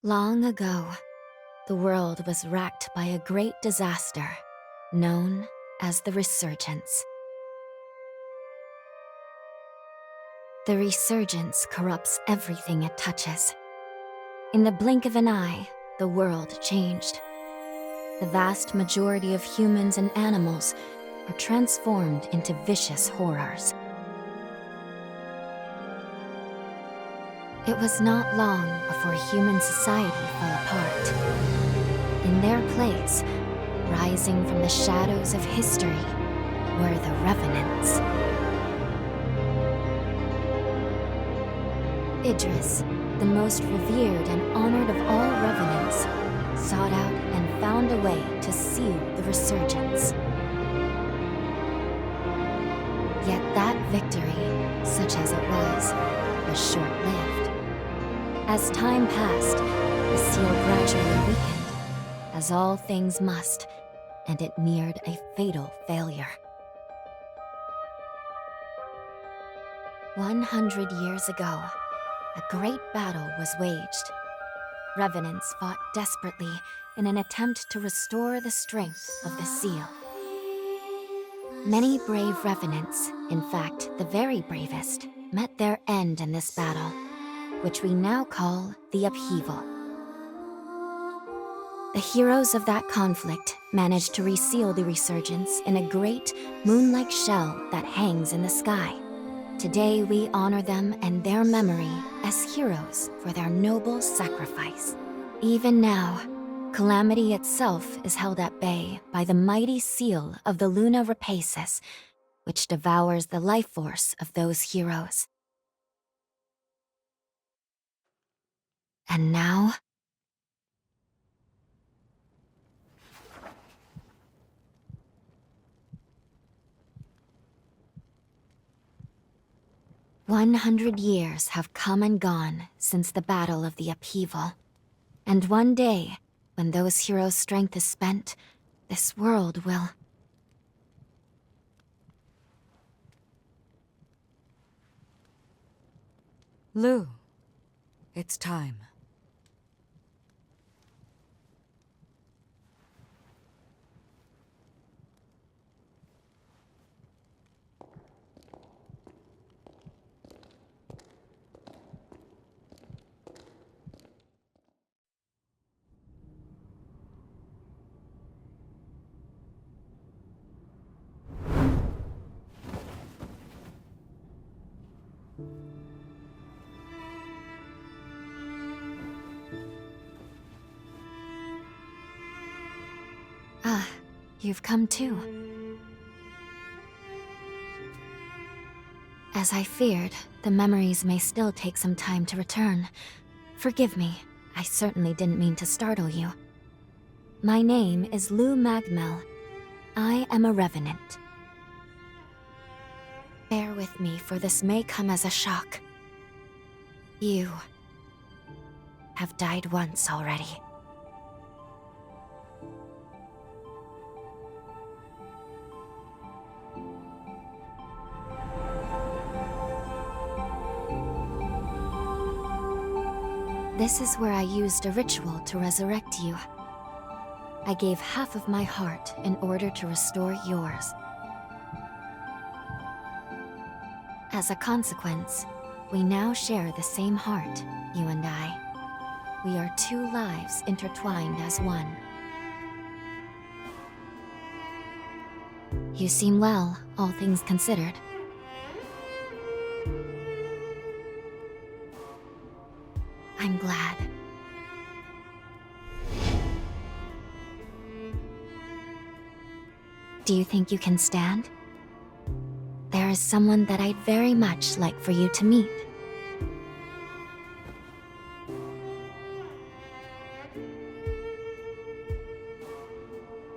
Long ago, the world was racked by a great disaster, known as the Resurgence. The Resurgence corrupts everything it touches. In the blink of an eye, the world changed. The vast majority of humans and animals are transformed into vicious horrors. It was not long before human society fell apart. In their place, rising from the shadows of history, were the Revenants. Idris, the most revered and honored of all Revenants, sought out and found a way to seal the Resurgence. Yet that victory, such as it was short-lived. As time passed, the seal gradually weakened, as all things must, and it neared a fatal failure. 100 years ago, a great battle was waged. Revenants fought desperately in an attempt to restore the strength of the seal. Many brave Revenants, in fact the very bravest, met their end in this battle, which we now call the Upheaval. The heroes of that conflict managed to reseal the Resurgence in a great, moon-like shell that hangs in the sky. Today we honor them and their memory as heroes for their noble sacrifice. Even now, calamity itself is held at bay by the mighty seal of the Luna Rapaces, which devours the life force of those heroes. And now, "100 years have come and gone since the Battle of the Upheaval. And one day, when those heroes' strength is spent, this world will..." Lou, it's time. Ah, you've come too. As I feared, the memories may still take some time to return. Forgive me, I certainly didn't mean to startle you. My name is Lou Magmel. I am a Revenant. Bear with me, for this may come as a shock. You have died once already. This is where I used a ritual to resurrect you. I gave half of my heart in order to restore yours. As a consequence, we now share the same heart, you and I. We are two lives intertwined as one. You seem well, all things considered. I'm glad. Do you think you can stand? There is someone that I'd very much like for you to meet.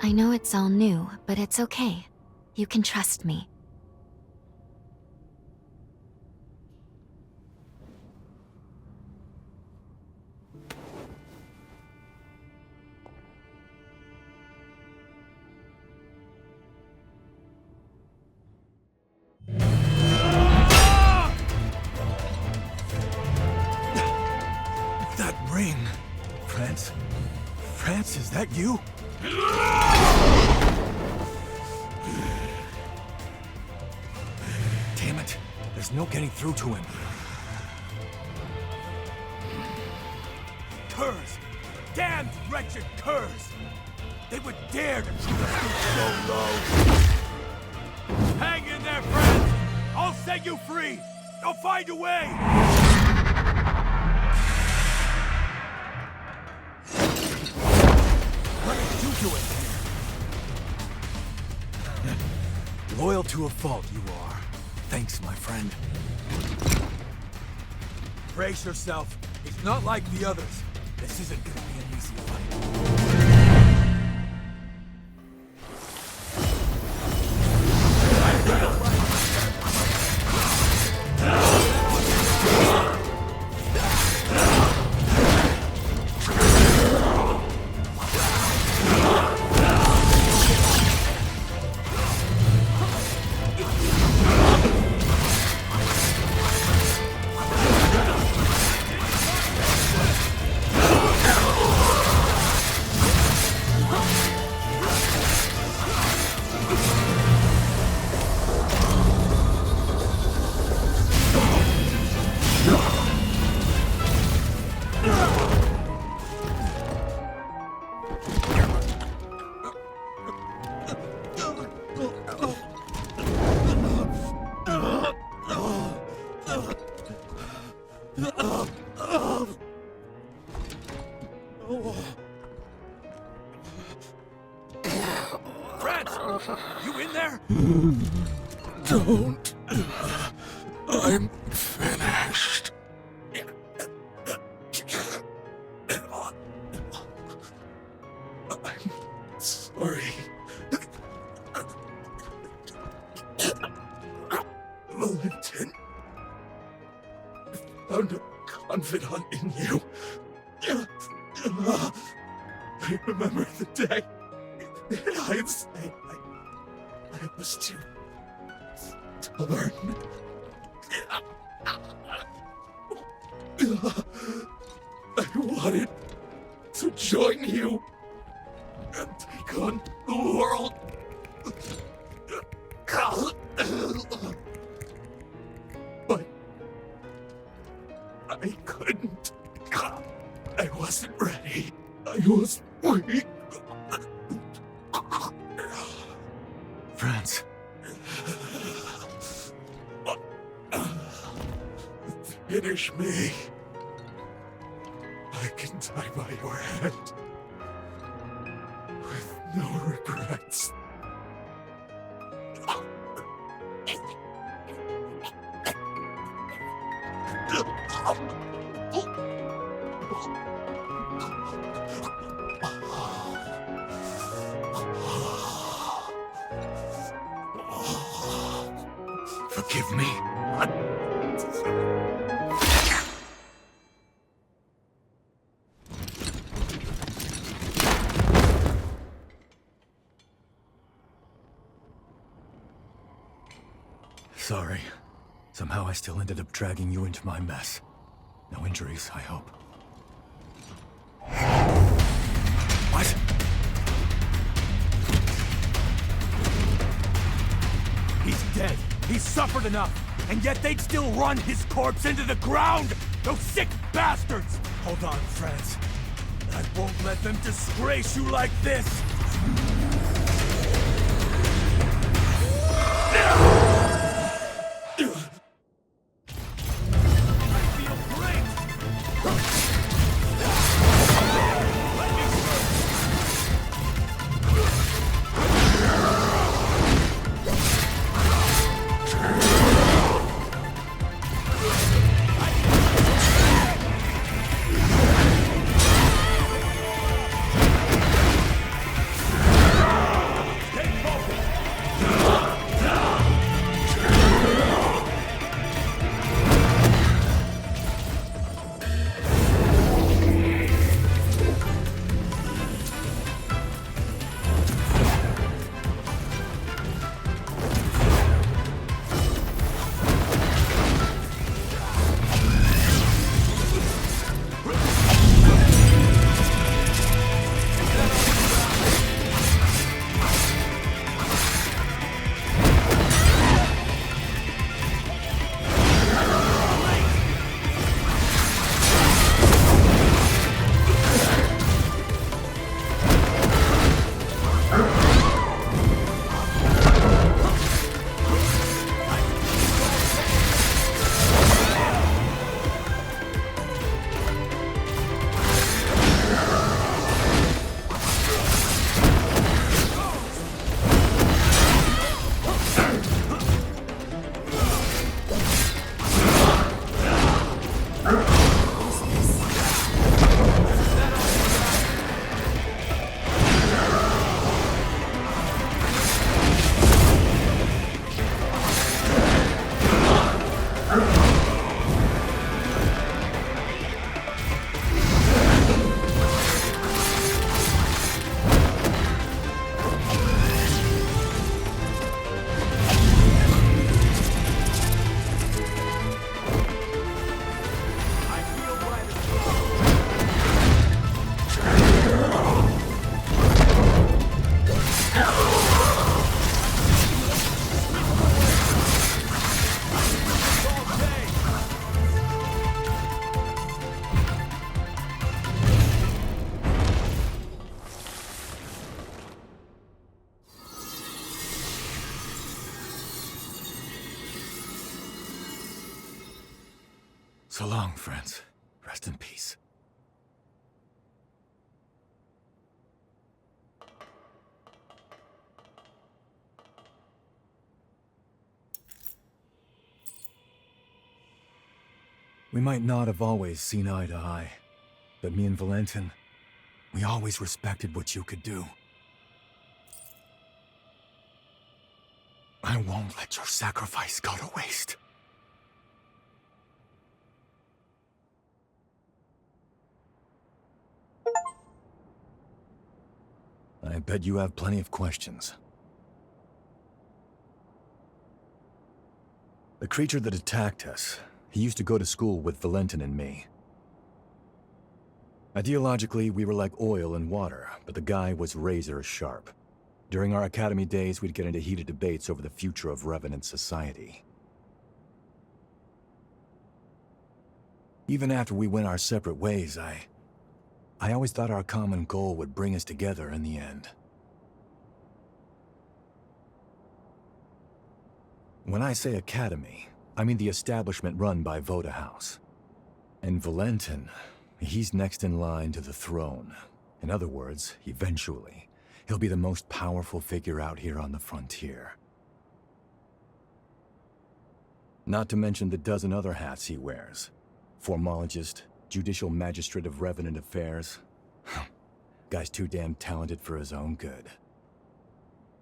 I know it's all new, but it's okay. You can trust me. That ring... Franz? Franz, is that you? Damn it. There's no getting through to him. Curs! Damned wretched curs! They would dare to shoot us so low! Hang in there, friends! I'll set you free! I'll find a way! What did you do in here? Loyal to a fault, you are. Thanks, my friend. Brace yourself. He's not like the others. This isn't gonna be an easy fight. Franz! You in there? Don't. I'm finished. I'm sorry. Valentin. Found a confidant in you. I remember the day. In hindsight, I was too stubborn. I wanted to join you and take on the world. But I couldn't. I wasn't ready. I was weak. Franz. Finish me. I can die by your hand. With no regrets. Forgive me. Sorry. Somehow I still ended up dragging you into my mess. No injuries, I hope. What? He's dead. He's suffered enough. And yet they'd still run his corpse into the ground! Those sick bastards! Hold on, Franz. I won't let them disgrace you like this! So long, friends. Rest in peace. We might not have always seen eye to eye, but me and Valentin, we always respected what you could do. I won't let your sacrifice go to waste. I bet you have plenty of questions. The creature that attacked us, he used to go to school with Valentin and me. Ideologically, we were like oil and water, but the guy was razor sharp. During our academy days, we'd get into heated debates over the future of Revenant society. Even after we went our separate ways, I always thought our common goal would bring us together in the end. When I say academy, I mean the establishment run by Voda House. And Valentin, he's next in line to the throne. In other words, eventually, he'll be the most powerful figure out here on the frontier. Not to mention the dozen other hats he wears. Formologist, Judicial Magistrate of Revenant Affairs. Guy's too damn talented for his own good.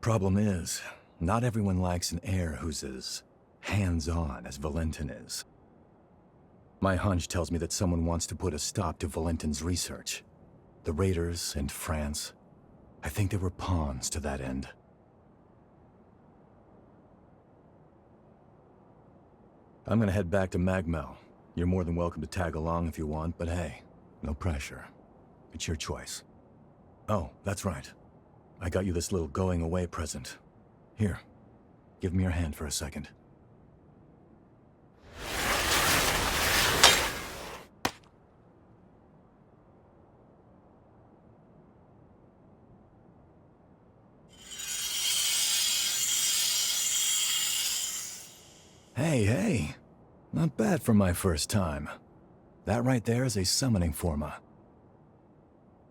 Problem is, not everyone likes an heir who's as hands-on as Valentin is. My hunch tells me that someone wants to put a stop to Valentin's research. The Raiders and Franz, I think they were pawns to that end. I'm gonna head back to Magmel. You're more than welcome to tag along if you want, but hey, no pressure. It's your choice. Oh, that's right. I got you this little going-away present. Here, give me your hand for a second. Hey, not bad for my first time. That right there is a summoning forma.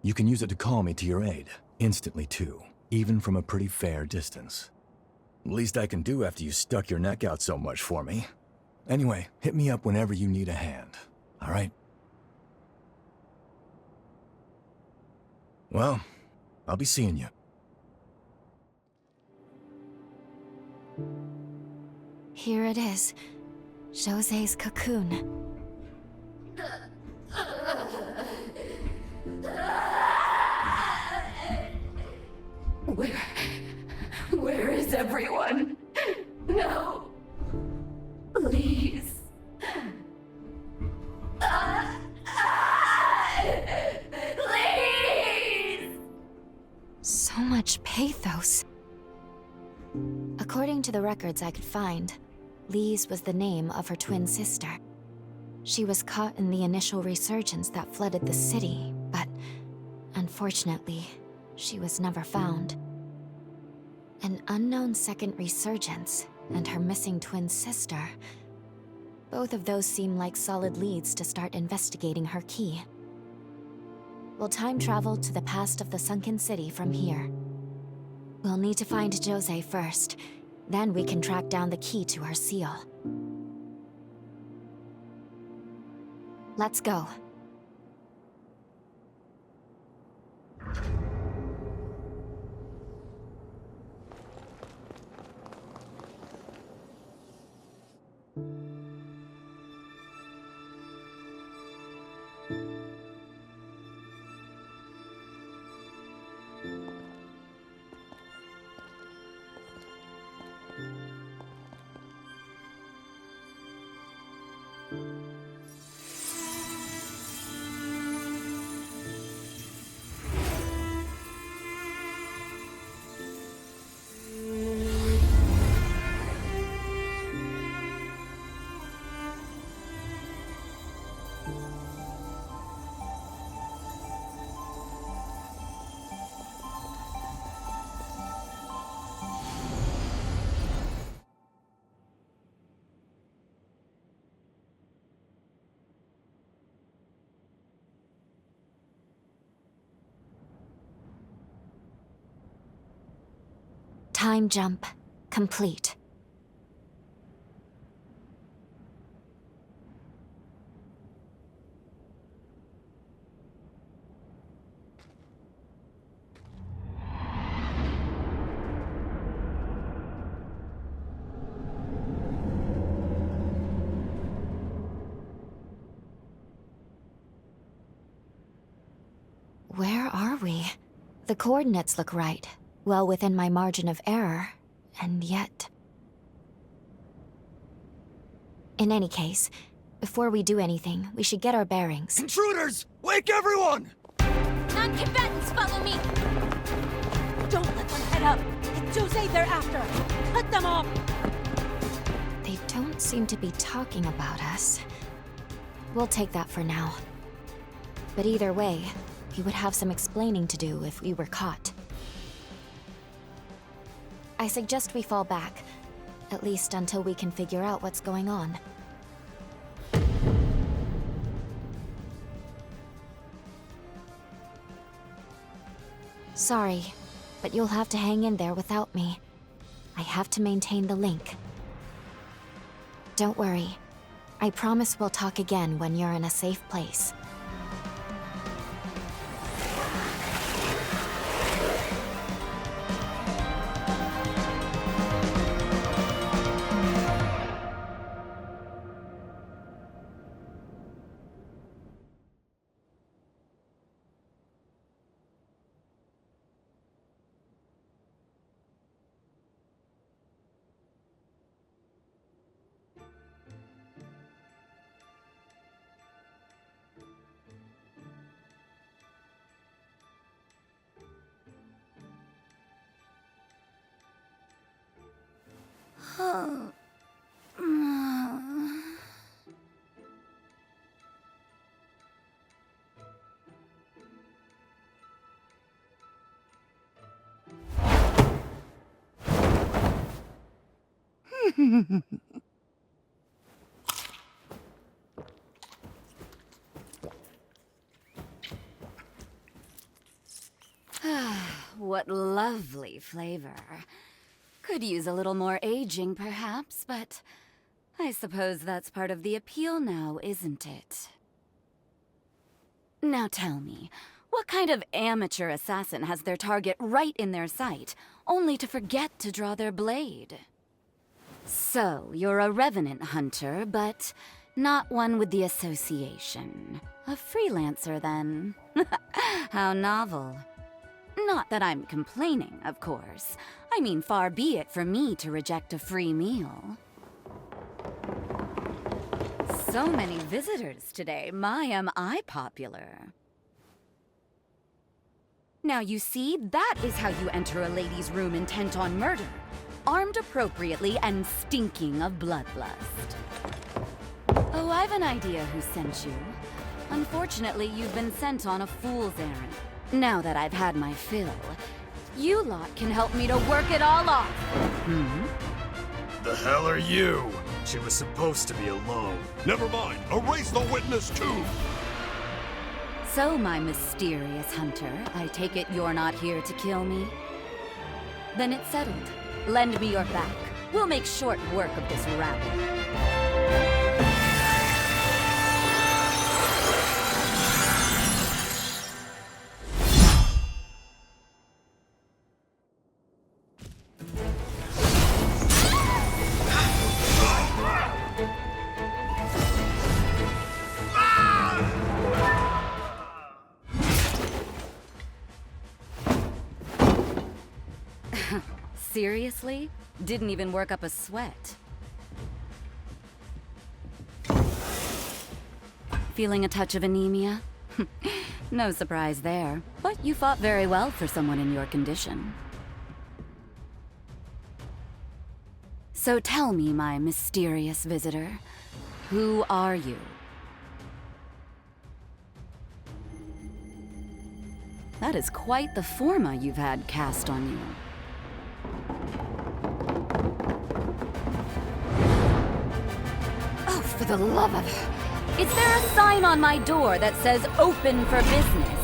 You can use it to call me to your aid, instantly too, even from a pretty fair distance. Least I can do after you stuck your neck out so much for me. Anyway, hit me up whenever you need a hand, all right? Well, I'll be seeing you. Here it is. Josée's cocoon. Where is everyone? No. Please. Please! So much pathos. According to the records I could find, Lise was the name of her twin sister. She was caught in the initial resurgence that flooded the city, but unfortunately, she was never found. An unknown second resurgence and her missing twin sister. Both of those seem like solid leads to start investigating her key. We'll time travel to the past of the sunken city from here. We'll need to find Josée first. Then we can track down the key to her seal. Let's go. Time jump complete. Where are we? The coordinates look right, well within my margin of error, and yet... In any case, before we do anything, we should get our bearings. Intruders! Wake everyone! Non-combatants, follow me! Don't let them head up! It's Josée they're after! Cut them off! They don't seem to be talking about us. We'll take that for now. But either way, we would have some explaining to do if we were caught. I suggest we fall back, at least until we can figure out what's going on. Sorry, but you'll have to hang in there without me. I have to maintain the link. Don't worry. I promise we'll talk again when you're in a safe place. What lovely flavor. Could use a little more aging, perhaps, but I suppose that's part of the appeal now, isn't it? Now tell me, what kind of amateur assassin has their target right in their sight, only to forget to draw their blade? So, you're a revenant hunter, but not one with the association. A freelancer, then. How novel. Not that I'm complaining, of course. I mean, far be it for me to reject a free meal. So many visitors today. My, am I popular. Now you see, that is how you enter a lady's room intent on murder. Armed appropriately and stinking of bloodlust. Oh, I've an idea who sent you. Unfortunately, you've been sent on a fool's errand. Now that I've had my fill, you lot can help me to work it all off. The hell are you? She was supposed to be alone. Never mind. Erase the witness too. So, my mysterious hunter, I take it you're not here to kill me? Then it's settled. Lend me your back. We'll make short work of this rabble. Seriously? Didn't even work up a sweat. Feeling a touch of anemia? No surprise there, but you fought very well for someone in your condition. So tell me, my mysterious visitor, who are you? That is quite the forma you've had cast on you. Oh, for the love of... Is there a sign on my door that says open for business?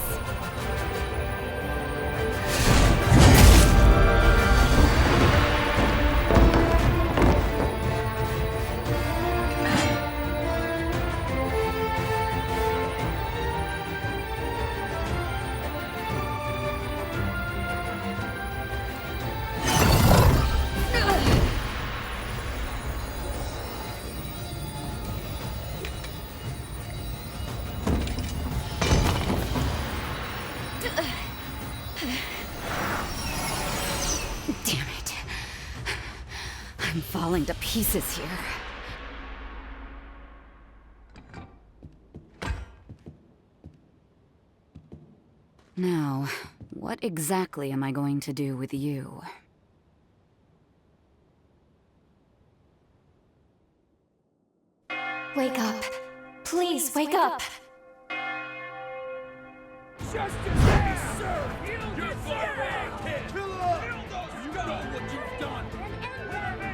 falling to pieces here. Now, what exactly am I going to do with you? Wake up. Please, wake up. Justice is served! You're fired, kid! Kill her! You know what you've done!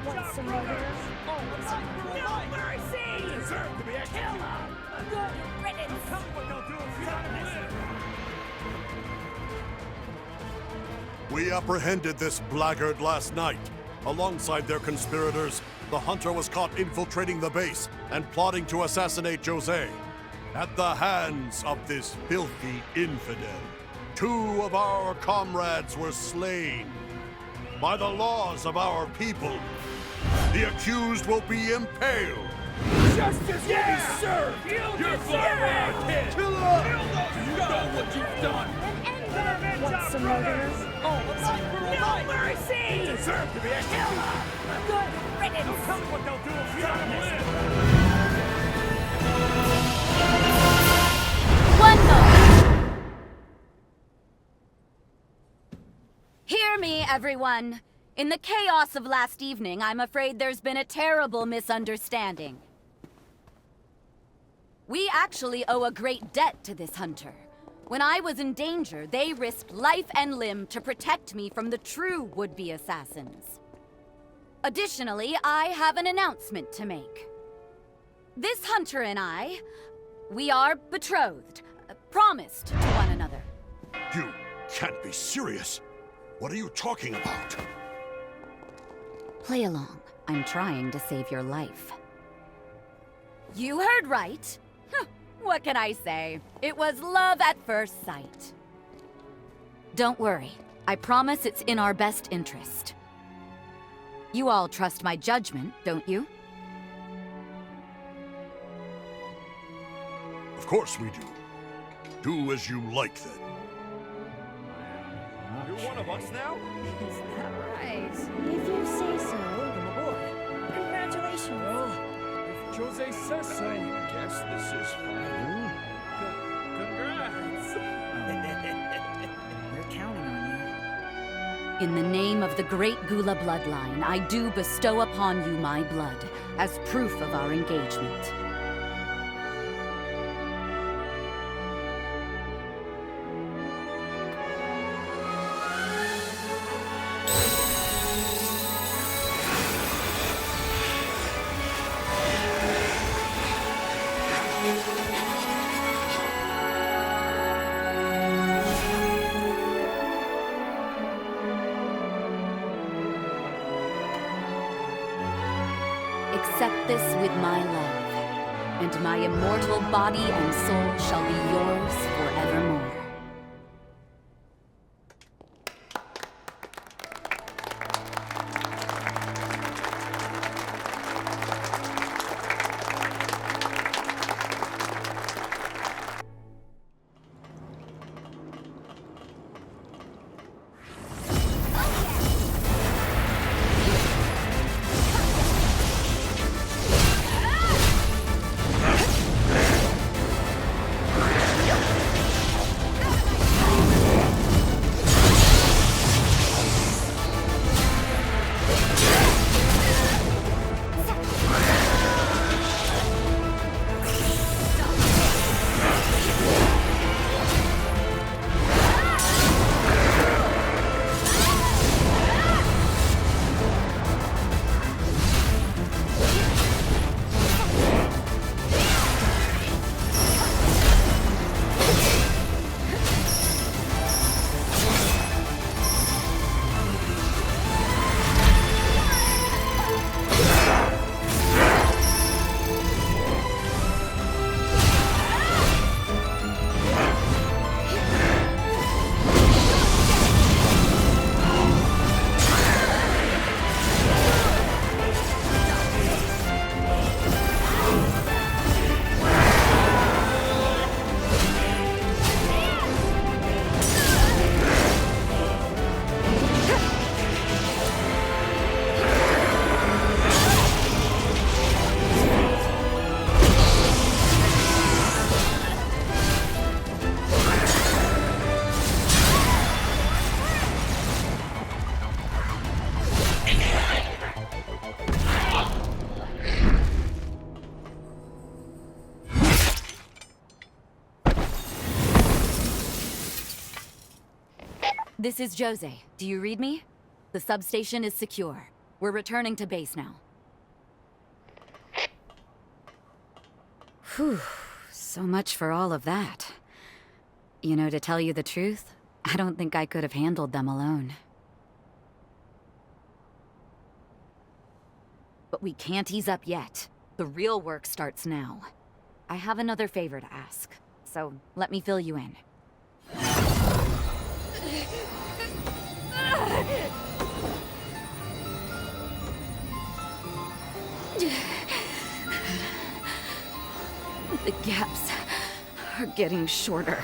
Want some murderers? Always on your No mercy! You deserve to be executed! Good riddance! Tell me what they'll do if you don't listen! We apprehended this blackguard last night. Alongside their conspirators, the hunter was caught infiltrating the base and plotting to assassinate Josée. At the hands of this filthy infidel, 2 of our comrades were slain. By the laws of our people, the accused will be impaled. Justice will be served! You're fired, kid! Kill her! You know what you've done! Want some murderers? Always on your No mercy! You deserve to be executed! Good riddance! Don't tell me what they'll do if you don't listen! One moment! Hear me, everyone. In the chaos of last evening, I'm afraid there's been a terrible misunderstanding. We actually owe a great debt to this hunter. When I was in danger, they risked life and limb to protect me from the true would-be assassins. Additionally, I have an announcement to make. This hunter and I, we are betrothed, promised to one another. You can't be serious. What are you talking about? Play along. I'm trying to save your life. You heard right. What can I say? It was love at first sight. Don't worry. I promise it's in our best interest. You all trust my judgment, don't you? Of course we do. Do as you like, then. You're one of us now? Is that right? If you say so. Welcome aboard. Congratulations. Well, if Josée says so, I guess this is final. Congrats! We're counting on you. In the name of the great Gula bloodline, I do bestow upon you my blood, as proof of our engagement. Accept this with my love, and my immortal body and soul shall be yours forevermore. This is Josée. Do you read me? The substation is secure. We're returning to base now. Whew. So much for all of that. You know, to tell you the truth, I don't think I could have handled them alone. But we can't ease up yet. The real work starts now. I have another favor to ask, so let me fill you in. The gaps are getting shorter.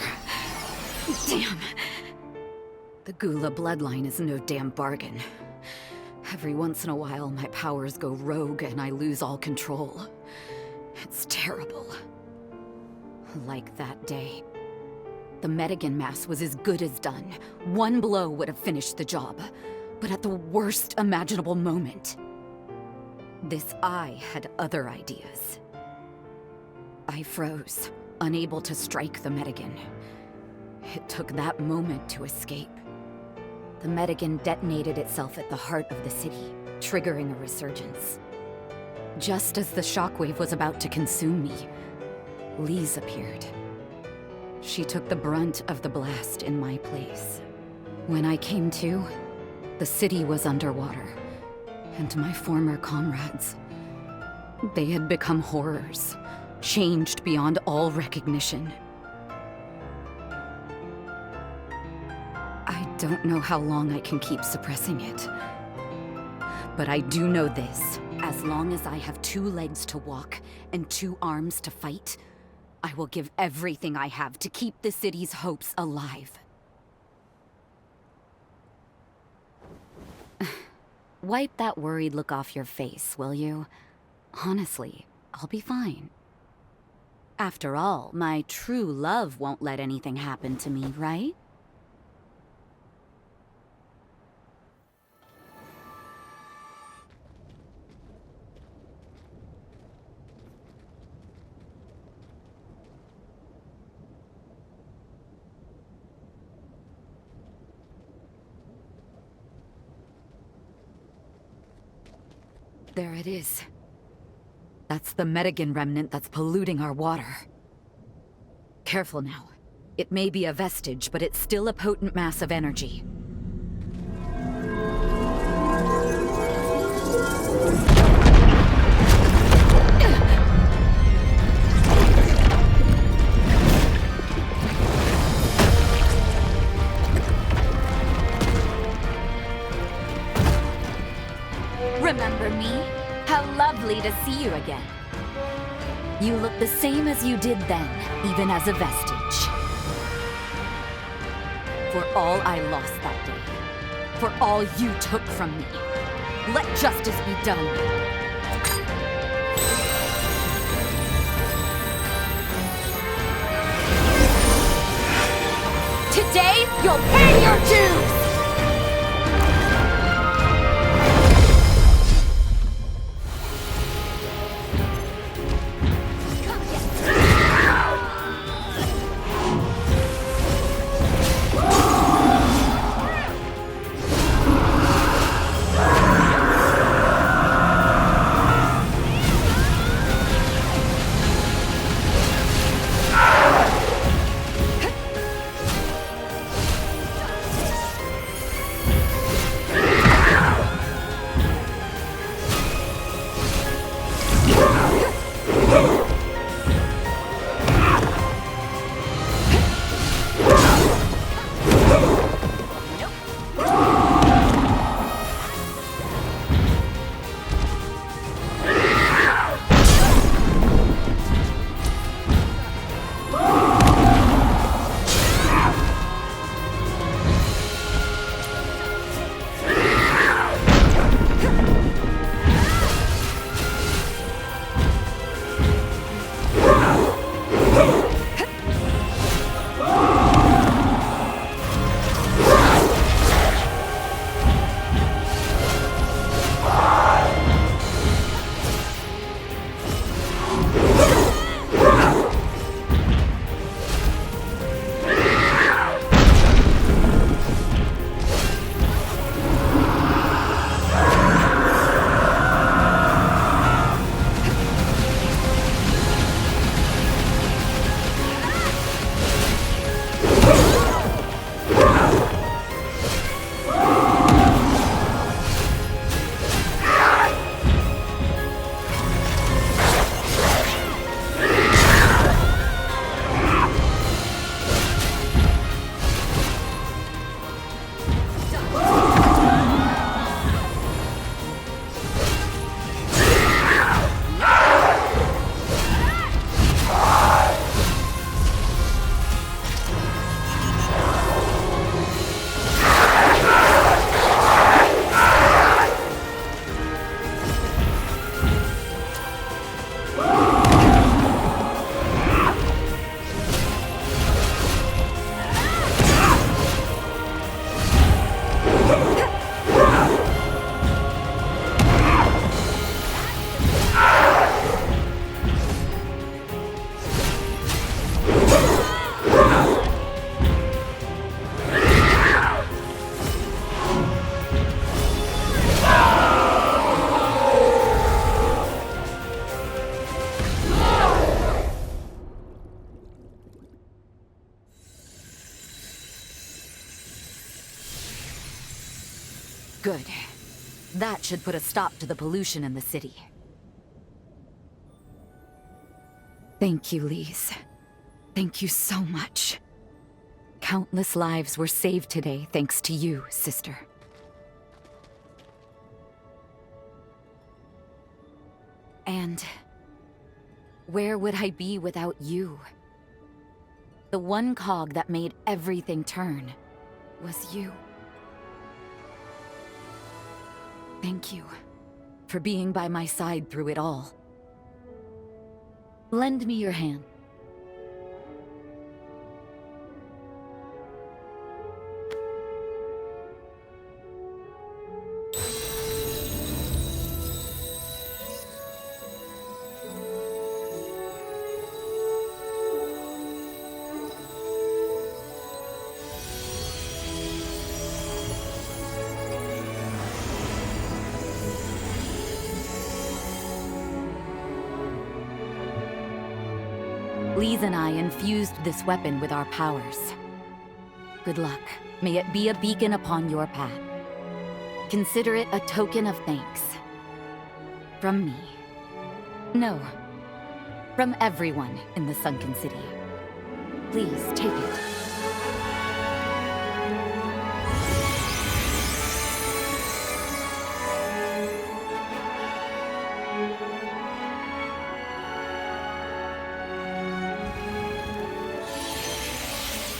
Damn. The Gula bloodline is no damn bargain. Every once in a while, my powers go rogue and I lose all control. It's terrible. Like that day. The Metagen mass was as good as done. One blow would have finished the job, but at the worst imaginable moment. This eye had other ideas. I froze, unable to strike the Metagen. It took that moment to escape. The Metagen detonated itself at the heart of the city, triggering a resurgence. Just as the shockwave was about to consume me, Lise appeared. She took the brunt of the blast in my place. When I came to, the city was underwater, and my former comrades, they had become horrors, changed beyond all recognition. I don't know how long I can keep suppressing it. But I do know this. As long as I have 2 legs to walk and 2 arms to fight, I will give everything I have to keep the city's hopes alive. Wipe that worried look off your face, will you? Honestly, I'll be fine. After all, my true love won't let anything happen to me, right? There it is. That's the Metagen Remnant that's polluting our water. Careful now. It may be a vestige, but it's still a potent mass of energy. Remember me? How lovely to see you again. You look the same as you did then, even as a vestige. For all I lost that day, for all you took from me, let justice be done. Today, you'll pay your dues! Good. That should put a stop to the pollution in the city. Thank you, Lise. Thank you so much. Countless lives were saved today thanks to you, sister. And where would I be without you? The one cog that made everything turn was you. Thank you for being by my side through it all. Lend me your hand. Lise and I infused this weapon with our powers. Good luck. May it be a beacon upon your path. Consider it a token of thanks. From me. No. From everyone in the Sunken City. Please, take it.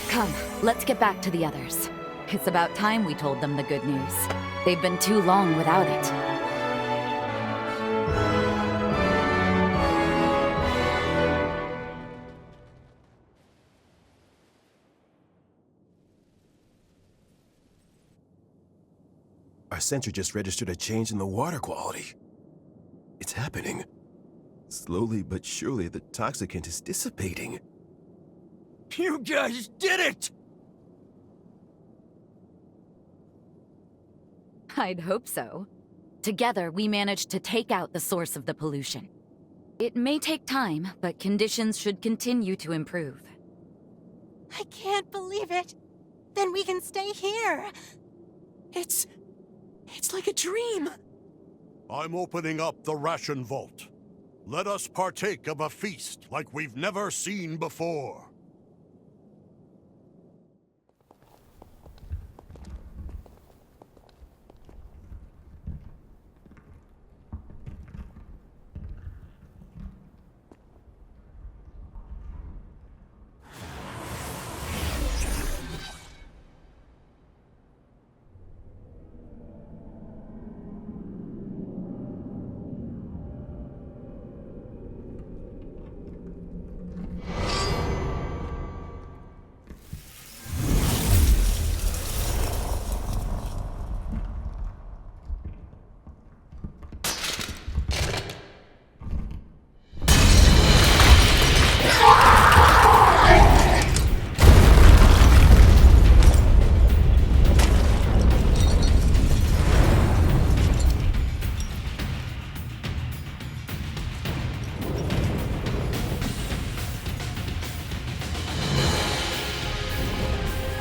Come, let's get back to the others. It's about time we told them the good news. They've been too long without it. Our sensor just registered a change in the water quality. It's happening. Slowly but surely, the toxicant is dissipating. You guys did it! I'd hope so. Together, we managed to take out the source of the pollution. It may take time, but conditions should continue to improve. I can't believe it. Then we can stay here. It's like a dream. I'm opening up the ration vault. Let us partake of a feast like we've never seen before.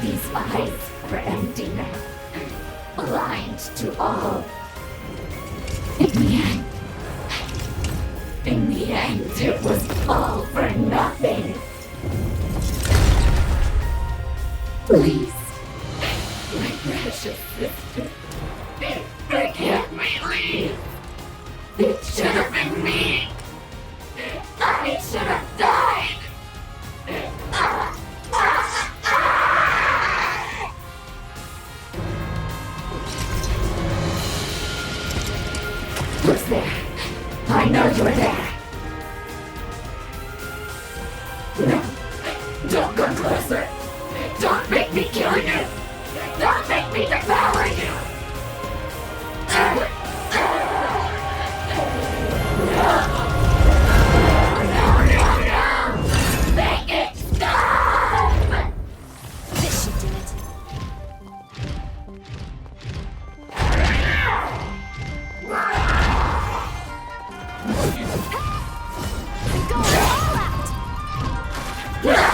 These eyes were empty now, blind to all. In the end, it was all for nothing. Please, my precious sister, forgive me, Lee. It should have been me. I should have died. Who's there? I know you're there. No, don't come closer. Don't make me kill you. Don't make me devour you. No. Make it stop. This should do it. Go all out. Take this.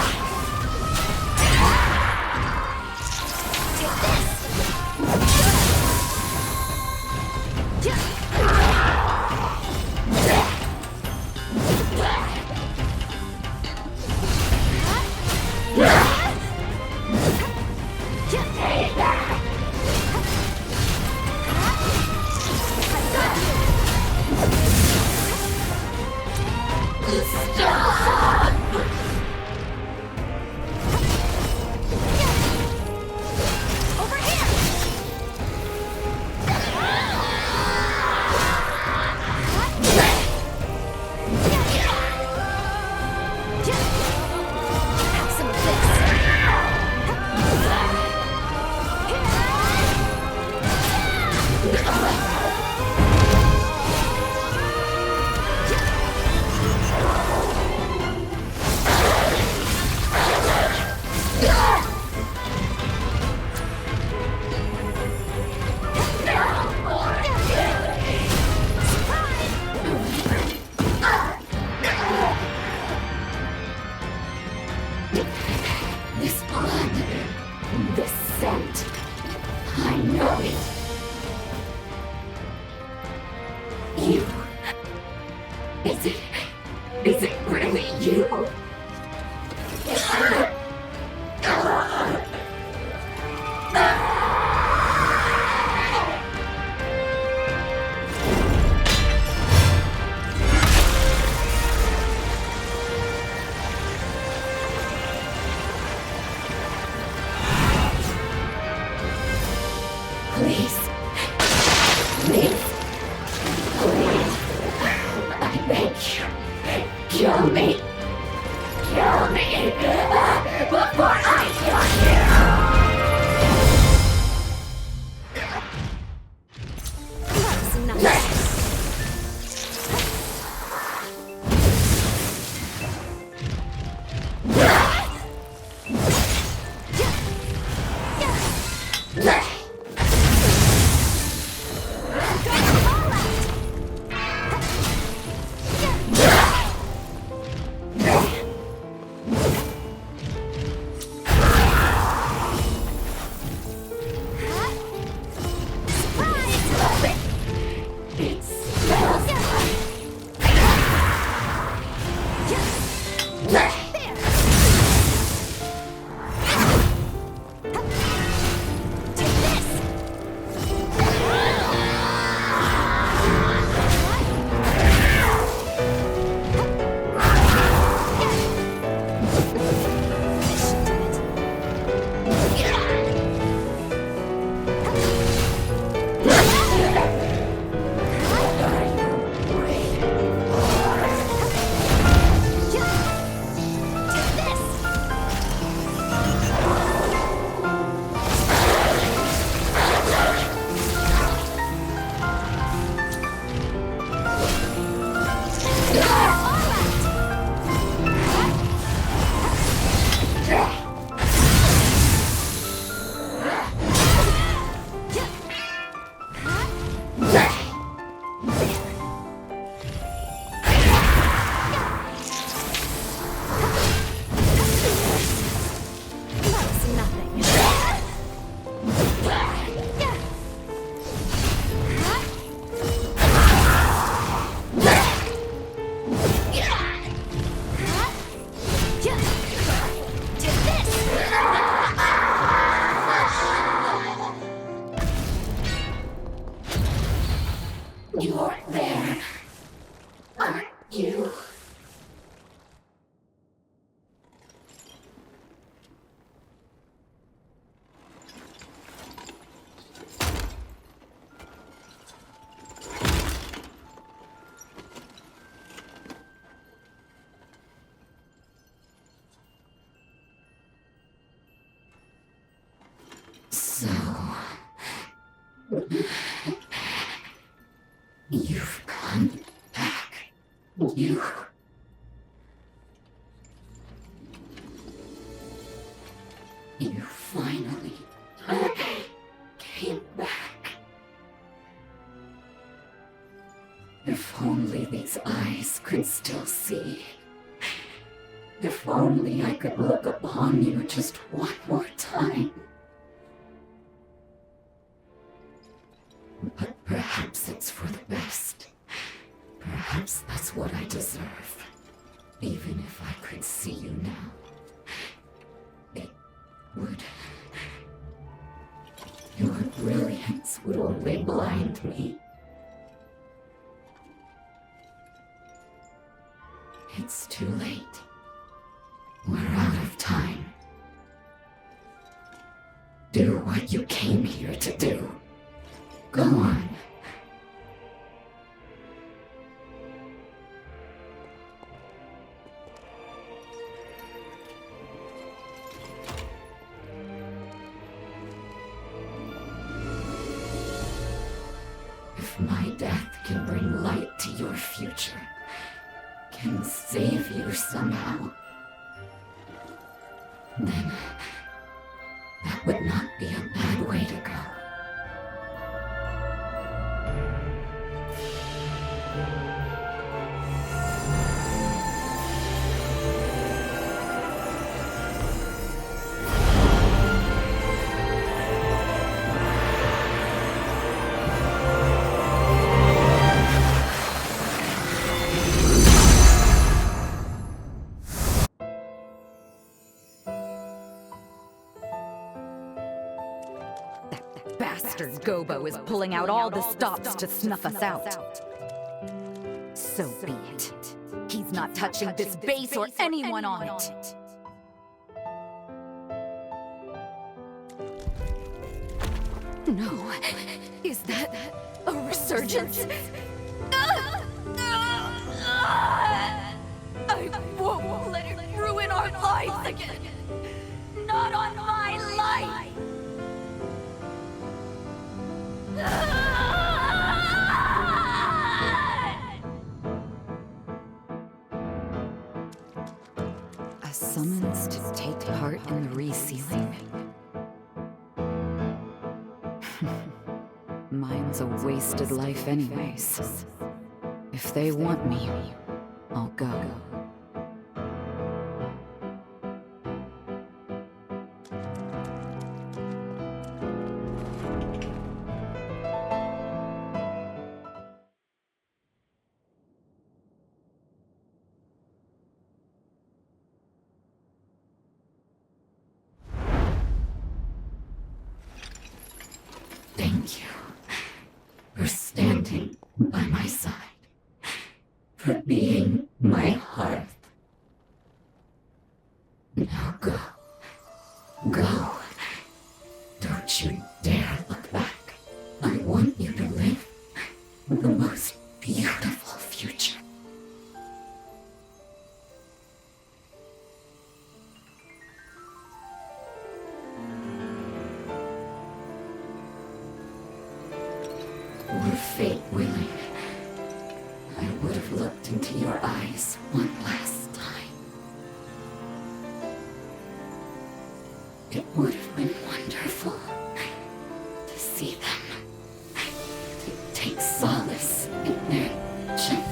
This scent. I know it. You. Is it really you? You're there, aren't you? So... you've come back. You finally came back. If only these eyes could still see. If only I could look upon you just one more time. But perhaps it's for the best. Perhaps that's what I deserve. Even if I could see you now, it would... your brilliance would only blind me. It's too late. We're out of time. Do what you came here to do. Go on. If my death can bring light to your future, can save you somehow, then that would not be a bad way to go. bastard Gobbo is pulling out all the stops to snuff us out. So be it. He's not touching this base or anyone on it. No. Is that a resurgence? I won't let it ruin our lives again. Not on my life. A summons to take part in the resealing. Mine's a wasted life anyways. If they want me, I'll go. Thank you for standing by my side, for being my hearth. Now go. Go. Don't you dare look back. I want you to live the most beautiful future. Were fate willing, I would have looked into your eyes one last time. It would have been wonderful to see them, to take solace in their gentle.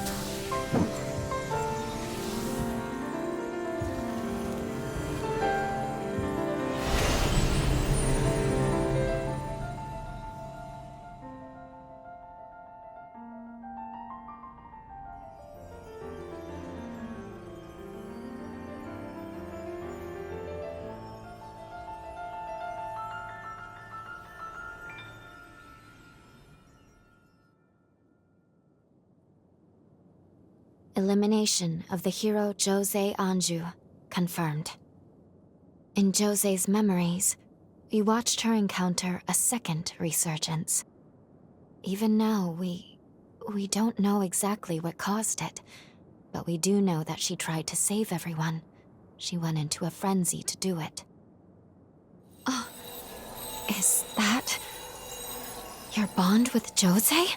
Elimination of the hero Josée Anjou confirmed. In Josée's memories, we watched her encounter a second resurgence. Even now, we don't know exactly what caused it, but we do know that she tried to save everyone. She went into a frenzy to do it. Oh, is that your bond with Josée?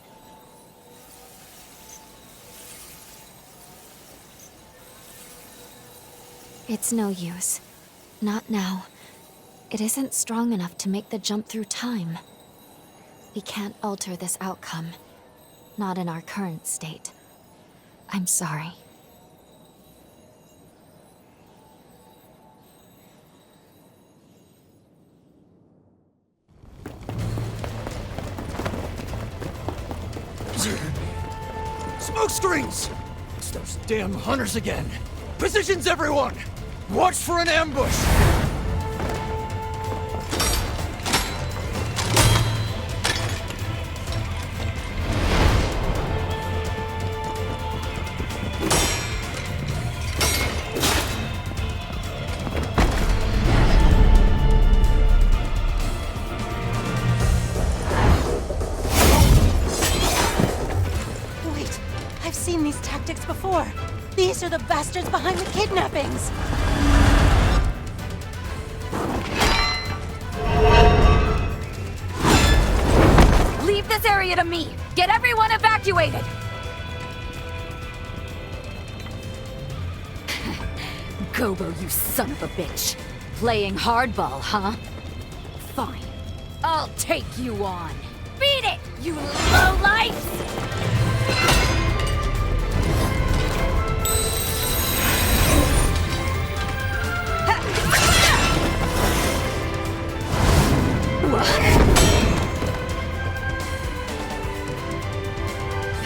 It's no use. Not now. It isn't strong enough to make the jump through time. We can't alter this outcome. Not in our current state. I'm sorry. Smoke screens! It's those damn hunters again! Positions, everyone! Watch for an ambush! Wait, I've seen these tactics before. These are the bastards behind the kidnappings! Leave this area to me! Get everyone evacuated! Gobbo, you son of a bitch. Playing hardball, huh? Fine. I'll take you on. Beat it, you lowlifes!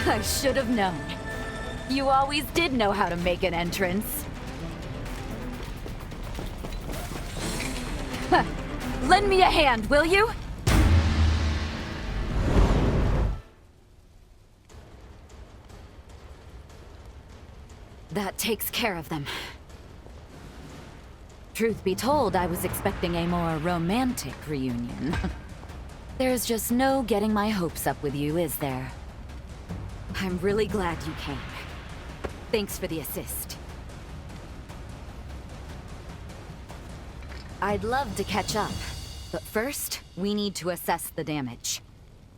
I should have known. You always did know how to make an entrance. Lend me a hand, will you? That takes care of them. Truth be told, I was expecting a more romantic reunion. There's just no getting my hopes up with you, is there? I'm really glad you came. Thanks for the assist. I'd love to catch up, but first, we need to assess the damage.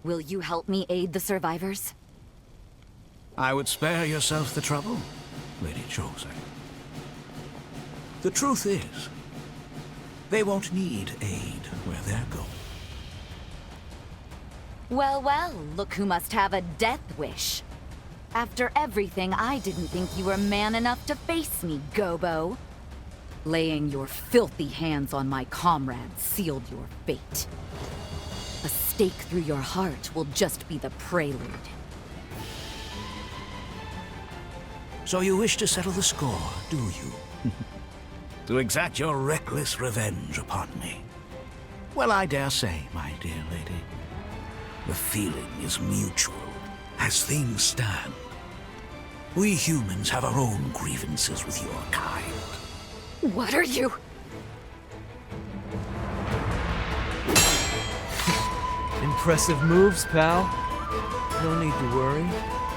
Will you help me aid the survivors? I would spare yourself the trouble, Lady Josée. The truth is, they won't need aid where they're going. Well, well, look who must have a death wish. After everything, I didn't think you were man enough to face me, Gobbo. Laying your filthy hands on my comrades sealed your fate. A stake through your heart will just be the prelude. So you wish to settle the score, do you? To exact your reckless revenge upon me? Well, I dare say, my dear lady, the feeling is mutual. As things stand, we humans have our own grievances with your kind. What are you? Impressive moves, pal. No need to worry.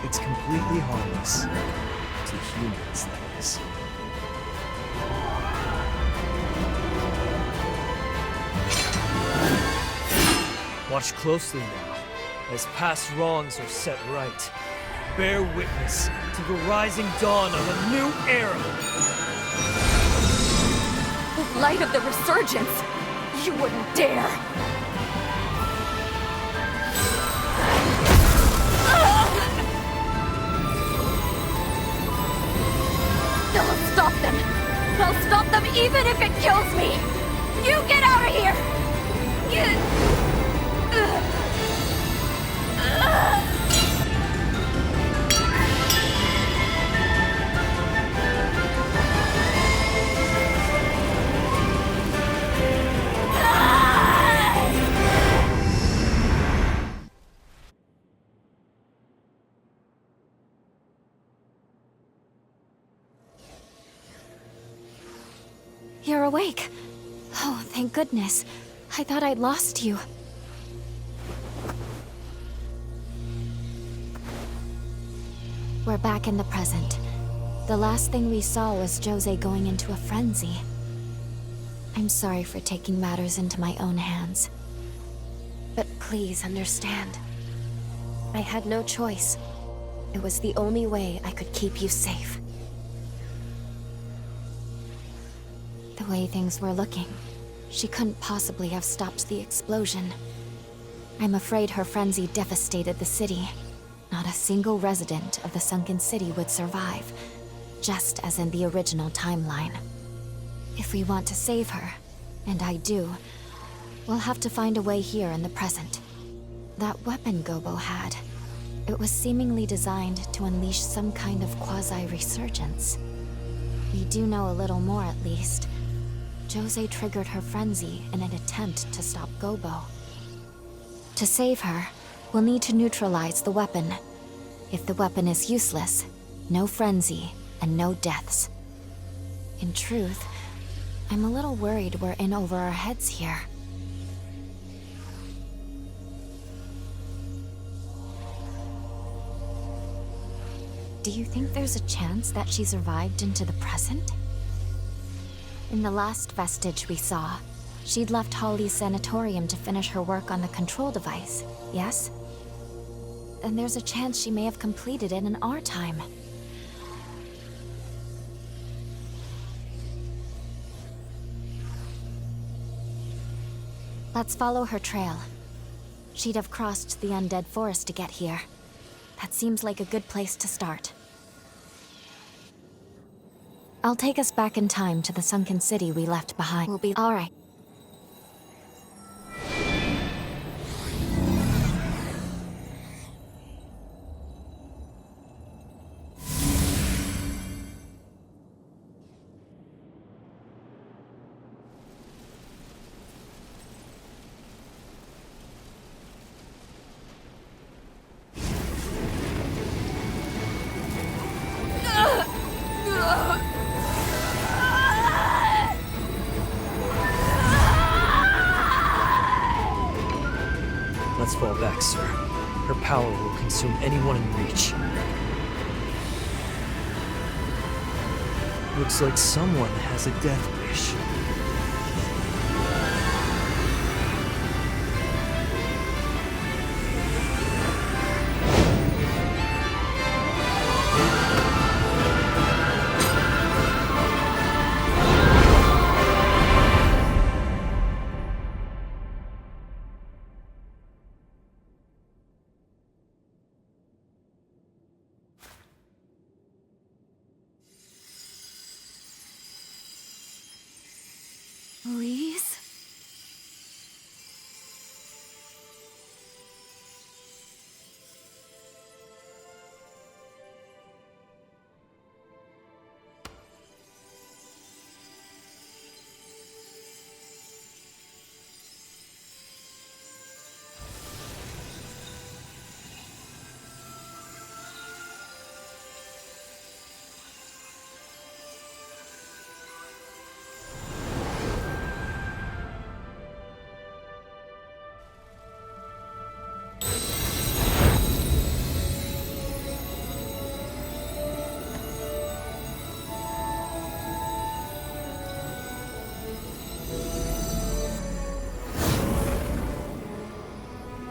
It's completely harmless. To humans, that is. Watch closely now, as past wrongs are set right. Bear witness to the rising dawn of a new era! The light of the Resurgence! You wouldn't dare! I'll stop them! I'll stop them even if it kills me! You get out of here! You're awake. Oh, thank goodness. I thought I'd lost you. We're back in the present. The last thing we saw was Josée going into a frenzy. I'm sorry for taking matters into my own hands. But please understand. I had no choice. It was the only way I could keep you safe. The way things were looking, she couldn't possibly have stopped the explosion. I'm afraid her frenzy devastated the city. Not a single resident of the sunken city would survive, just as in the original timeline. If we want to save her, and I do, we'll have to find a way here in the present. That weapon Gobbo had, it was seemingly designed to unleash some kind of quasi-resurgence. We do know a little more at least. Josée triggered her frenzy in an attempt to stop Gobbo. To save her, we'll need to neutralize the weapon. If the weapon is useless, no frenzy and no deaths. In truth, I'm a little worried we're in over our heads here. Do you think there's a chance that she survived into the present? In the last vestige we saw, she'd left Holly's sanatorium to finish her work on the control device, yes? Then there's a chance she may have completed it in our time. Let's follow her trail. She'd have crossed the undead forest to get here. That seems like a good place to start. I'll take us back in time to the sunken city we left behind. We'll be all right. Let's fall back, sir. Her power will consume anyone in reach. Looks like someone has a death wish. Please?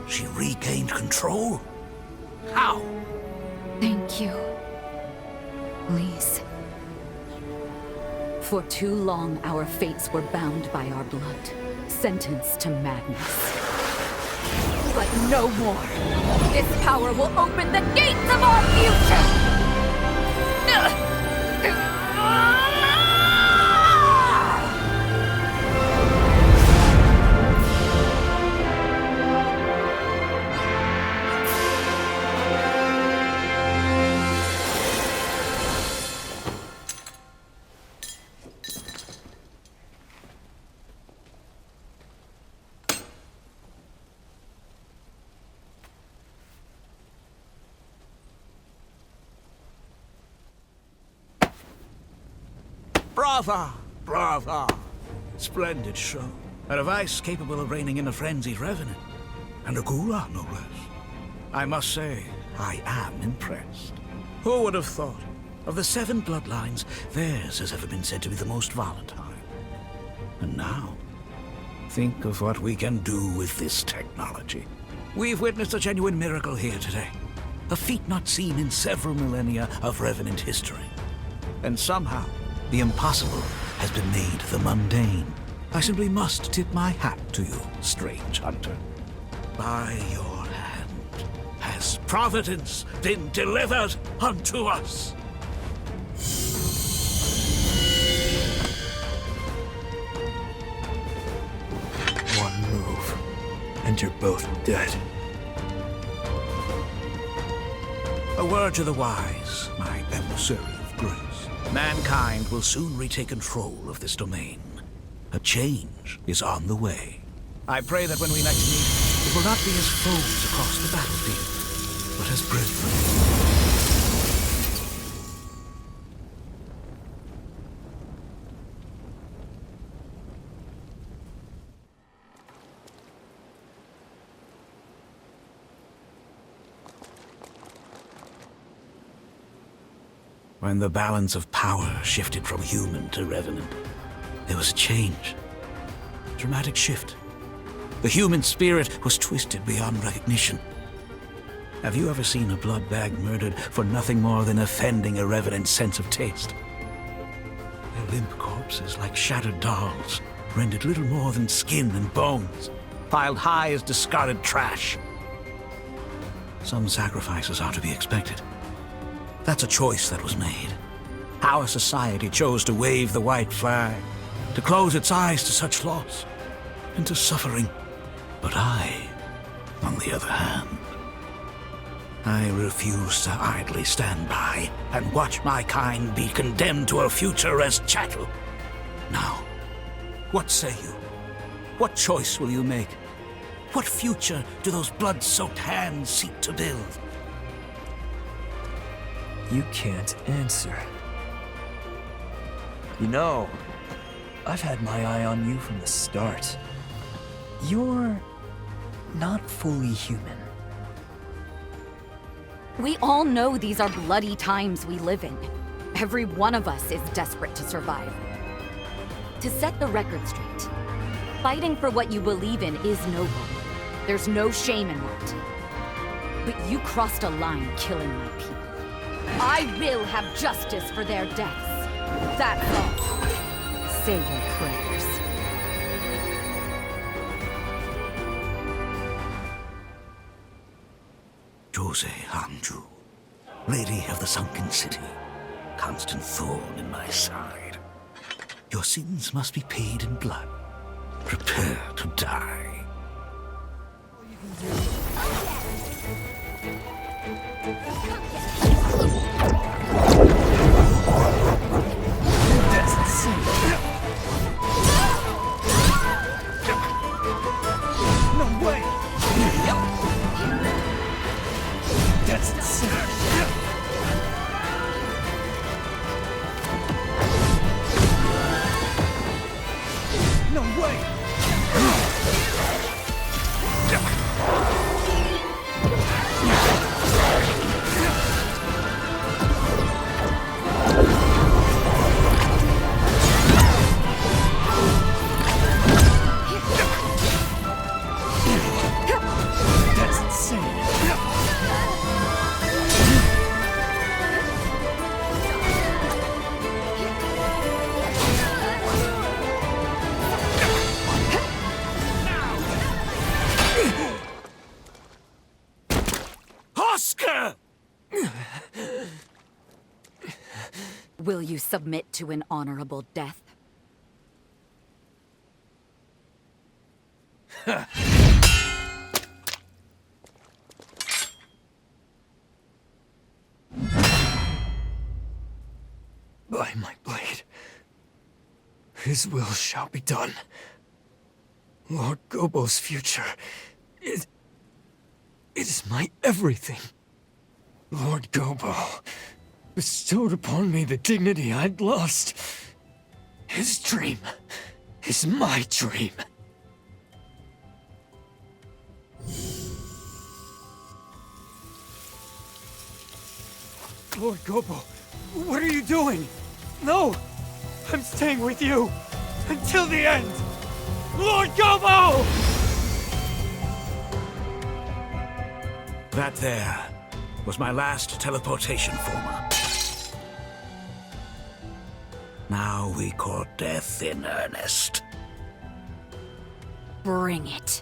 She regained control? How? Thank you. Please. For too long, our fates were bound by our blood, sentenced to madness. But no more. This power will open the gates of our future! Brava! Brava! Splendid show. A device capable of reining in a frenzied revenant. And a Gula, no less. I must say, I am impressed. Who would have thought? Of the 7 bloodlines, theirs has ever been said to be the most volatile. And now, think of what we can do with this technology. We've witnessed a genuine miracle here today. A feat not seen in several millennia of Revenant history. And somehow, the impossible has been made the mundane. I simply must tip my hat to you, strange hunter. By your hand has providence been delivered unto us. One move, and you're both dead. A word to the wise, my emissary of grace. Mankind will soon retake control of this domain. A change is on the way. I pray that when we next meet, it will not be as foes across the battlefield, but as brethren. When the balance of power shifted from human to revenant, there was a change. Dramatic shift. The human spirit was twisted beyond recognition. Have you ever seen a blood bag murdered for nothing more than offending a revenant's sense of taste? Their limp corpses, like shattered dolls, rendered little more than skin and bones, piled high as discarded trash. Some sacrifices are to be expected. That's a choice that was made. Our society chose to wave the white flag, to close its eyes to such loss and to suffering. But I, on the other hand, I refuse to idly stand by and watch my kind be condemned to a future as chattel. Now, what say you? What choice will you make? What future do those blood-soaked hands seek to build? You can't answer. You know, I've had my eye on you from the start. You're not fully human. We all know these are bloody times we live in. Every one of us is desperate to survive. To set the record straight, fighting for what you believe in is noble. There's no shame in that. But you crossed a line killing my people. I will have justice for their deaths. That's all. Say your prayers. Josée Hanju, Lady of the Sunken City, constant thorn in my side. Your sins must be paid in blood. Prepare to die. That's insane. No way! That's insane. No way! That's insane. Oskar! Will you submit to an honorable death? By my blade, his will shall be done. Lord Gobbo's future is my everything. Lord Gobbo bestowed upon me the dignity I'd lost. His dream is my dream. Lord Gobbo, what are you doing? No! I'm staying with you! Until the end! Lord Gobbo! That there was my last teleportation former. Now we court death in earnest. Bring it.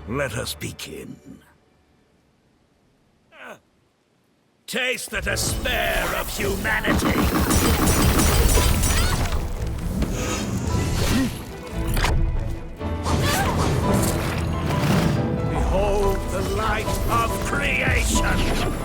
Let us begin. Taste the despair of humanity! Behold the light of creation!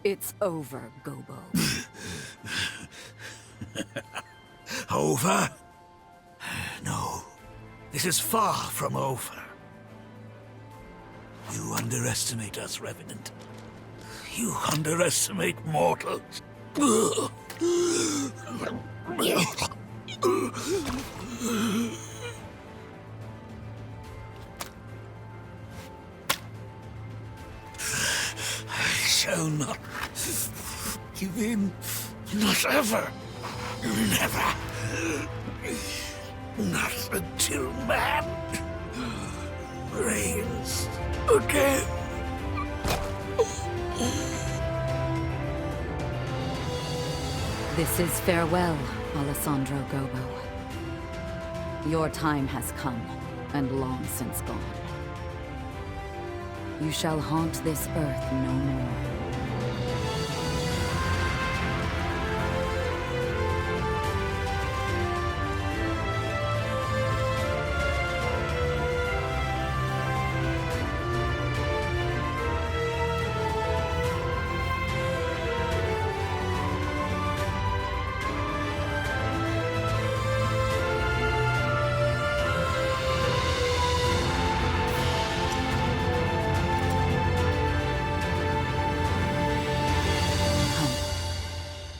It's over, Gobbo. Over? No, this is far from over. You underestimate us, Revenant. You underestimate mortals. I shall not give in. Not ever. Never. Not until man reigns again. This is farewell, Alessandro Gobbo. Your time has come, and long since gone. You shall haunt this earth no more.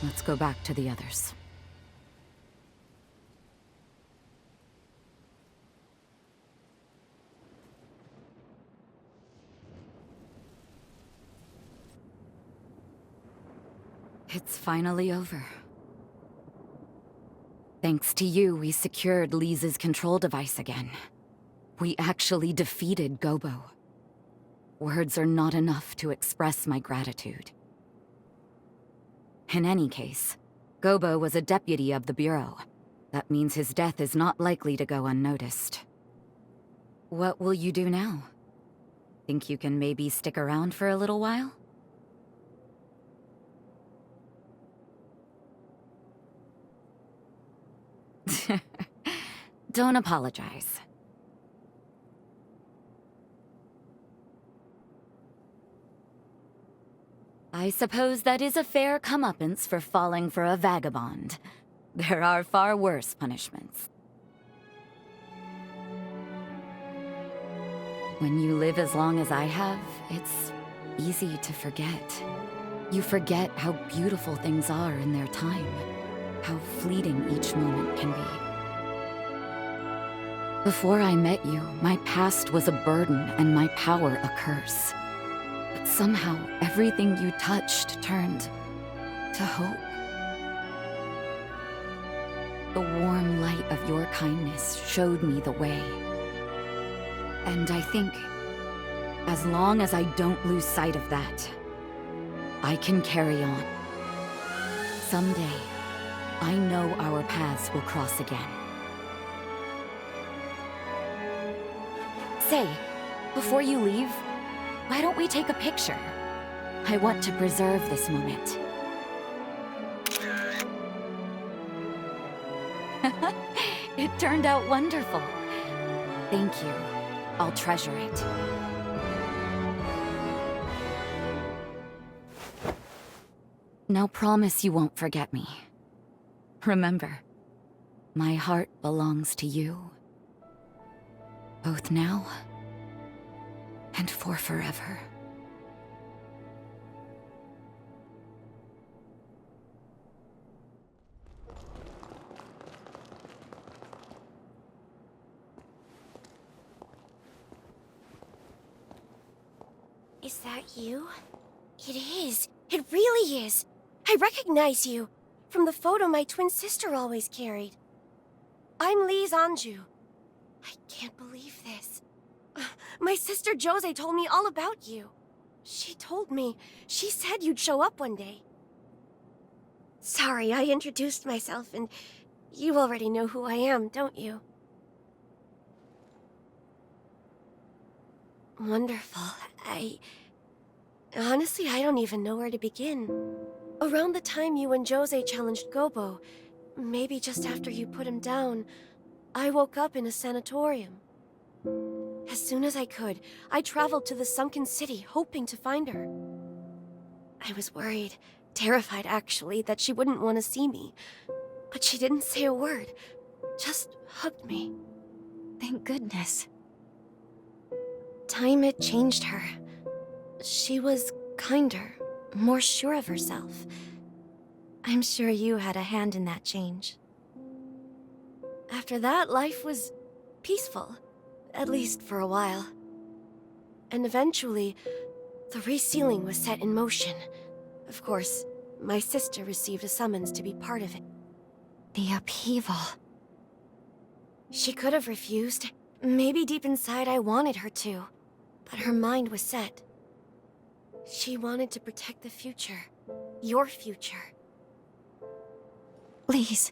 Let's go back to the others. It's finally over. Thanks to you, we secured Lisa's control device again. We actually defeated Gobbo. Words are not enough to express my gratitude. In any case, Gobbo was a deputy of the Bureau. That means his death is not likely to go unnoticed. What will you do now? Think you can maybe stick around for a little while? Don't apologize. I suppose that is a fair comeuppance for falling for a vagabond. There are far worse punishments. When you live as long as I have, it's easy to forget. You forget how beautiful things are in their time, how fleeting each moment can be. Before I met you, my past was a burden and my power a curse. But somehow, everything you touched turned to hope. The warm light of your kindness showed me the way. And I think, as long as I don't lose sight of that, I can carry on. Someday, I know our paths will cross again. Say, before you leave, why don't we take a picture? I want to preserve this moment. It turned out wonderful. Thank you. I'll treasure it. Now promise you won't forget me. Remember, my heart belongs to you. Both now and for forever. Is that you? It is. It really is. I recognize you from the photo my twin sister always carried. I'm Lise Anjou. I can't believe this. My sister Josée told me all about you. She told me. She said you'd show up one day. Sorry, I introduced myself, and you already know who I am, don't you? Wonderful. Honestly, I don't even know where to begin. Around the time you and Josée challenged Gobbo, maybe just after you put him down, I woke up in a sanatorium. As soon as I could, I traveled to the sunken city, hoping to find her. I was worried, terrified actually, that she wouldn't want to see me. But she didn't say a word, just hugged me. Thank goodness. Time had changed her. She was kinder, more sure of herself. I'm sure you had a hand in that change. After that, life was peaceful, at least for a while. And eventually, the resealing was set in motion. Of course, my sister received a summons to be part of it. The upheaval. She could have refused. Maybe deep inside I wanted her to. But her mind was set. She wanted to protect the future. Your future. Please.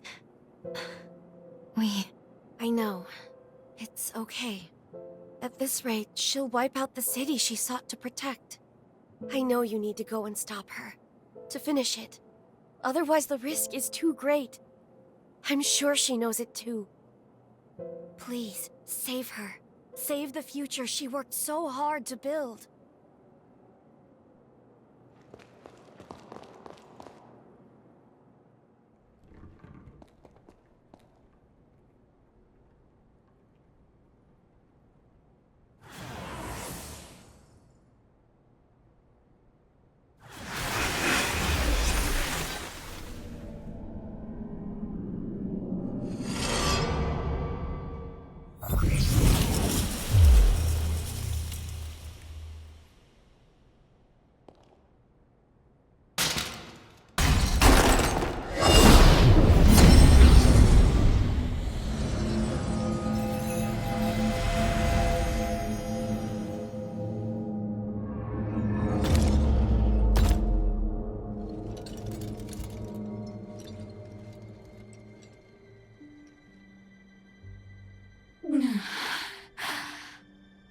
I know. It's okay. At this rate, she'll wipe out the city she sought to protect. I know you need to go and stop her. To finish it. Otherwise the risk is too great. I'm sure she knows it too. Please, save her. Save the future she worked so hard to build.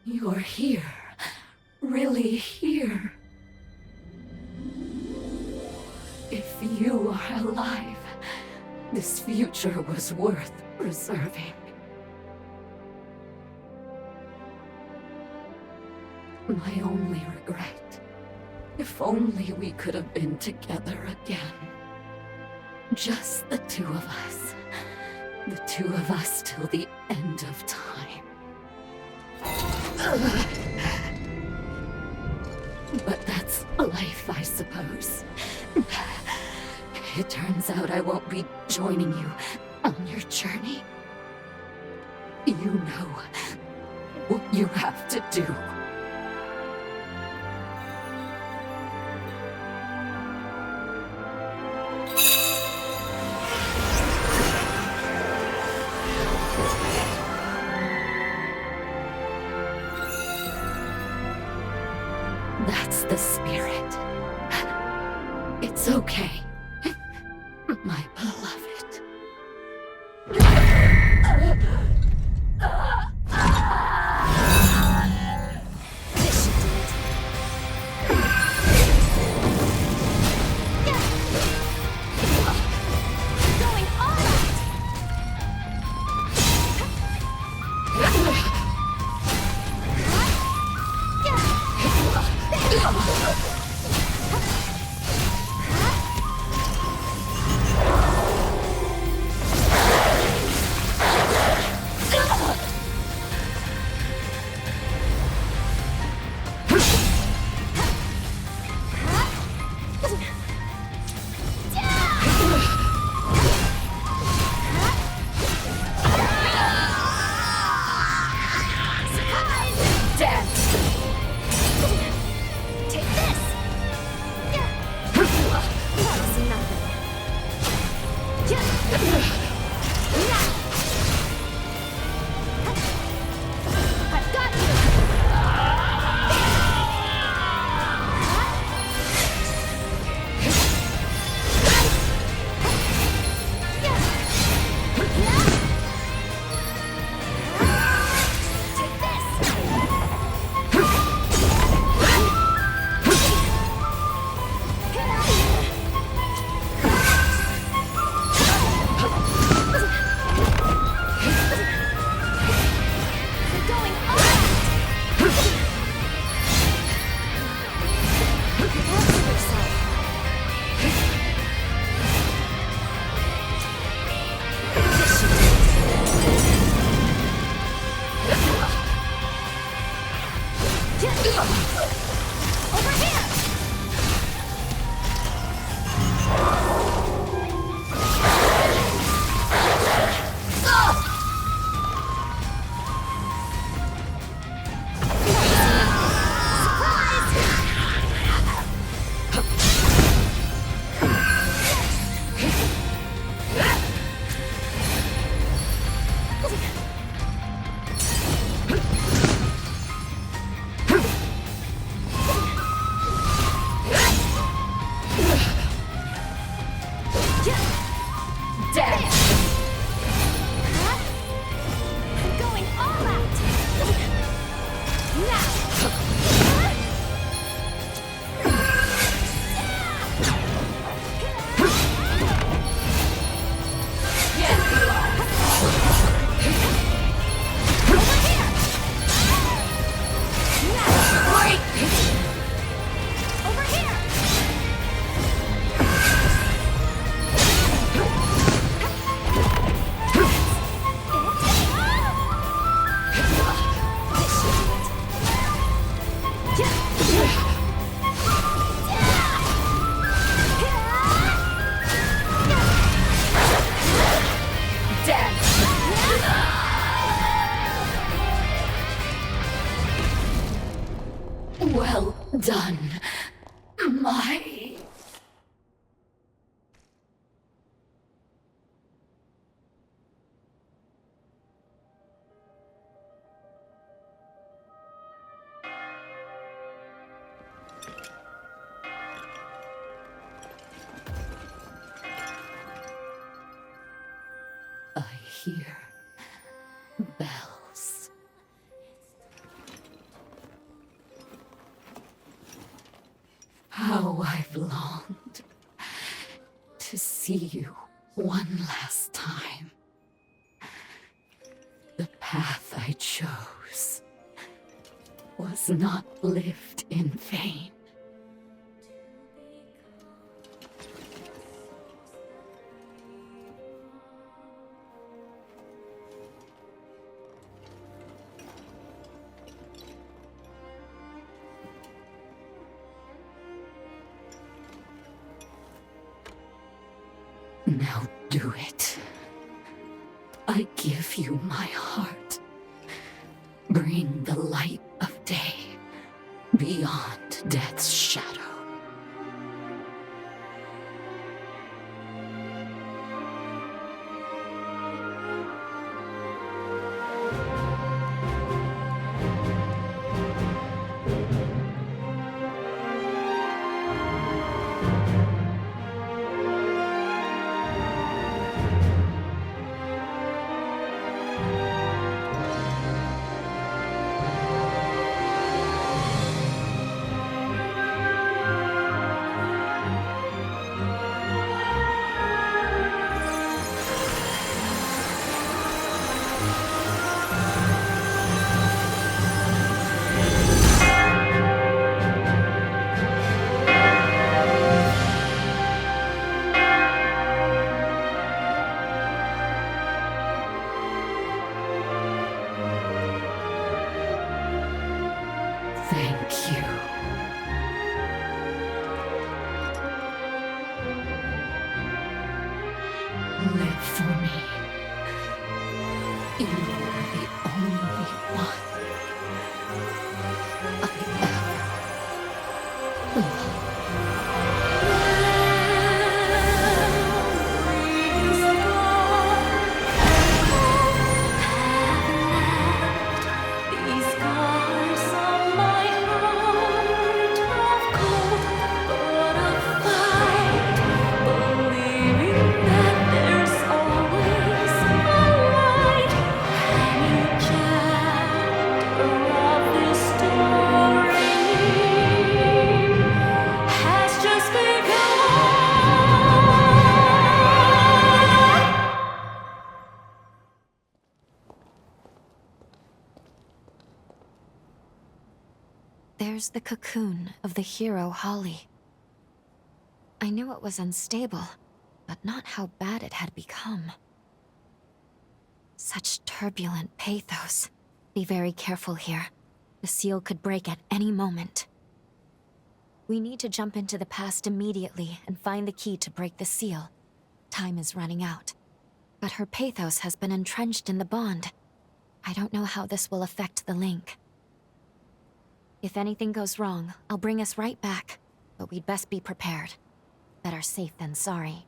You're here. Really here. If you are alive, this future was worth preserving. My only regret, if only we could have been together again. Just the two of us. The two of us till the end of time. But that's life, I suppose. It turns out I won't be joining you on your journey. You know what you have to do. That's the spirit. It's okay, my beloved. This should do it. Going all out! Take this! Well done, my... I hear bells. How I've longed to see you one last time. The path I chose was not lived in vain. Now do it. I give you my heart. Bring the light of day beyond death's shadow. Thank you. Live for me. You are the only one I ever loved. there's the cocoon of the hero Holly. I knew it was unstable, but not how bad it had become. Such turbulent pathos. Be very careful here. The seal could break at any moment. We need to jump into the past immediately and find the key to break the seal. Time is running out. But her pathos has been entrenched in the bond. I don't know how this will affect the link. If anything goes wrong, I'll bring us right back. But we'd best be prepared. Better safe than sorry.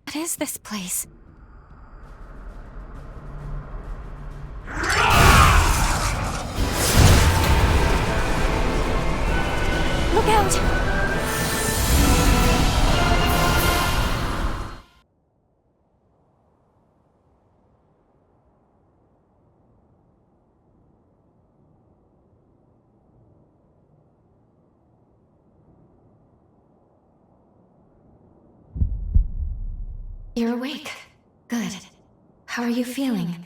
What is this place? Look out! You're awake. Good. How are you feeling?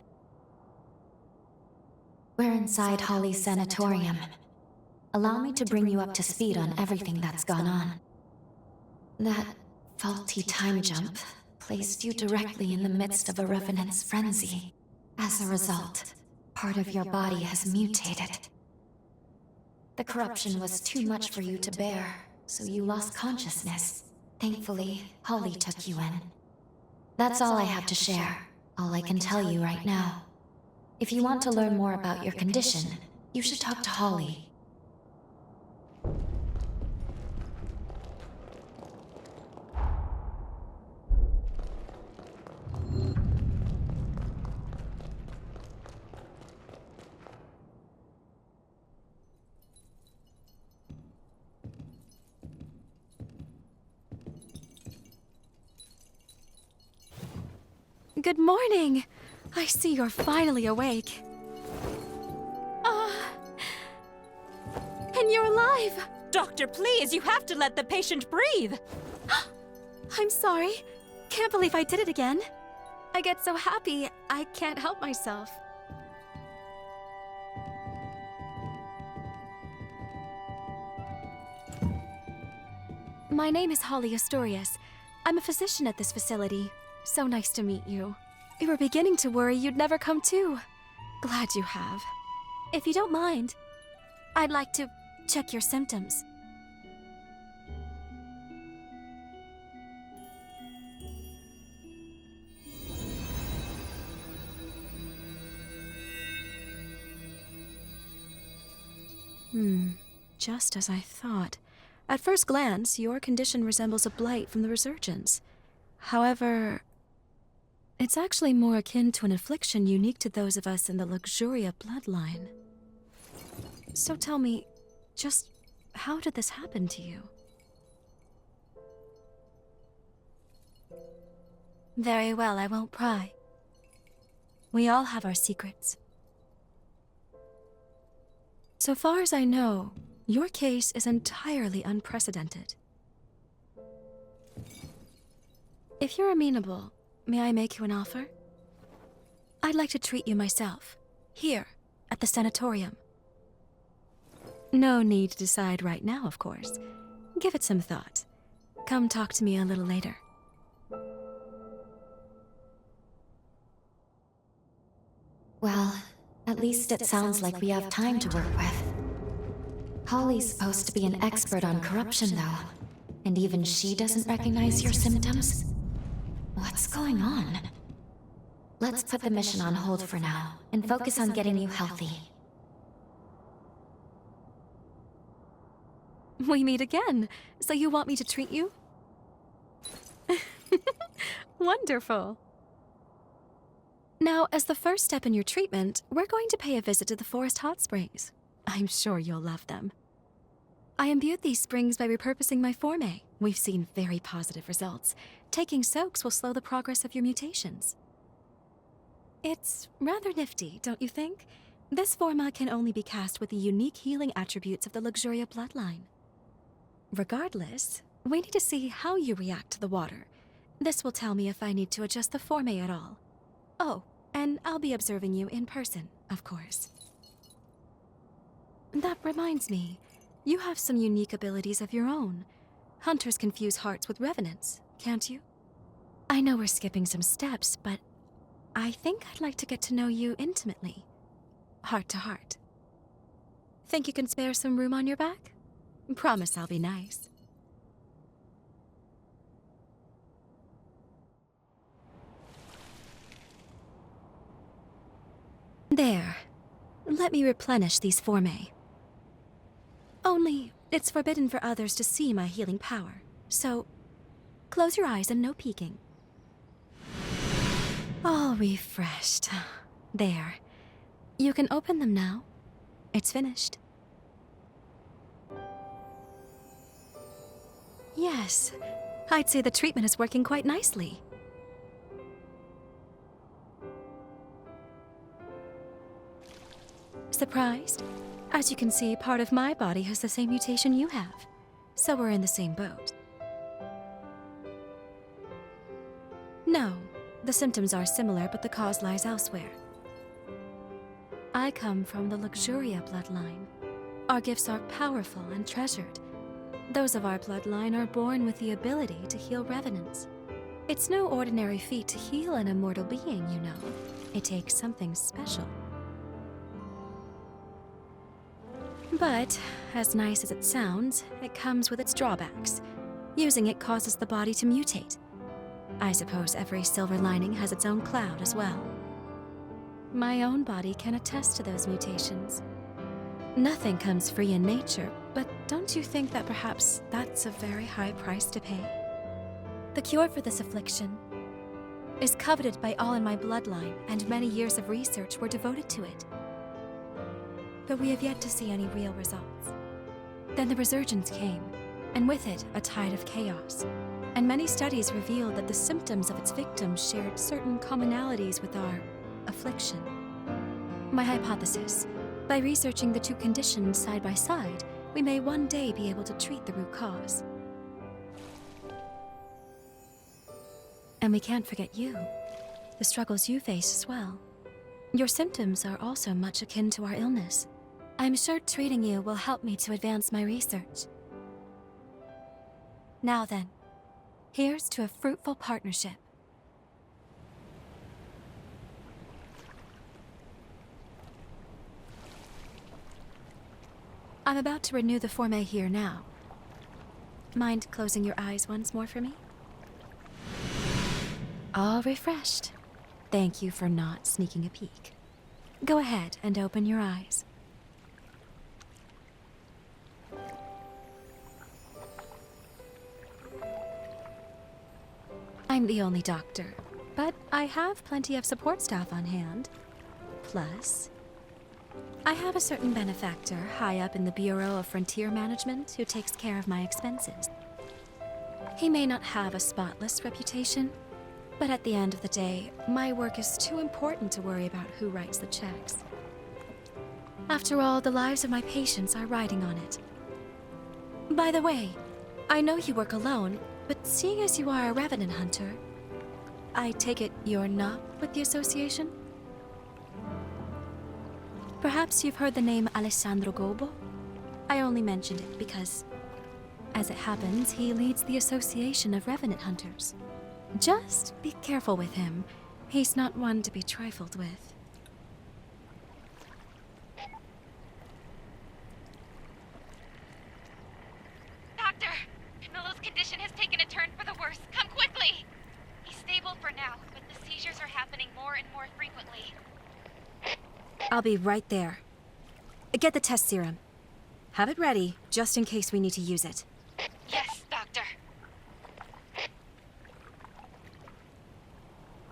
We're inside Holly's sanatorium. Allow me to bring you up to speed on everything that's gone on. That faulty time jump placed you directly in the midst of a revenant's frenzy. As a result, part of your body has mutated. The corruption was too much for you to bear, so you lost consciousness. Thankfully, Holly took you in. That's all I have to share, all I can tell you right now. If you want to learn more about your condition, you should talk to Holly. Good morning! I see you're finally awake. And you're alive! Doctor, please, you have to let the patient breathe! I'm sorry. Can't believe I did it again. I get so happy, I can't help myself. My name is Holly Asturias. I'm a physician at this facility. So nice to meet you. We were beginning to worry you'd never come to. Glad you have. If you don't mind, I'd like to check your symptoms. Just as I thought. At first glance, your condition resembles a blight from the Resurgence. However, it's actually more akin to an affliction unique to those of us in the Luxuria bloodline. So tell me, just how did this happen to you? Very well, I won't pry. We all have our secrets. So far as I know, your case is entirely unprecedented. If you're amenable, may I make you an offer? I'd like to treat you myself, here, at the sanatorium. No need to decide right now, of course. Give it some thought. Come talk to me a little later. Well, at least it sounds like we have time to work with. Holly's supposed to be an expert on corruption, though. And even she doesn't recognize your symptoms? What's going on? Let's put the mission on hold for now, and focus on getting you healthy. We meet again, so you want me to treat you? Wonderful. Now, as the first step in your treatment, we're going to pay a visit to the Forest Hot Springs. I'm sure you'll love them. I imbued these springs by repurposing my forme. We've seen very positive results. Taking soaks will slow the progress of your mutations. It's rather nifty, don't you think? This forma can only be cast with the unique healing attributes of the Luxuria bloodline. Regardless, we need to see how you react to the water. This will tell me if I need to adjust the forme at all. Oh, and I'll be observing you in person, of course. That reminds me, you have some unique abilities of your own. Hunters can fuse hearts with revenants, can't you? I know we're skipping some steps, but I think I'd like to get to know you intimately. Heart to heart. Think you can spare some room on your back? Promise I'll be nice. There. Let me replenish these formae. Only, it's forbidden for others to see my healing power, so close your eyes and no peeking. All refreshed. There. You can open them now. It's finished. Yes, I'd say the treatment is working quite nicely. Surprised? As you can see, part of my body has the same mutation you have, so we're in the same boat. No, the symptoms are similar, but the cause lies elsewhere. I come from the Luxuria bloodline. Our gifts are powerful and treasured. Those of our bloodline are born with the ability to heal revenants. It's no ordinary feat to heal an immortal being, you know. It takes something special. But, as nice as it sounds, it comes with its drawbacks. Using it causes the body to mutate. I suppose every silver lining has its own cloud as well. My own body can attest to those mutations. Nothing comes free in nature, but don't you think that perhaps that's a very high price to pay? The cure for this affliction is coveted by all in my bloodline, and many years of research were devoted to it. But we have yet to see any real results. Then the Resurgence came, and with it, a tide of chaos. And many studies revealed that the symptoms of its victims shared certain commonalities with our affliction. My hypothesis, by researching the two conditions side by side, we may one day be able to treat the root cause. And we can't forget you, the struggles you face as well. Your symptoms are also much akin to our illness. I'm sure treating you will help me to advance my research. Now then, here's to a fruitful partnership. I'm about to renew the forme here now. Mind closing your eyes once more for me? All refreshed. Thank you for not sneaking a peek. Go ahead and open your eyes. I'm the only doctor, but I have plenty of support staff on hand. Plus, I have a certain benefactor high up in the Bureau of Frontier Management who takes care of my expenses. He may not have a spotless reputation, but at the end of the day, my work is too important to worry about who writes the checks. After all, the lives of my patients are riding on it. By the way, I know you work alone, but seeing as you are a Revenant hunter, I take it you're not with the association? Perhaps you've heard the name Alessandro Gobbo? I only mentioned it because, as it happens, he leads the Association of Revenant Hunters. Just be careful with him. He's not one to be trifled with. Doctor! Camilo's condition has taken a turn for the worse. Come quickly! He's stable for now, but the seizures are happening more and more frequently. I'll be right there. Get the test serum. Have it ready, just in case we need to use it. Yes, Doctor.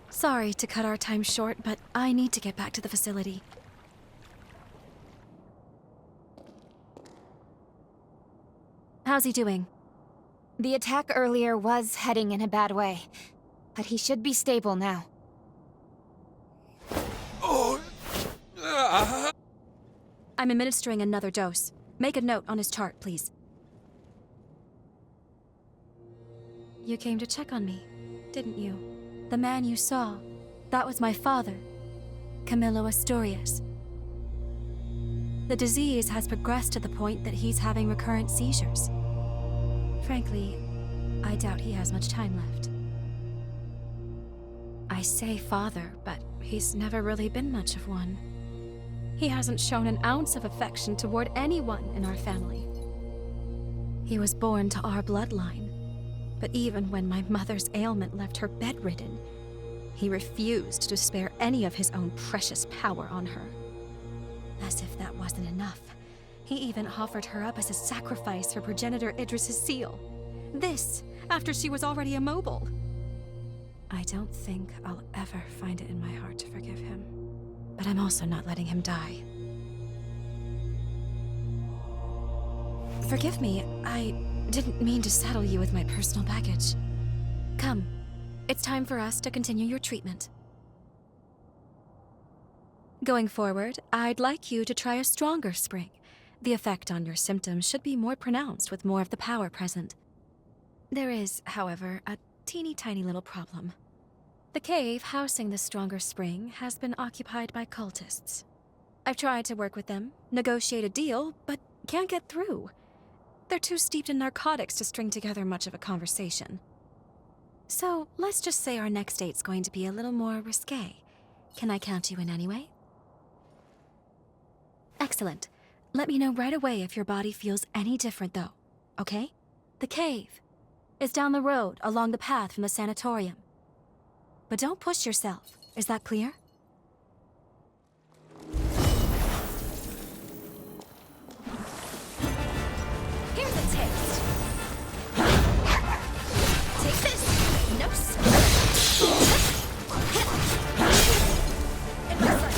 Sorry to cut our time short, but I need to get back to the facility. How's he doing? The attack earlier was heading in a bad way, but he should be stable now. I'm administering another dose. Make a note on his chart, please. You came to check on me, didn't you? The man you saw, that was my father, Camilo Asturias. The disease has progressed to the point that he's having recurrent seizures. Frankly, I doubt he has much time left. I say father, but he's never really been much of one. He hasn't shown an ounce of affection toward anyone in our family. He was born to our bloodline, but even when my mother's ailment left her bedridden, he refused to spare any of his own precious power on her. As if that wasn't enough, he even offered her up as a sacrifice for progenitor Idris's seal. This, after she was already immobile. I don't think I'll ever find it in my heart to forgive him. But I'm also not letting him die. Forgive me, I didn't mean to saddle you with my personal baggage. Come, it's time for us to continue your treatment. Going forward, I'd like you to try a stronger spring. The effect on your symptoms should be more pronounced with more of the power present. There is, however, a teeny tiny little problem. The cave housing the stronger spring has been occupied by cultists. I've tried to work with them, negotiate a deal, but can't get through. They're too steeped in narcotics to string together much of a conversation. So, let's just say our next date's going to be a little more risque. Can I count you in anyway? Excellent. Let me know right away if your body feels any different, though, okay? The cave is down the road along the path from the sanatorium. But don't push yourself. Is that clear? Here's a taste. Take this. No sir. It was like...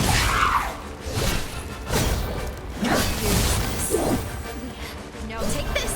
Now take this.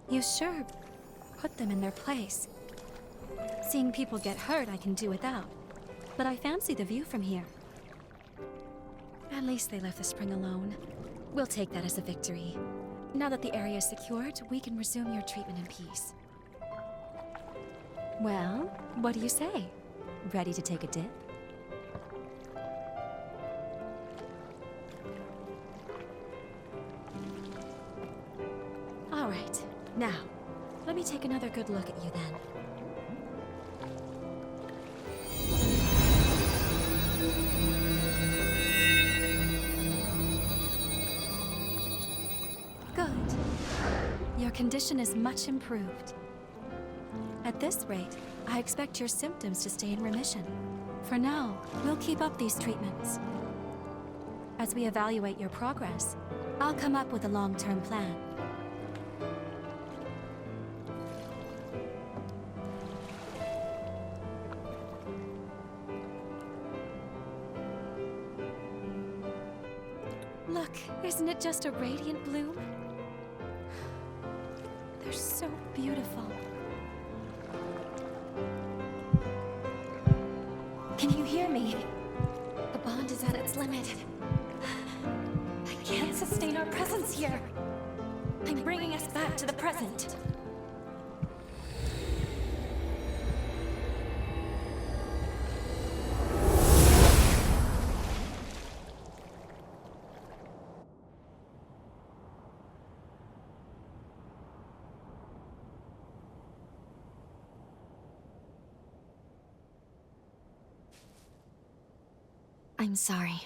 You sure put them in their place. Seeing people get hurt I can do without, but I fancy the view from here. At least they left the spring alone. We'll take that as a victory. Now that the area is secured, we can resume your treatment in peace. Well, what do you say? Ready to take a dip? All right. Now, let me take another good look at you then. Your condition is much improved. At this rate, I expect your symptoms to stay in remission. For now, we'll keep up these treatments. As we evaluate your progress, I'll come up with a long-term plan. Look, isn't it just a radiant bloom? They're so beautiful. Can you hear me? The bond is at its limit. I can't sustain our presence here. I'm bringing us back to the present. I'm sorry.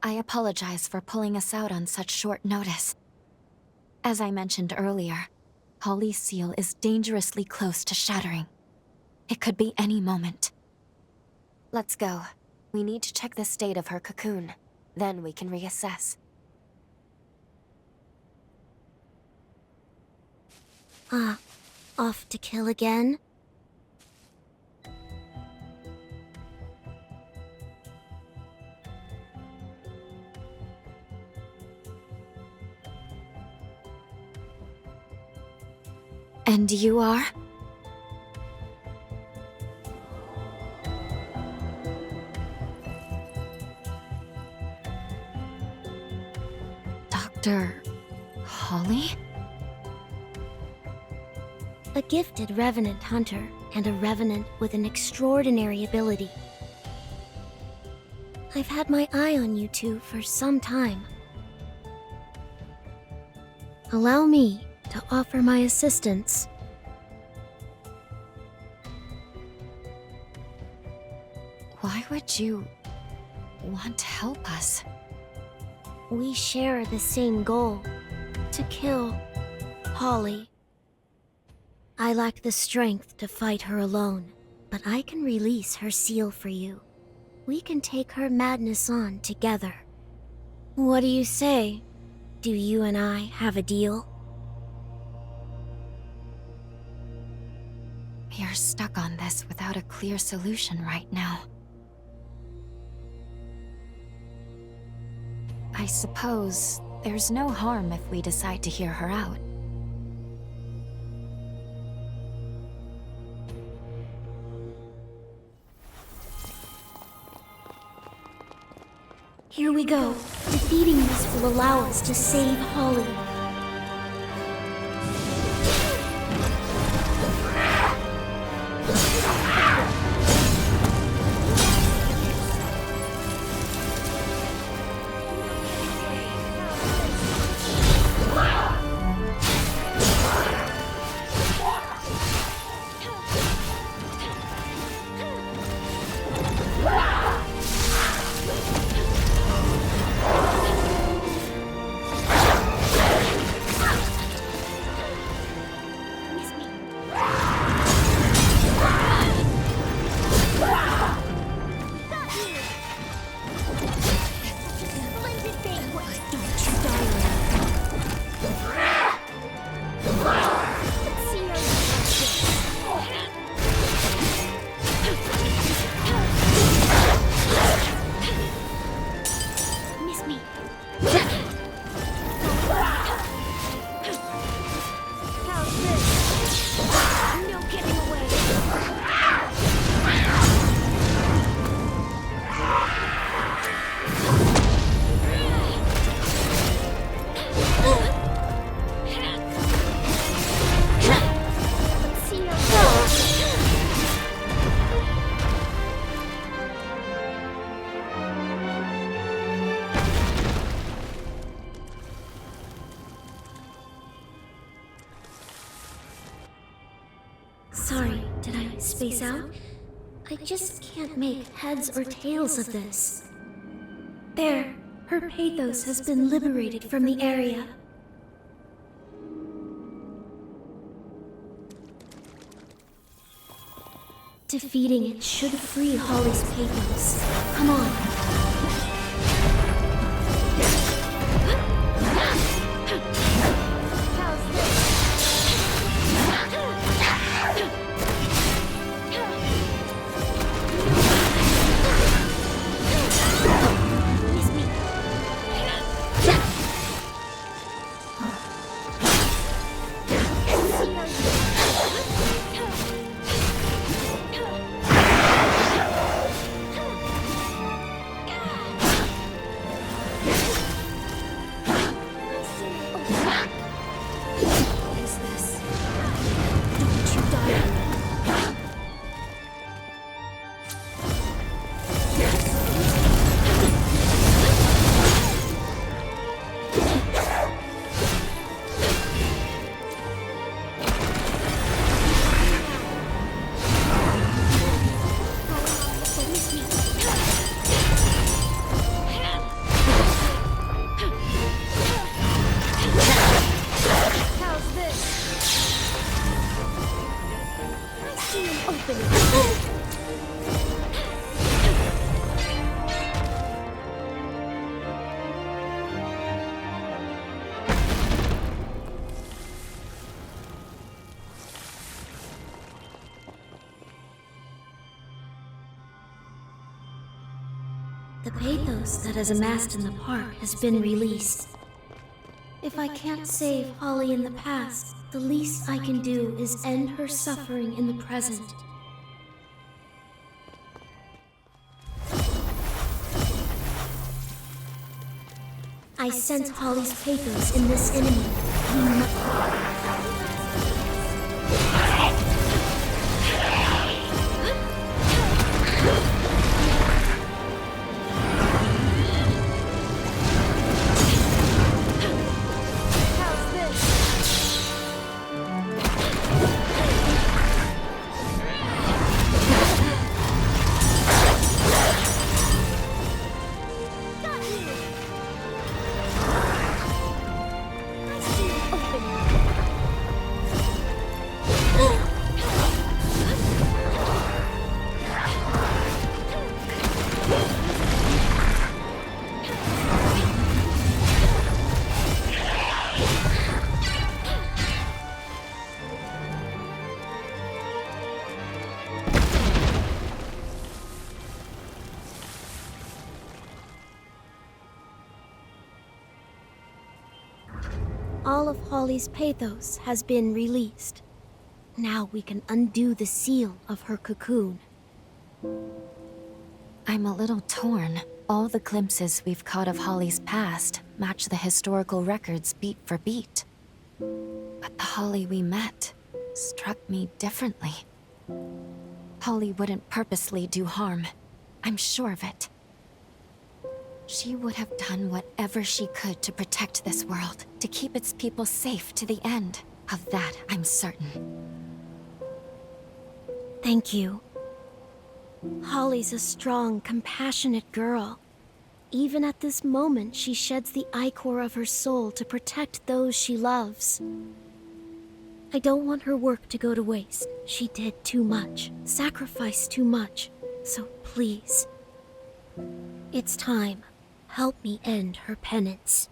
I apologize for pulling us out on such short notice. As I mentioned earlier, Holly's seal is dangerously close to shattering. It could be any moment. Let's go. We need to check the state of her cocoon. Then we can reassess. Off to kill again? And you are? Dr. Holly? A gifted Revenant hunter, and a Revenant with an extraordinary ability. I've had my eye on you two for some time. Allow me to offer my assistance. Why would you want to help us? We share the same goal, to kill Holly. I lack the strength to fight her alone, but I can release her seal for you. We can take her madness on together. What do you say? Do you and I have a deal? You're stuck on this without a clear solution right now. I suppose there's no harm if we decide to hear her out. Here we go. Defeating this will allow us to save Holly. Sorry, did I space out? I just can't make heads or tails of this. There, her Pathos has been liberated from the area. Defeating it should free Holly's Pathos. Come on. The pathos that has amassed in the park has been released. If I can't save Holly in the past, the least I can do is end her suffering in the present. I sense Holly's pathos in this enemy. We must... All of Holly's pathos has been released. Now we can undo the seal of her cocoon. I'm a little torn. All the glimpses we've caught of Holly's past match the historical records beat for beat. But the Holly we met struck me differently. Holly wouldn't purposely do harm. I'm sure of it. She would have done whatever she could to protect this world, to keep its people safe to the end. Of that, I'm certain. Thank you. Holly's a strong, compassionate girl. Even at this moment, she sheds the ichor of her soul to protect those she loves. I don't want her work to go to waste. She did too much, sacrificed too much. So please, it's time. Help me end her penance.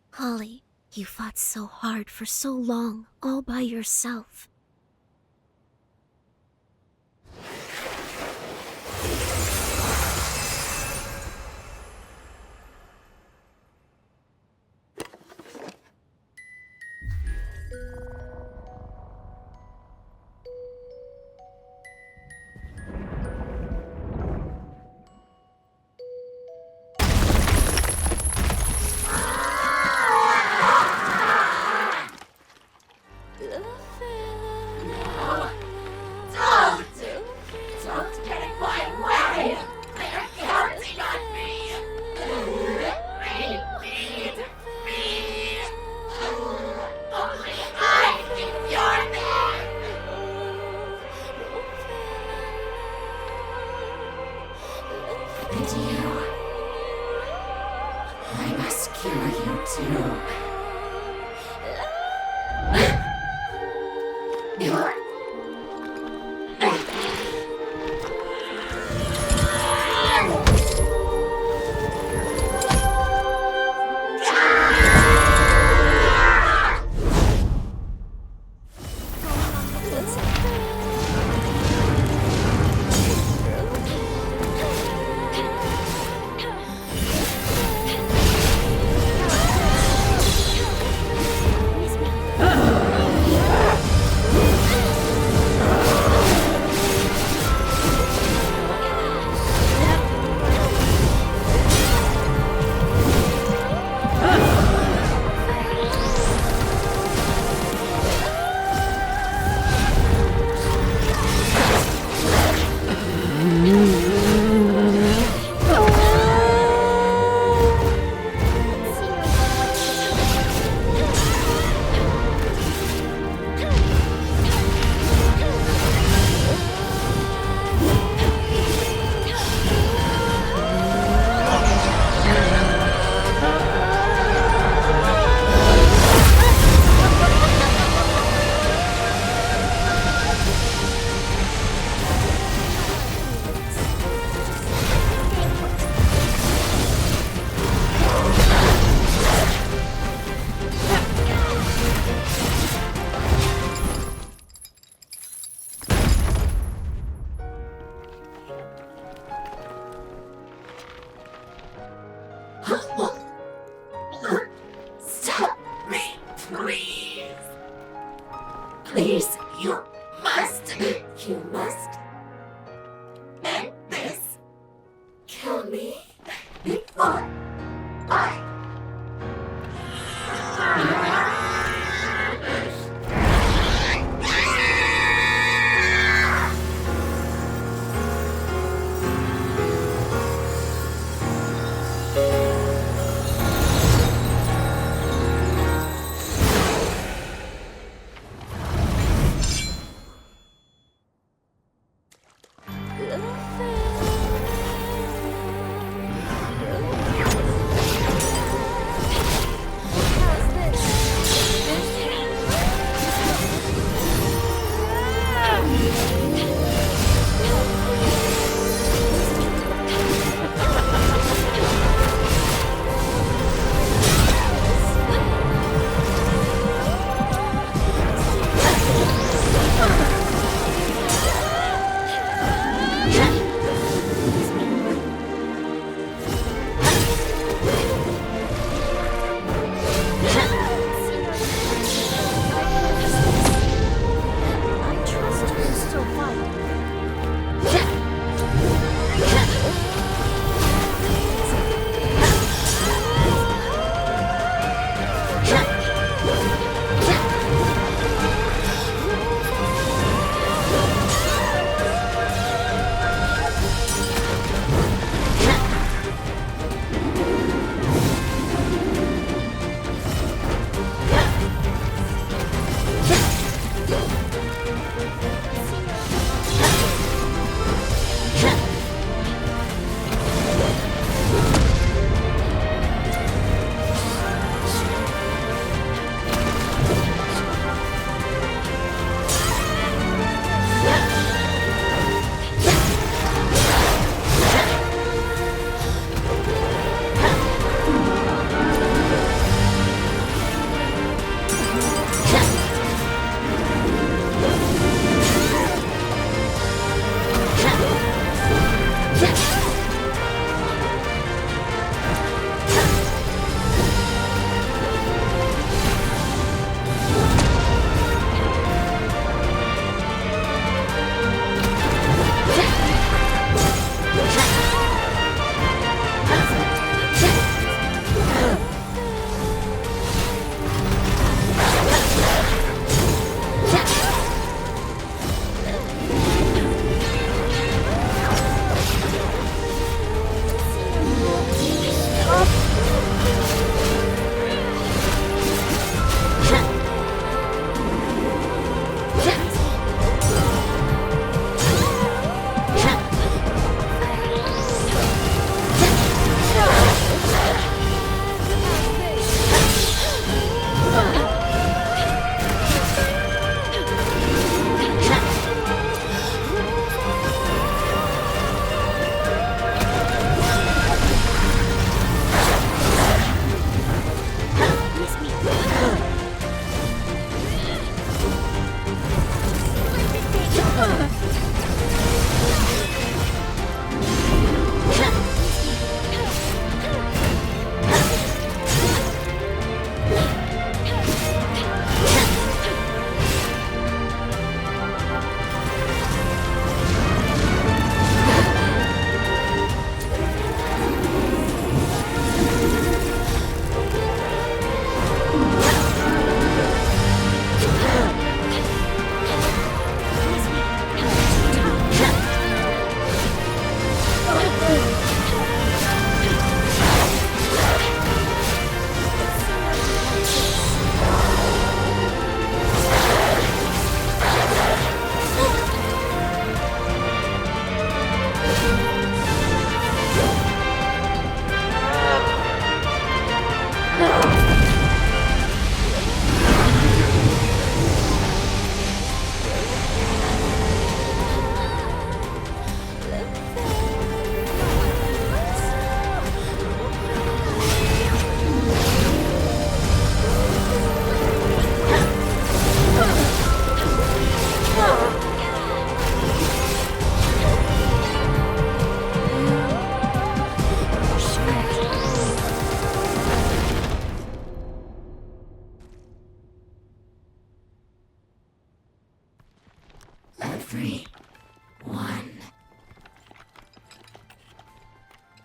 Holly, you fought so hard for so long, all by yourself. Please, you must end this. Kill me before I...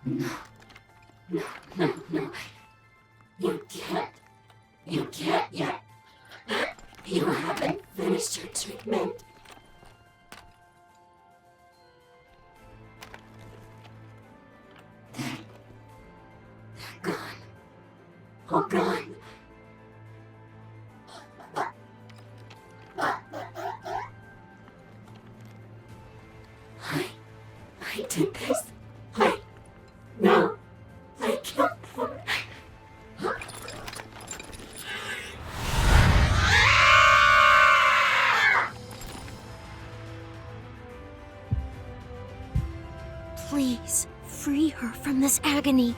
No. You can't yet. You haven't finished your treatment. They're gone. All gone. I did this. No. I killed them. Please, free her from this agony.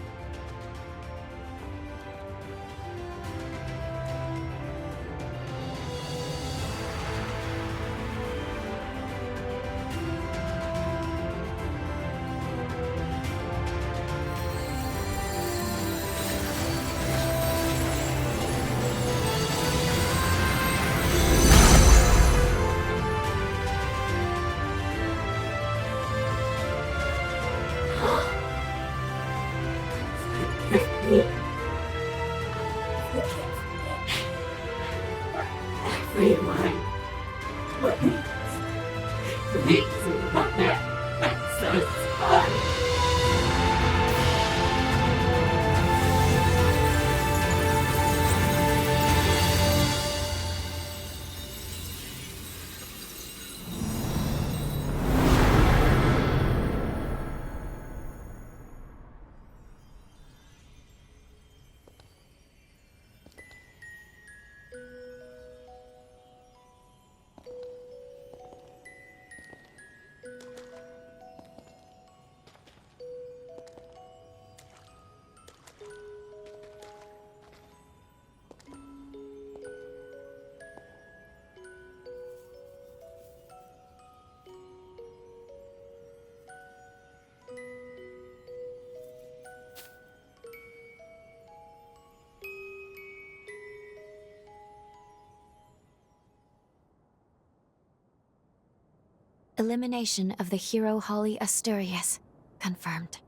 Elimination of the hero Holly Asturias. Confirmed.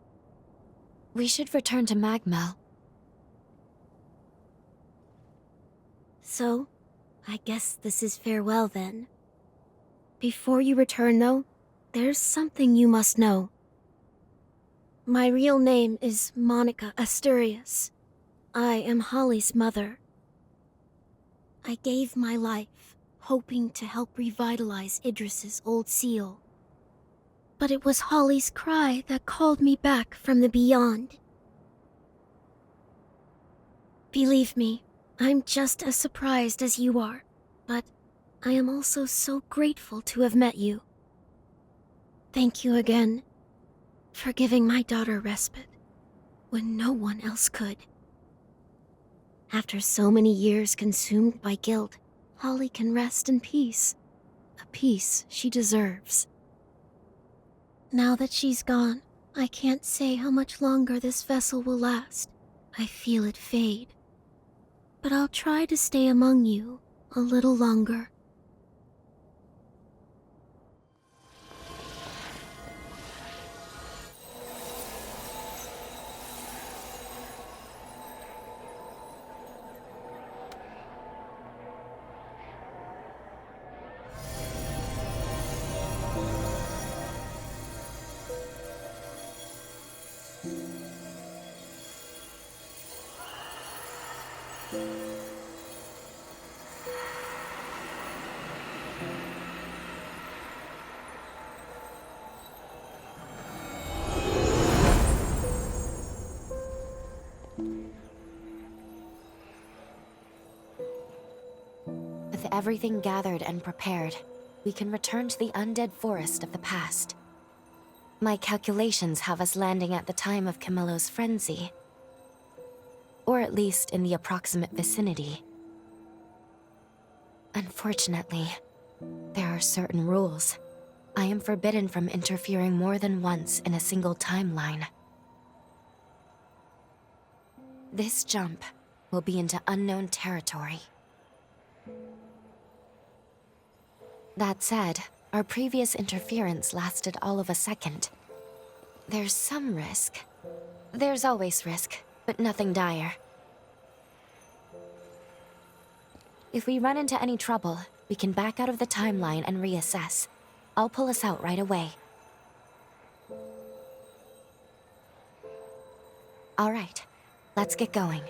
We should return to Magmel. So, I guess this is farewell then. Before you return though, there's something you must know. My real name is Monica Asturias. I am Holly's mother. I gave my life, hoping to help revitalize Idris's old seal. But it was Holly's cry that called me back from the beyond. Believe me, I'm just as surprised as you are, but I am also so grateful to have met you. Thank you again for giving my daughter respite when no one else could. After so many years consumed by guilt, Holly can rest in peace, a peace she deserves. Now that she's gone, I can't say how much longer this vessel will last. I feel it fade. But I'll try to stay among you a little longer. With everything gathered and prepared, we can return to the undead forest of the past. My calculations have us landing at the time of Camilo's frenzy. Or at least in the approximate vicinity. Unfortunately, there are certain rules. I am forbidden from interfering more than once in a single timeline. This jump will be into unknown territory. That said, our previous interference lasted all of a second. There's some risk There's always risk, but nothing dire. If we run into any trouble, we can back out of the timeline and reassess. I'll pull us out right away. All right, let's get going.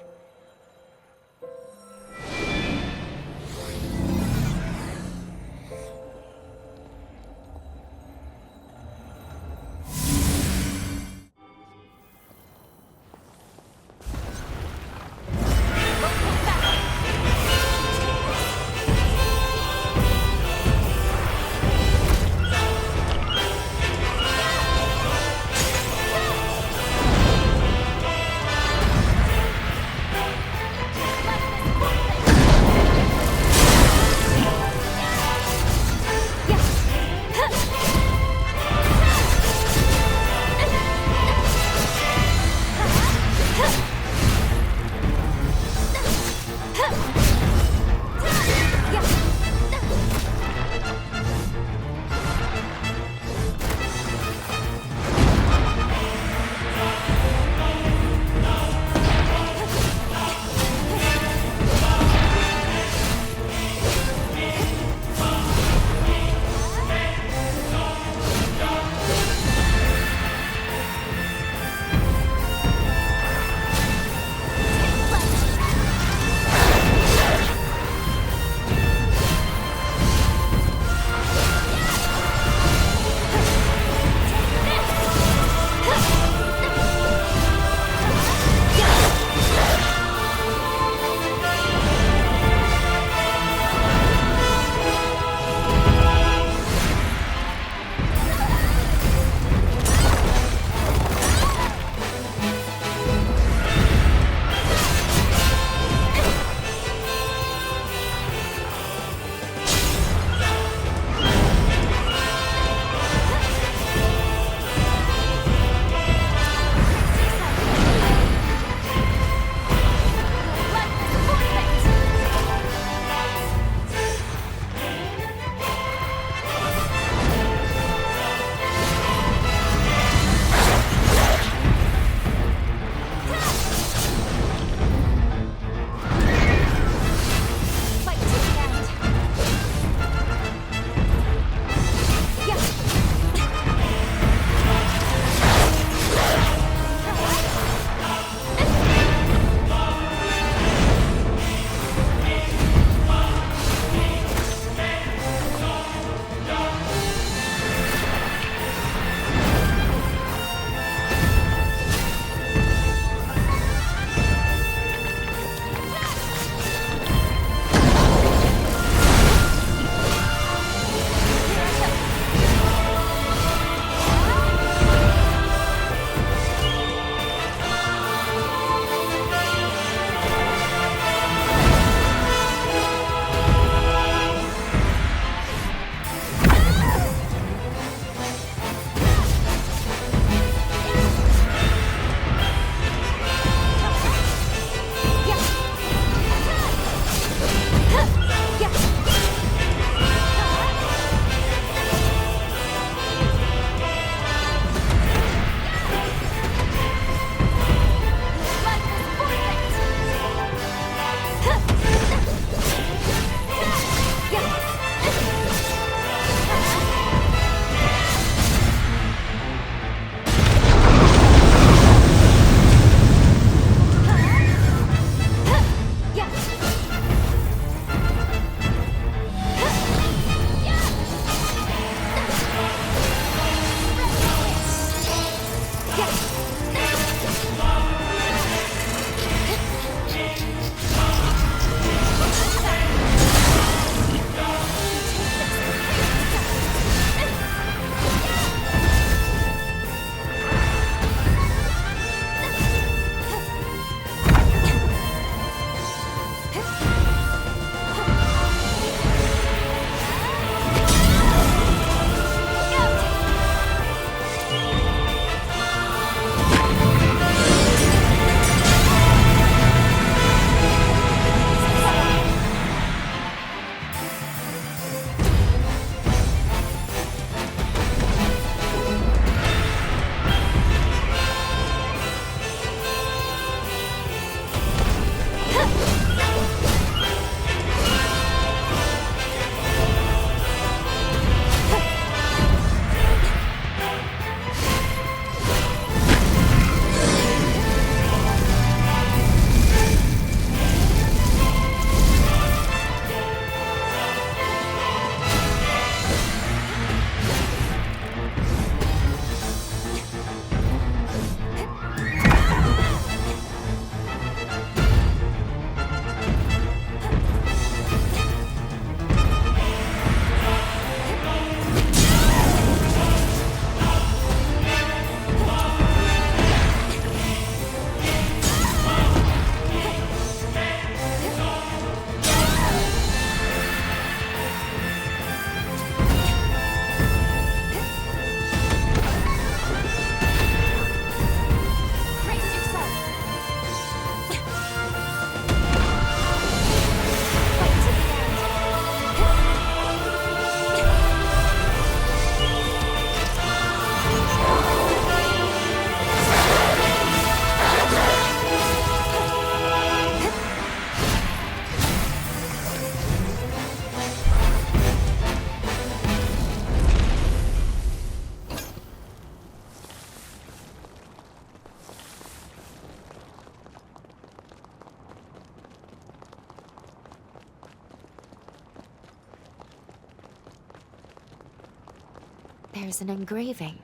There's an engraving.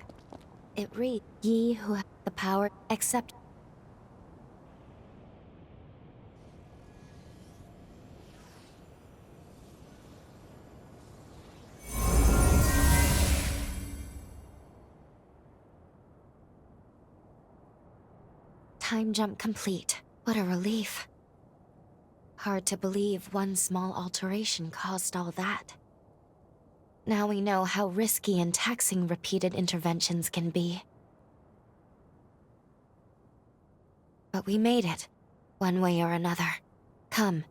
It reads, "Ye who have the power, accept." Time jump complete. What a relief. Hard to believe one small alteration caused all that. Now we know how risky and taxing repeated interventions can be. But we made it, one way or another. Come,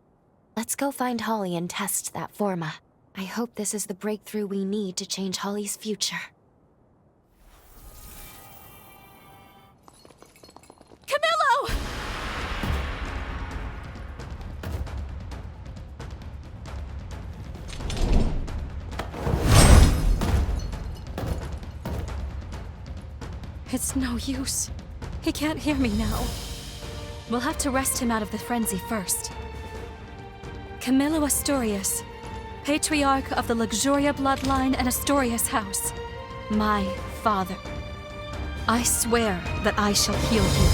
let's go find Holly and test that forma. I hope this is the breakthrough we need to change Holly's future. Camilo! It's no use. He can't hear me now. We'll have to wrest him out of the frenzy first. Camilo Asturias, Patriarch of the Luxuria bloodline and Asturias house. My father. I swear that I shall heal you.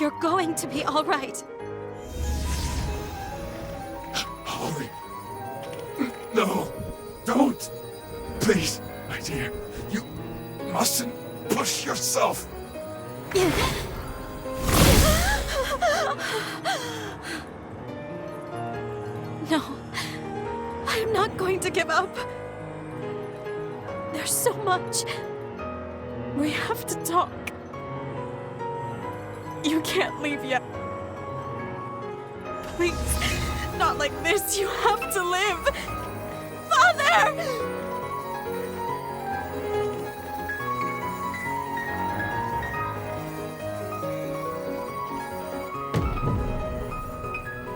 You're going to be all right. Holly. No. Don't. Please, my dear. You mustn't push yourself. No. I'm not going to give up. There's so much. We have to talk. You can't leave yet. Please, not like this. You have to live. Father!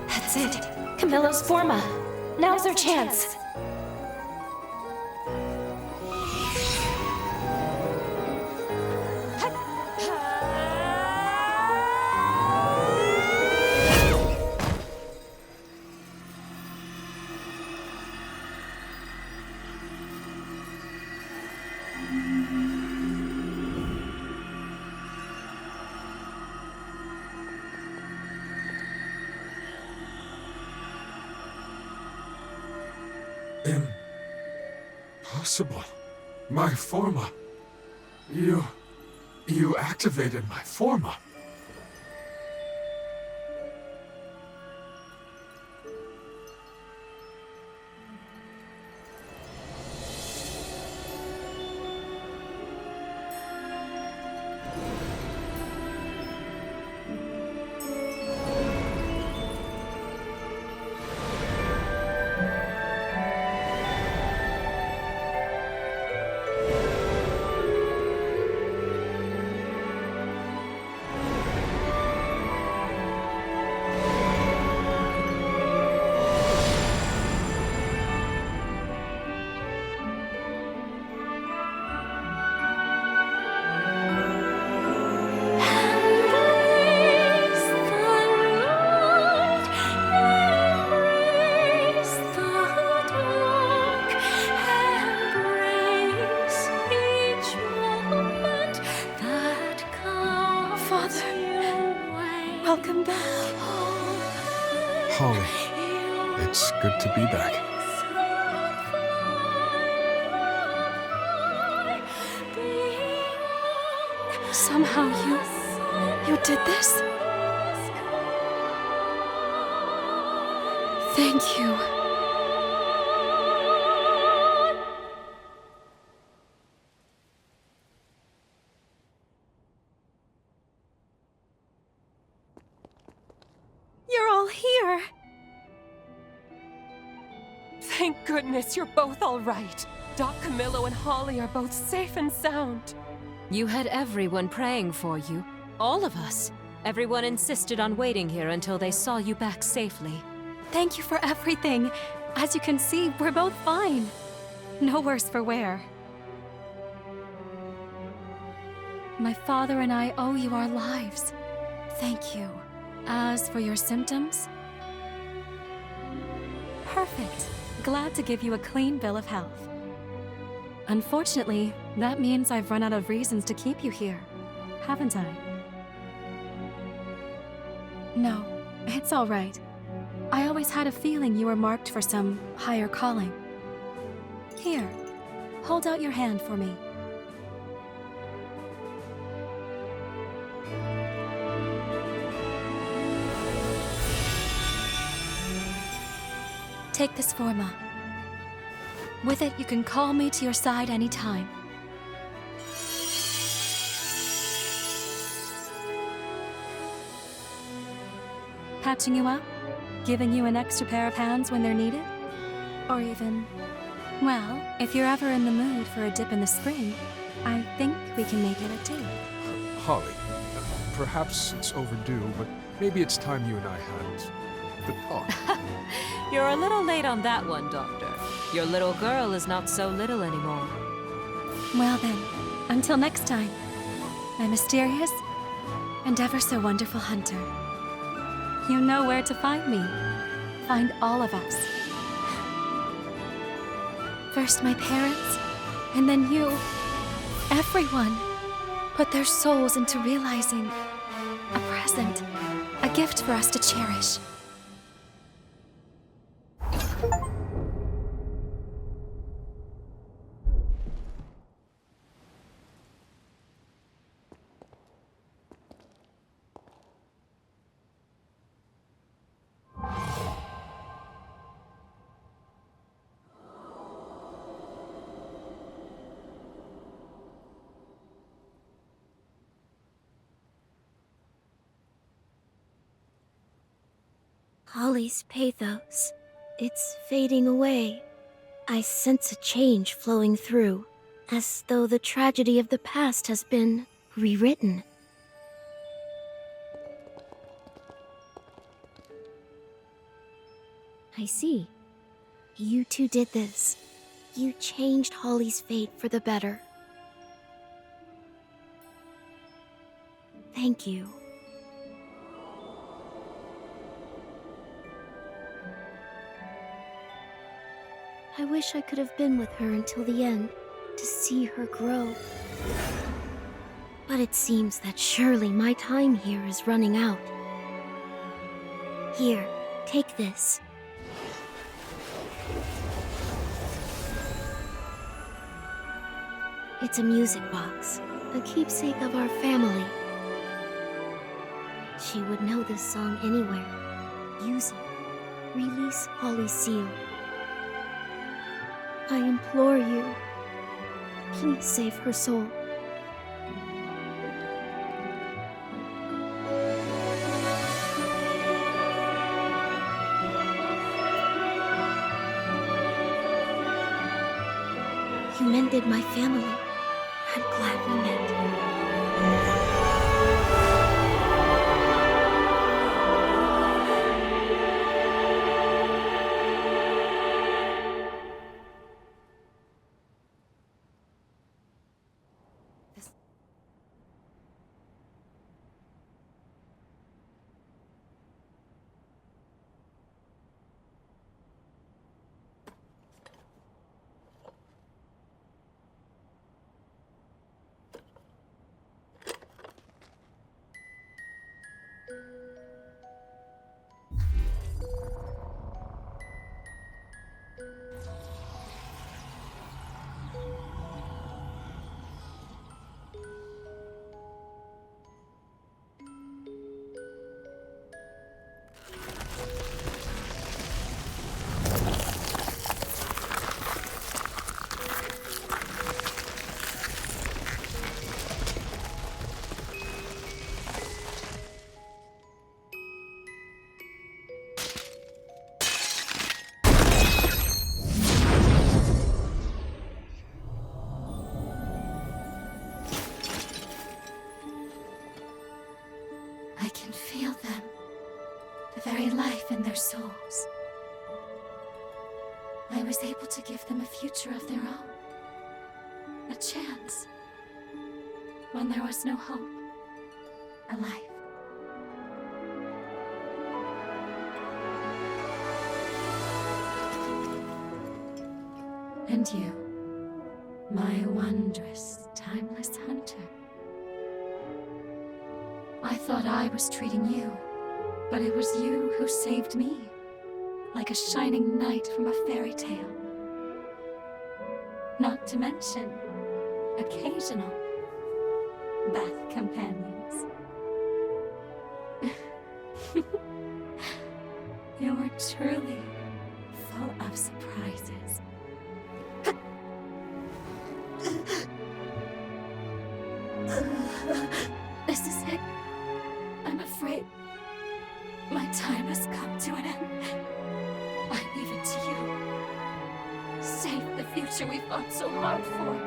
That's it. Camilo's Forma. Now's our chance. Impossible. My Forma. You activated my Forma. Holly, it's good to be back. Somehow you did this? Thank you. You're all here. Thank goodness you're both all right. Doc Camilo and Holly are both safe and sound. You had everyone praying for you. All of us. Everyone insisted on waiting here until they saw you back safely. Thank you for everything. As you can see, we're both fine. No worse for wear. My father and I owe you our lives. Thank you. As for your symptoms? Perfect. Glad to give you a clean bill of health. Unfortunately, that means I've run out of reasons to keep you here, haven't I? No, it's all right. I always had a feeling you were marked for some higher calling. Here, hold out your hand for me. Take this Forma. With it, you can call me to your side anytime. Patching you up? Giving you an extra pair of hands when they're needed? Or even... well, if you're ever in the mood for a dip in the spring, I think we can make it a date. Holly, perhaps it's overdue, but maybe it's time you and I had the talk. You're a little late on that one, Doctor. Your little girl is not so little anymore. Well then, until next time, my mysterious and ever so wonderful hunter. You know where to find me. Find all of us. First my parents, and then you. Everyone put their souls into realizing A present. A gift for us to cherish. Holly's pathos. It's fading away. I sense a change flowing through, as though the tragedy of the past has been rewritten. I see. You two did this. You changed Holly's fate for the better. Thank you. I wish I could have been with her until the end, to see her grow. But it seems that surely my time here is running out. Here, take this. It's a music box, a keepsake of our family. She would know this song anywhere. Use it. Release Holly's seal. I implore you, please save her soul. You mended my family. I'm glad we met. Souls. I was able to give them a future of their own. A chance. When there was no hope. A life. And you, my wondrous, timeless hunter. I thought I was treating you, but it was you who saved me, like a shining knight from a fairy tale. Not to mention, occasional bath companions. You were truly full of surprises. This is it. I'm afraid my time has come to an end. I leave it to you. Save the future we fought so hard for.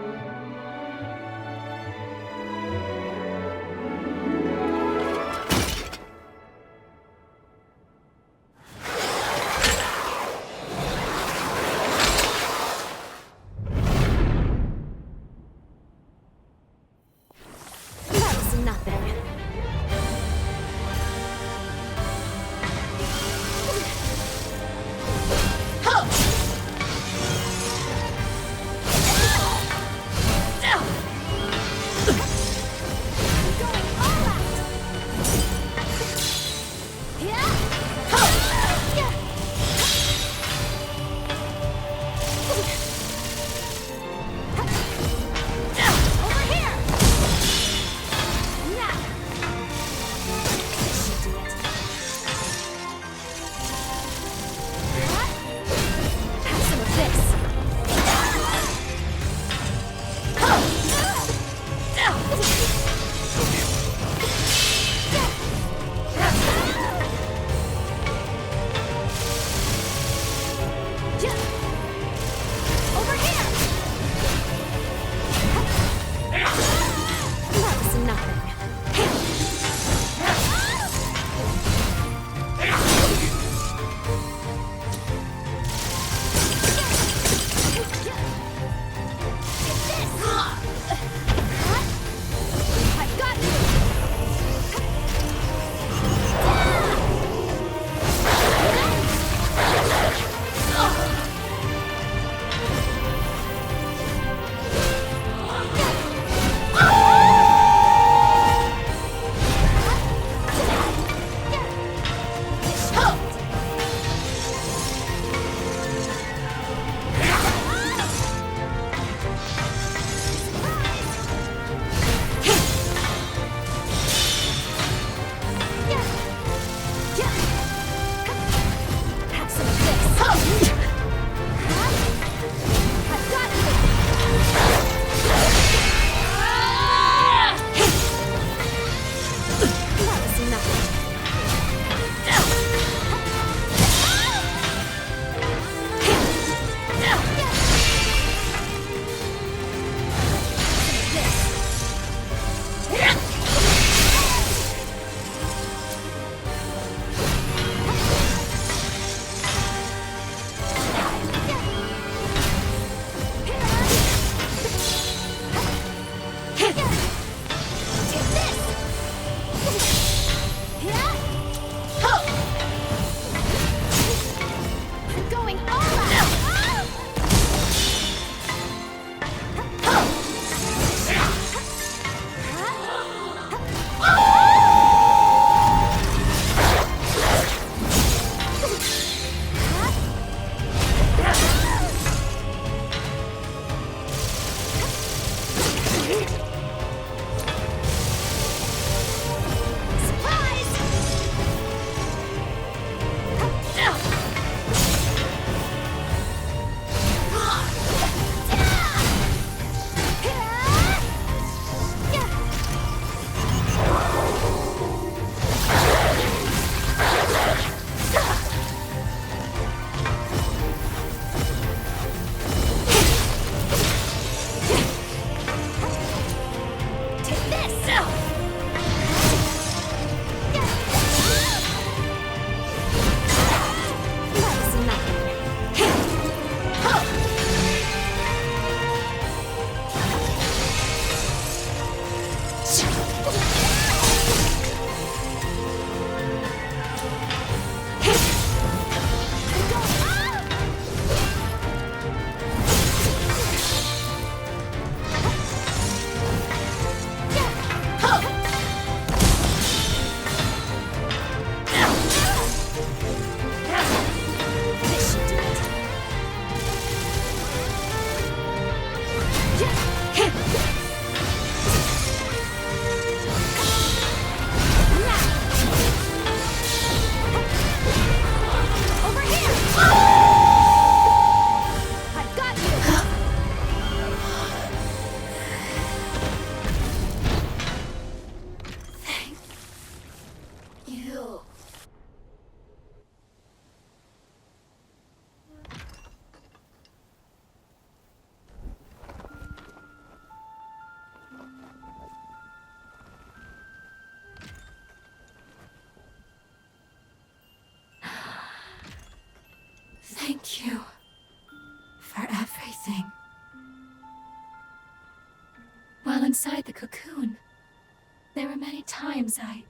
times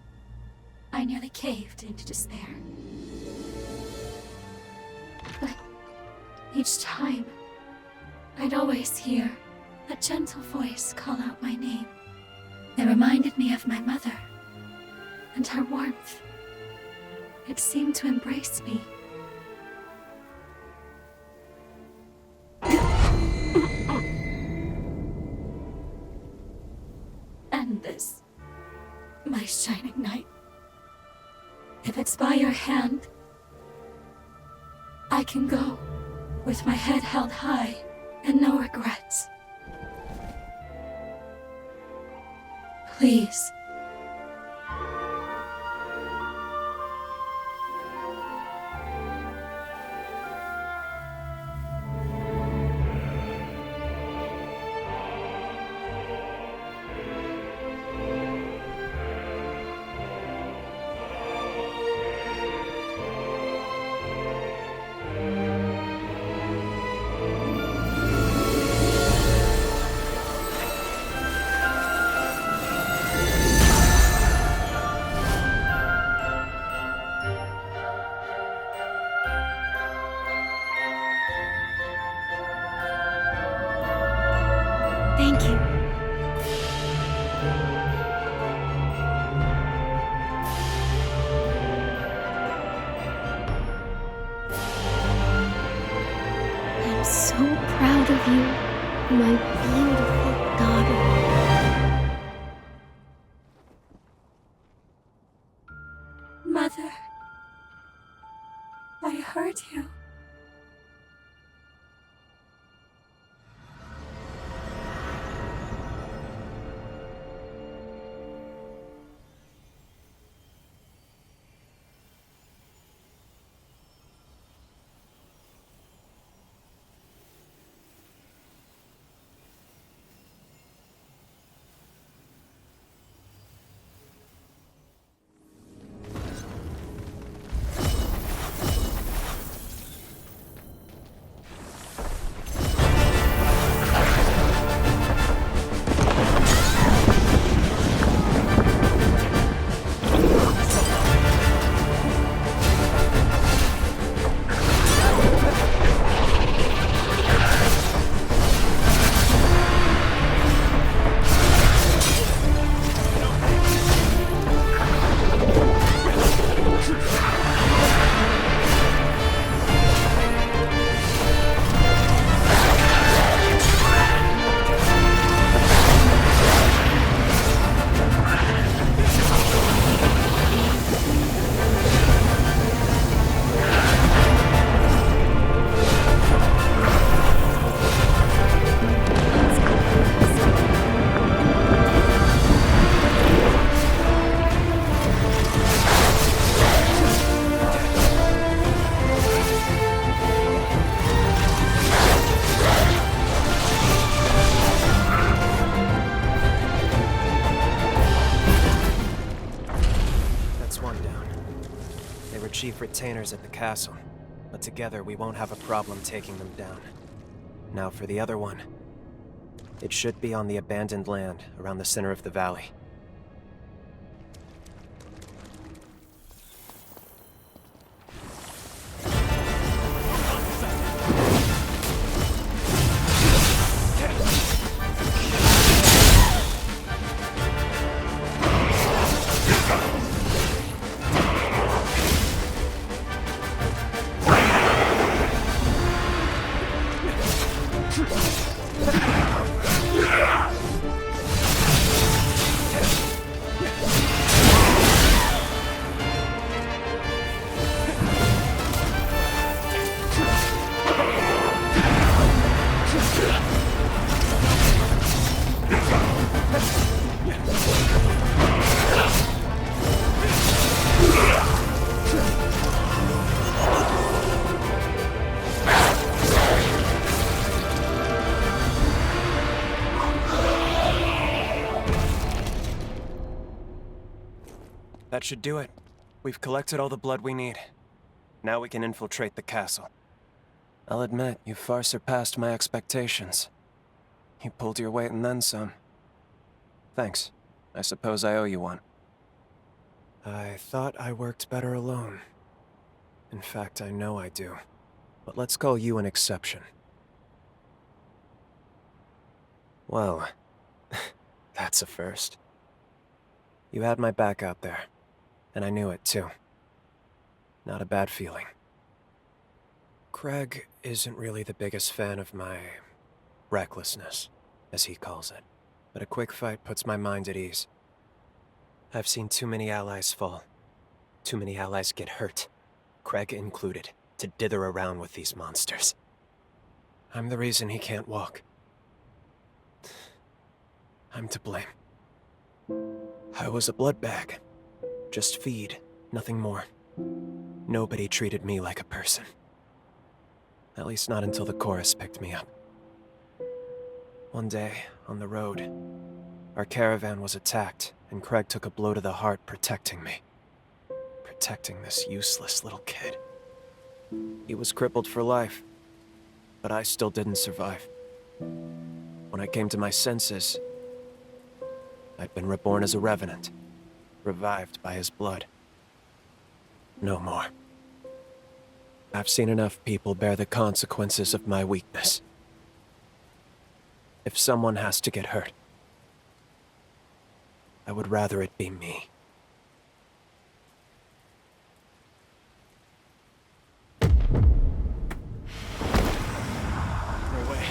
I nearly caved into despair. But each time, I'd always hear a gentle voice call out my name. It reminded me of my mother and her warmth. It seemed to embrace me. And this, my shining knight. If it's by your hand, I can go with my head held high and no regrets. Please. Thank you. I'm so proud of you, my beautiful daughter. Mother, I heard you. Chief retainers at the castle, but together we won't have a problem taking them down. Now for the other one. It should be on the abandoned land around the center of the valley. That should do it. We've collected all the blood we need. Now we can infiltrate the castle. I'll admit, you far surpassed my expectations. You pulled your weight and then some. Thanks. I suppose I owe you one. I thought I worked better alone. In fact, I know I do. But let's call you an exception. Well, that's a first. You had my back out there, and I knew it too. Not a bad feeling. Craig isn't really the biggest fan of my recklessness, as he calls it, but a quick fight puts my mind at ease. I've seen too many allies fall, too many allies get hurt, Craig included, to dither around with these monsters. I'm the reason he can't walk. I'm to blame. I was a blood bag. Just feed, nothing more. Nobody treated me like a person. At least not until the chorus picked me up. One day, on the road, our caravan was attacked, and Craig took a blow to the heart protecting me. Protecting this useless little kid. He was crippled for life, but I still didn't survive. When I came to my senses, I'd been reborn as a revenant, revived by his blood. No more. I've seen enough people bear the consequences of my weakness. If someone has to get hurt, I would rather it be me. No way.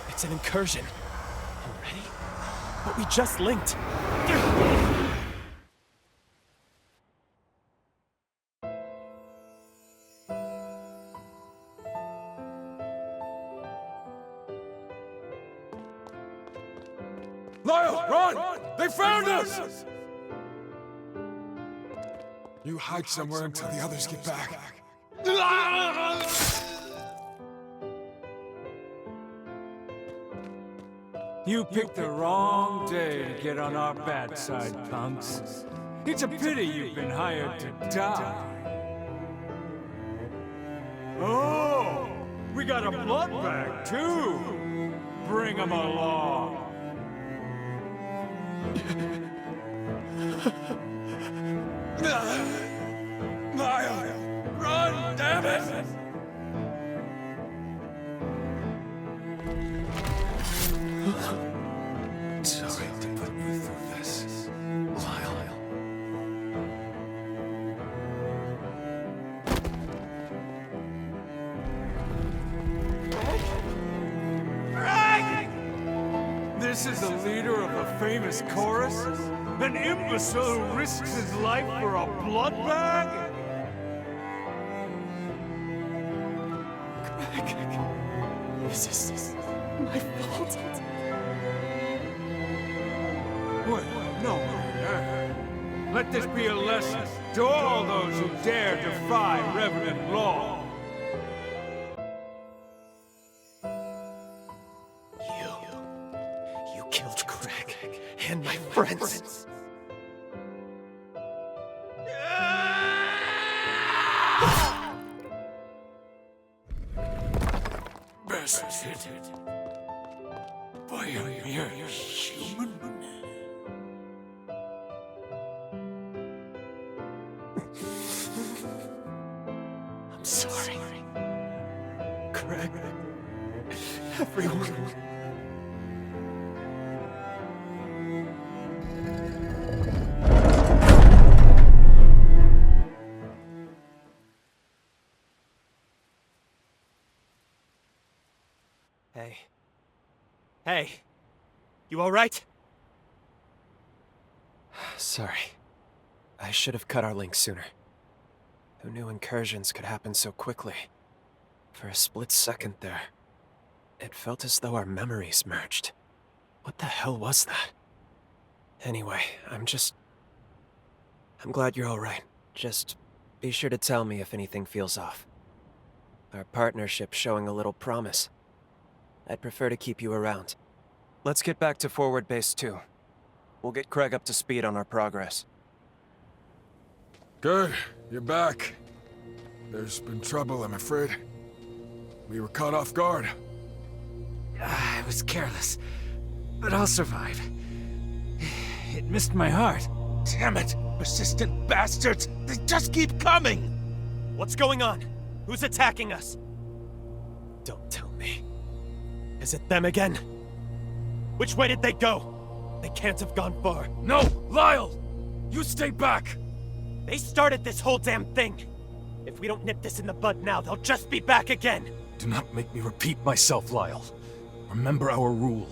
It's an incursion. Already? But we just linked. Lyle, run! They found us! You hide somewhere until the others get back. You picked the wrong day to get on our bad side, punks. It's a pity you've been hired to die. Oh, we got a blood bag, too. Bring 'em along. Lyle! Run, damn it! Sorry to put you through this, Lyle. This is the leader of a famous chorus? An imbecile who risks his life for a blood bag? Craig, this is my fault. Wait, no. Let this be a lesson to all those who dare defy Revenant law. You killed Craig and my friends. Bested by a mere human? I'm sorry. Craig. Everyone. Hey. You alright? Sorry. I should have cut our link sooner. Who knew incursions could happen so quickly? For a split second there, it felt as though our memories merged. What the hell was that? Anyway, I'm glad you're alright. Just be sure to tell me if anything feels off. Our partnership's showing a little promise. I'd prefer to keep you around. Let's get back to Forward Base 2. We'll get Craig up to speed on our progress. Good, you're back. There's been trouble, I'm afraid. We were caught off guard. I was careless, but I'll survive. It missed my heart. Damn it! Persistent bastards! They just keep coming! What's going on? Who's attacking us? Don't tell me. Is it them again? Which way did they go? They can't have gone far. No! Lyle! You stay back! They started this whole damn thing! If we don't nip this in the bud now, they'll just be back again! Do not make me repeat myself, Lyle. Remember our rule.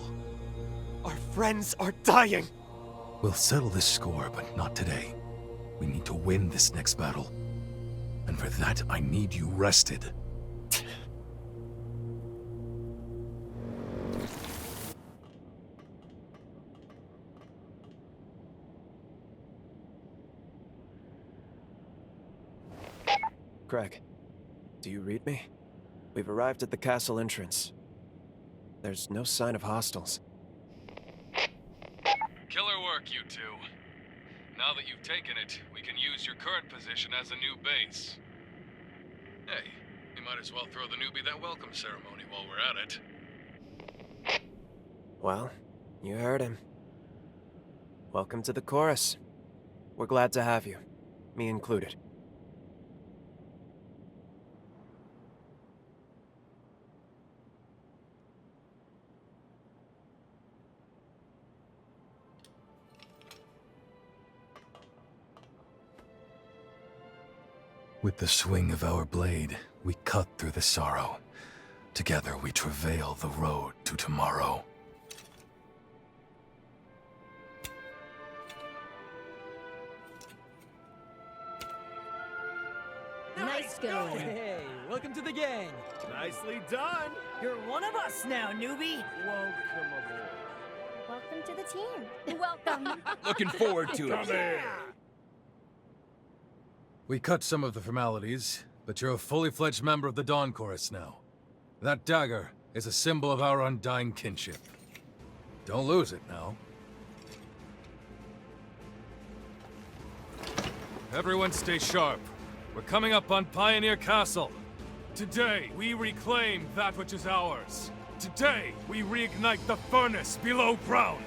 Our friends are dying! We'll settle this score, but not today. We need to win this next battle. And for that, I need you rested. Craig, do you read me? We've arrived at the castle entrance. There's no sign of hostiles. Killer work, you two. Now that you've taken it, we can use your current position as a new base. Hey, we might as well throw the newbie that welcome ceremony while we're at it. Well, you heard him. Welcome to the chorus. We're glad to have you, me included. With the swing of our blade, we cut through the sorrow. Together we travail the road to tomorrow. Nice going. Hey, welcome to the gang. Nicely done. You're one of us now, newbie. Welcome aboard. Welcome to the team. Welcome. Looking forward to it. Come here. We cut some of the formalities, but you're a fully fledged member of the Dawn Chorus now. That dagger is a symbol of our undying kinship. Don't lose it now. Everyone stay sharp. We're coming up on Pioneer Castle. Today, we reclaim that which is ours. Today, we reignite the furnace below ground.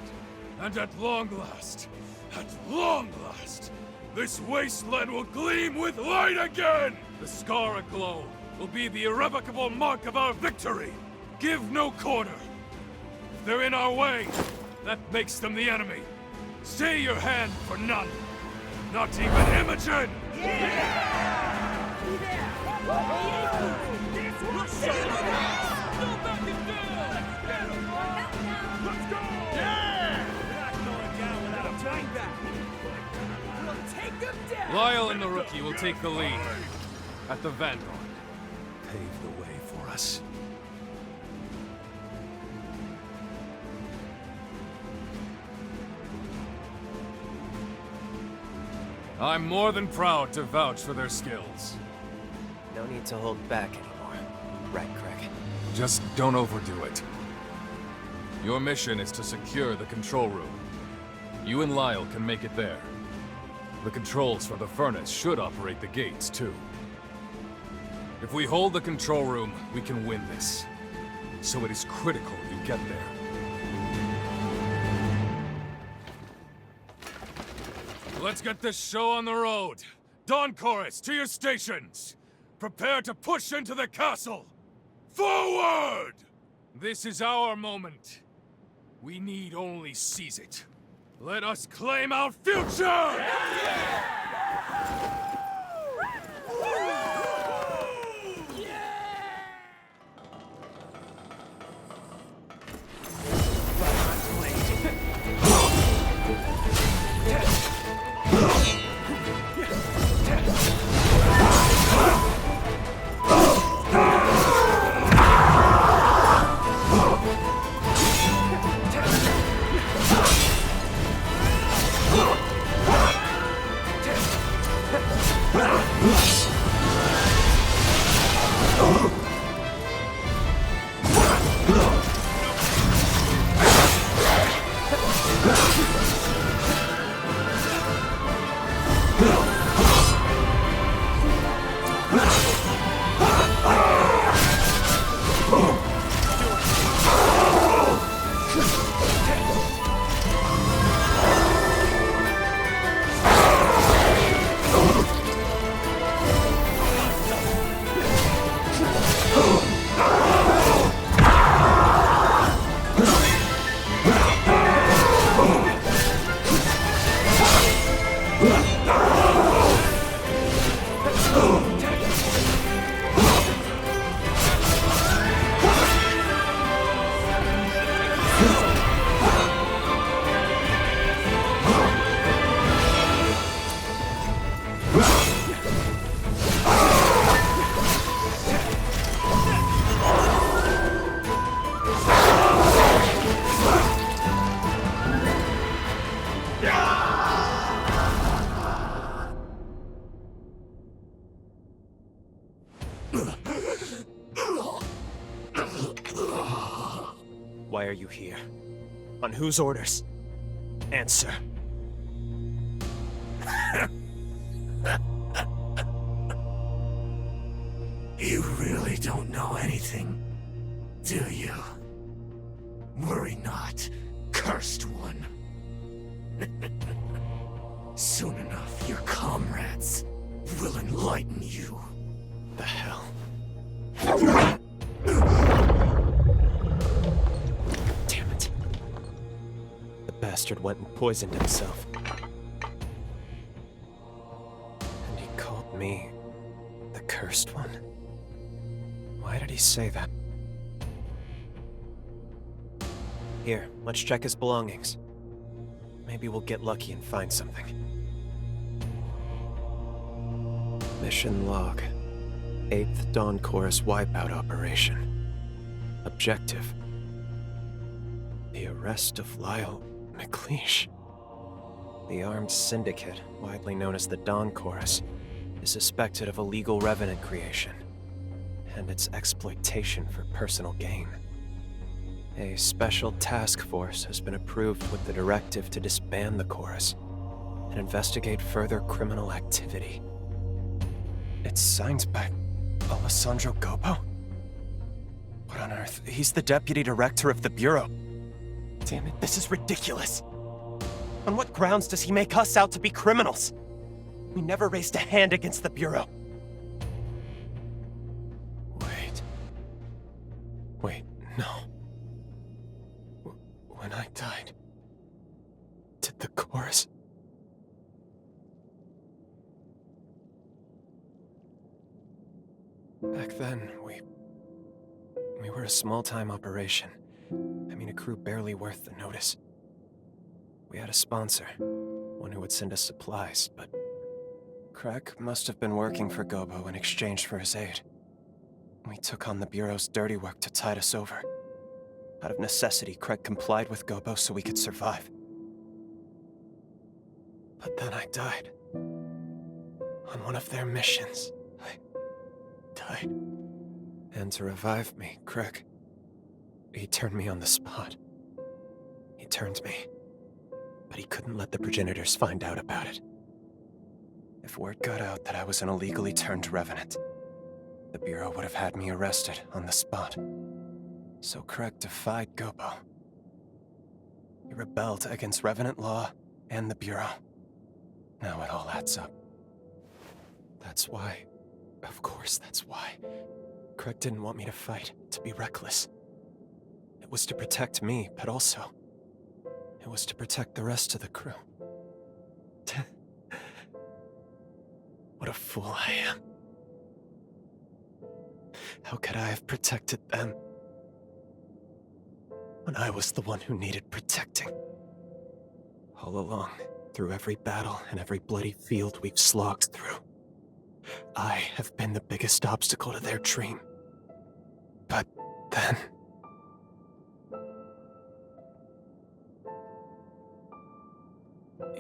And at long last, this wasteland will gleam with light again! The scar aglow will be the irrevocable mark of our victory. Give no quarter. If they're in our way, that makes them the enemy. Stay your hand for none. Not even Imogen! Lyle and the rookie will take the lead at the Vanguard. Pave the way for us. I'm more than proud to vouch for their skills. No need to hold back anymore. Right, Craig? Just don't overdo it. Your mission is to secure the control room. You and Lyle can make it there. The controls for the furnace should operate the gates, too. If we hold the control room, we can win this. So it is critical you get there. Let's get this show on the road. Dawn Chorus, to your stations! Prepare to push into the castle! Forward! This is our moment. We need only seize it. Let us claim our future! Why are you here? On whose orders? Answer. You really don't know anything, do you? Worry not, cursed one. Soon enough, your comrades will enlighten you. The hell? Damn it. The bastard went and poisoned himself. And he called me the cursed one. Why did he say that? Here, let's check his belongings. Maybe we'll get lucky and find something. Mission log. 8th Dawn Chorus wipeout operation. Objective. The arrest of Lyle McLeish. The armed syndicate, widely known as the Dawn Chorus, is suspected of illegal Revenant creation and its exploitation for personal gain. A special task force has been approved with the directive to disband the chorus and investigate further criminal activity. It's signed by Alessandro Gobbo? What on earth? He's the deputy director of the Bureau. Damn it, this is ridiculous. On what grounds does he make us out to be criminals? We never raised a hand against the Bureau. Wait, no. When I died, did the chorus... Back then, we were a small-time operation. I mean, a crew barely worth the notice. We had a sponsor, one who would send us supplies, but Craig must have been working for Gobbo in exchange for his aid. We took on the Bureau's dirty work to tide us over. Out of necessity, Craig complied with Gobbo so we could survive. But then I died. On one of their missions. I died. And to revive me, Craig, he turned me on the spot. He turned me. But he couldn't let the progenitors find out about it. If word got out that I was an illegally turned Revenant, the Bureau would have had me arrested on the spot. So Craig defied Gobbo. He rebelled against Revenant law and the Bureau. Now it all adds up. That's why, of course that's why, Craig didn't want me to fight, to be reckless. It was to protect me, but also, it was to protect the rest of the crew. What a fool I am. How could I have protected them when I was the one who needed protecting? All along, through every battle and every bloody field we've slogged through, I have been the biggest obstacle to their dream. But then...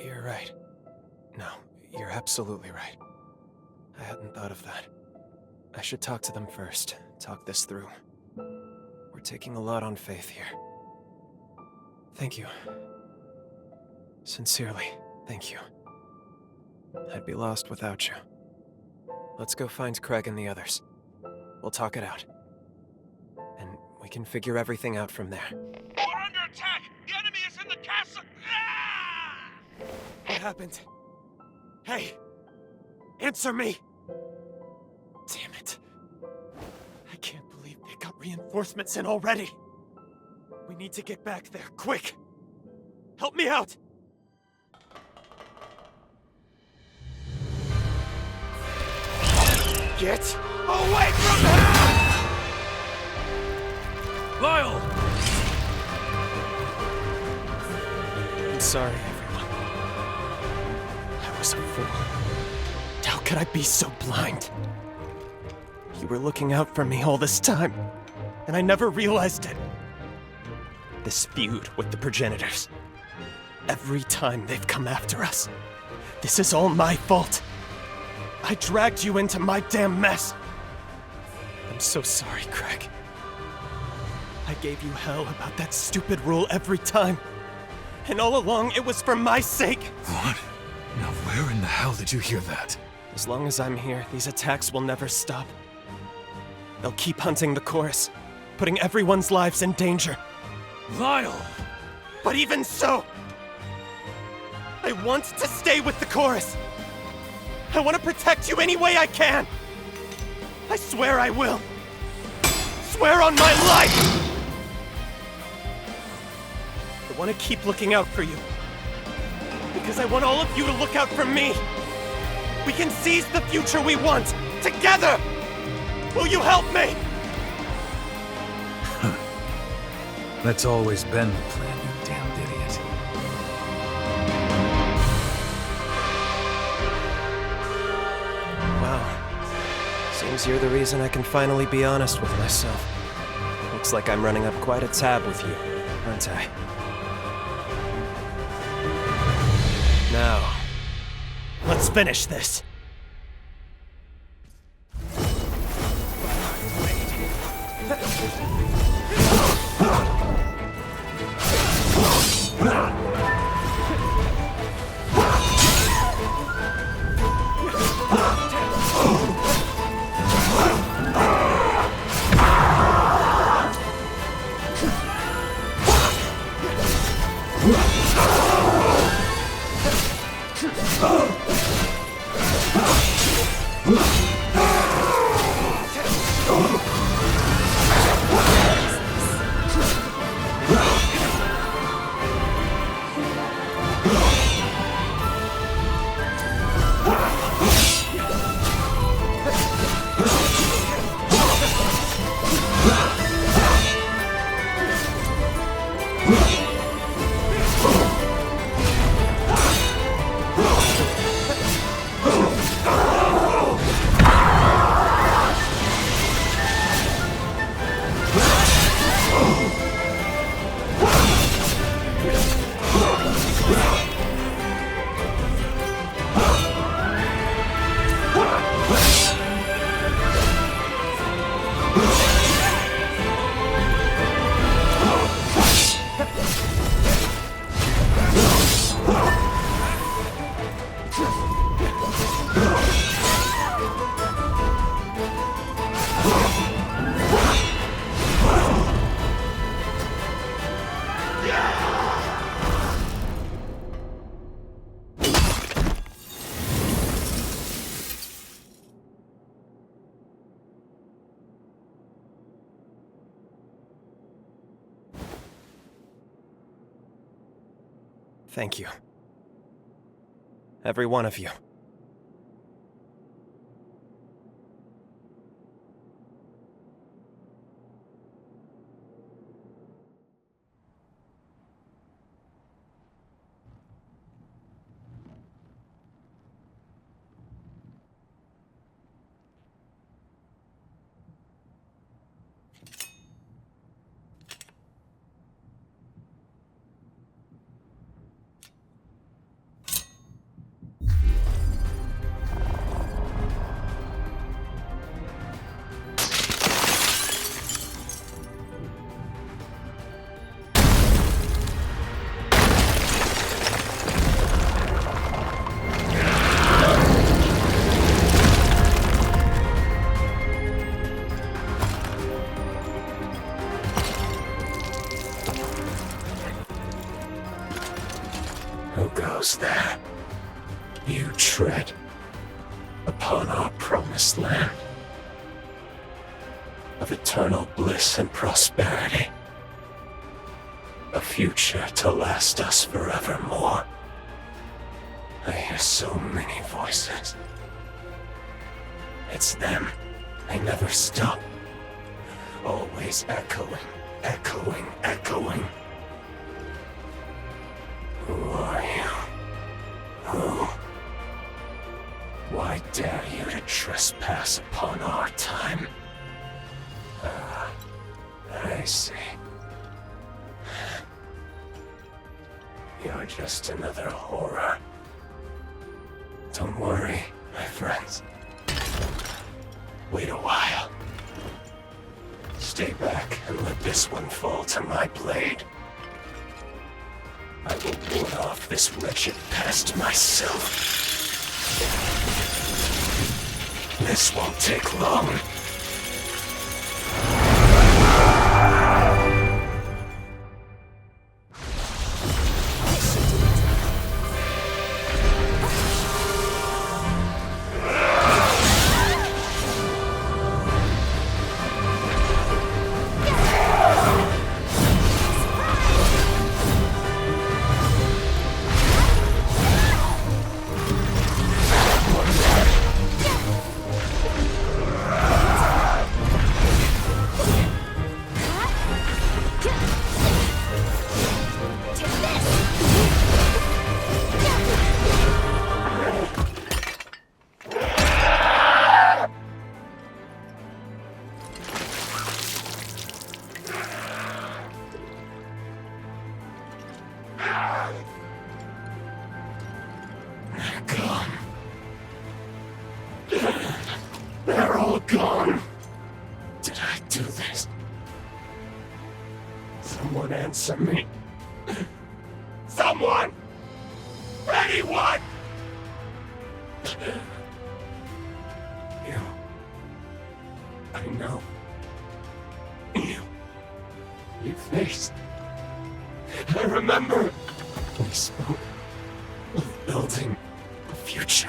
You're right. No, you're absolutely right. I hadn't thought of that. I should talk to them first, talk this through. We're taking a lot on faith here. Thank you. Sincerely, thank you. I'd be lost without you. Let's go find Craig and the others. We'll talk it out. And we can figure everything out from there. We're under attack! The enemy is in the castle! Ah! What happened? Hey! Answer me! Damn it. I can't believe they got reinforcements in already. We need to get back there, quick! Help me out! Get away from him! Lyle! I'm sorry, everyone. I was a fool. How could I be so blind? You were looking out for me all this time, and I never realized it. This feud with the progenitors. Every time they've come after us. This is all my fault. I dragged you into my damn mess. I'm so sorry, Craig. I gave you hell about that stupid rule every time. And all along, it was for my sake. What? Now where in the hell did you hear that? As long as I'm here, these attacks will never stop. They'll keep hunting the chorus, putting everyone's lives in danger. Lyle! But even so, I want to stay with the chorus. I want to protect you any way I can. I swear I will. Swear on my life! I want to keep looking out for you. Because I want all of you to look out for me. We can seize the future we want, together! Will you help me? That's always been the plan, you damned idiot. Wow. Seems you're the reason I can finally be honest with myself. Looks like I'm running up quite a tab with you, aren't I? Now, let's finish this. Thank you. Every one of you. Who goes there? You tread upon our promised land of eternal bliss and prosperity, a future to last us forevermore. I hear so many voices. It's them. They never stop. Always echoing, echoing, echoing. Who are you? Who? Why dare you to trespass upon our time? I see. You're just another horror. Don't worry, my friends. Wait a while. Stay back and let this one fall to my blade. I will ward off this wretched pest myself. This won't take long. They're all gone. Did I do this? Someone answer me. Someone! Anyone! You. I know. You face. I remember. We spoke of building a future.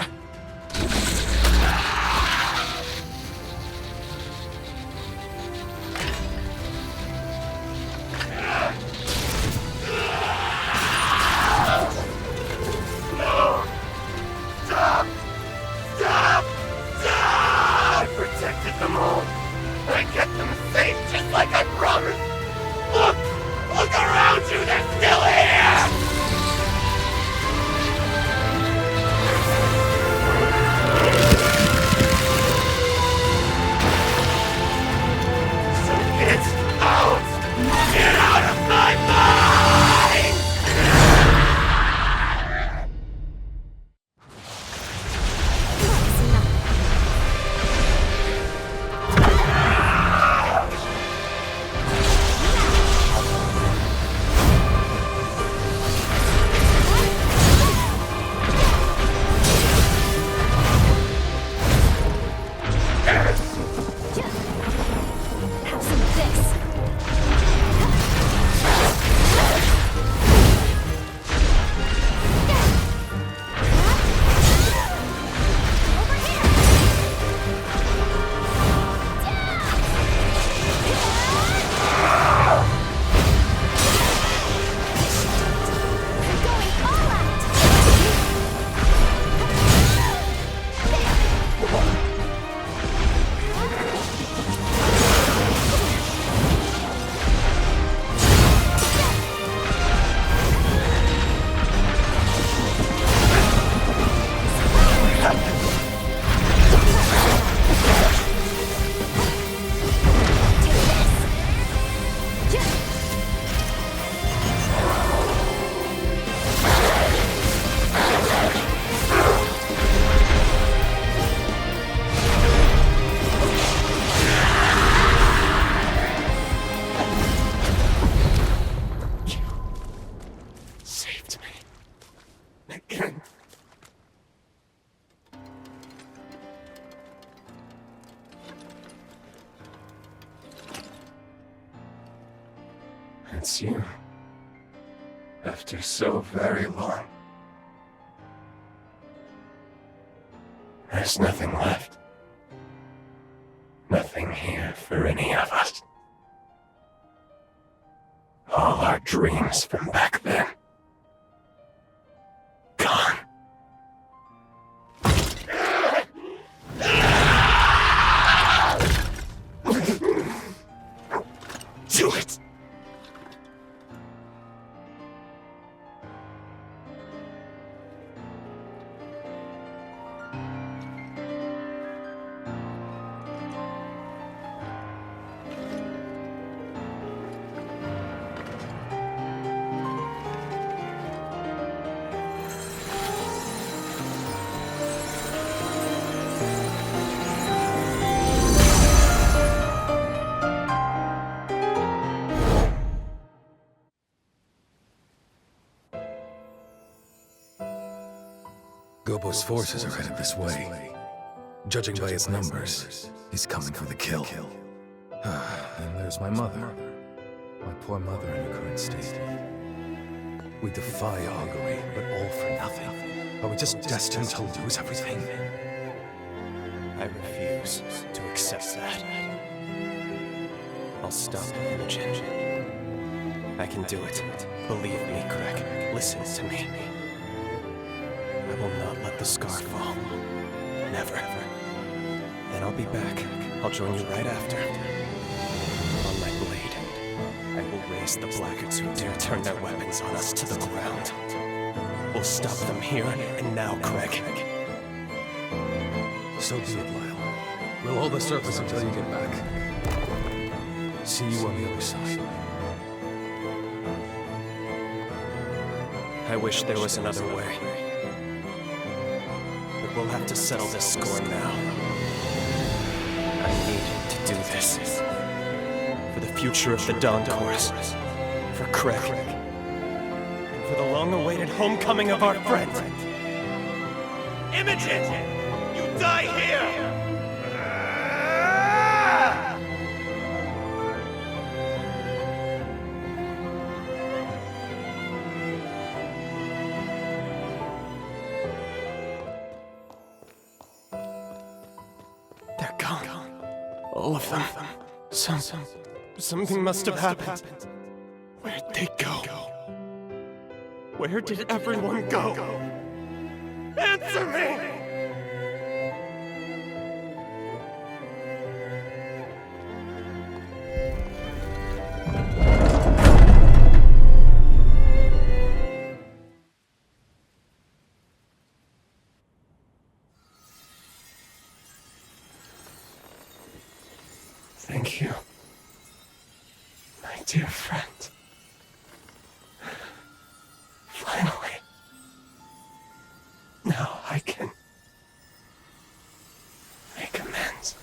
It's you. After so very long. There's nothing left. Nothing here for any of us. All our dreams from back then. Gone. Do it! Gobbo's forces are headed this way. Judging by its numbers, he's coming for the kill. And there's my mother. My poor mother in her current state. We defy augury, but all for nothing. Are we just destined to lose everything? I refuse to accept that. I'll stop Imogen. I can do it. Believe me, Greg. Listen to me. I will not let the scar fall. Never. Then I'll be back. I'll join you right after. On my blade, I will raise the blackguards who dare turn their weapons on us to the ground. We'll stop them here and now, Craig. So be it, Lyle. We'll hold the surface until you get back. See you on the other side. I wish there was another way. But we'll have to settle this score now. I need to do this. For the future of the Dawn Chorus. For Craig. And for the long-awaited homecoming of our friend. Imogen! You die here! They're gone. All of them. Something must have happened. Where'd they go? Where did everyone go? Answer me! Thank you, my dear friend. Finally. Now I can make amends.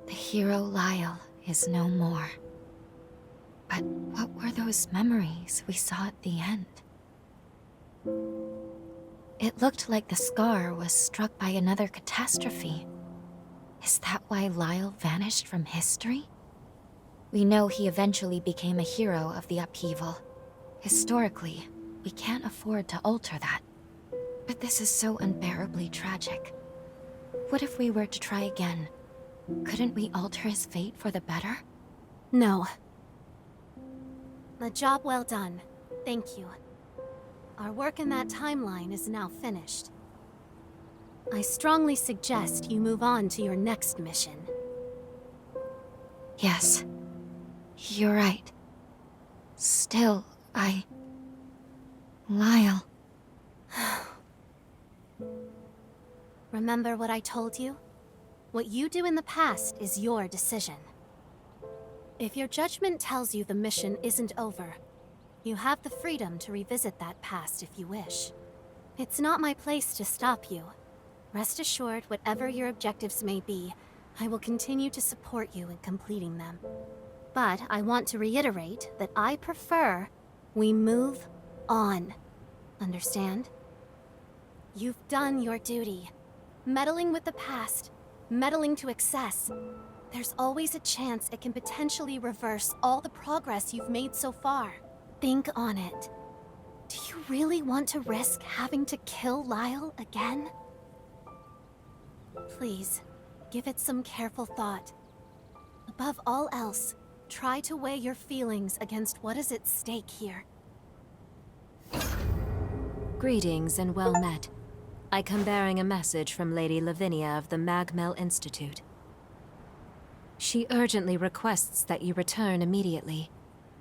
The hero Lyle is no more. But what were those memories we saw at the end? It looked like the scar was struck by another catastrophe. Is that why Lyle vanished from history? We know he eventually became a hero of the upheaval. Historically, we can't afford to alter that. But this is so unbearably tragic. What if we were to try again? Couldn't we alter his fate for the better? No. A job well done. Thank you. Our work in that timeline is now finished. I strongly suggest you move on to your next mission. Yes. You're right. Still, Lyle. Remember what I told you? What you do in the past is your decision. If your judgment tells you the mission isn't over, you have the freedom to revisit that past if you wish. It's not my place to stop you. Rest assured, whatever your objectives may be, I will continue to support you in completing them. But I want to reiterate that I prefer we move on. Understand? You've done your duty. Meddling with the past, meddling to excess. There's always a chance it can potentially reverse all the progress you've made so far. Think on it. Do you really want to risk having to kill Lyle again? Please, give it some careful thought. Above all else, try to weigh your feelings against what is at stake here. Greetings and well met. I come bearing a message from Lady Lavinia of the Magmel Institute. She urgently requests that you return immediately,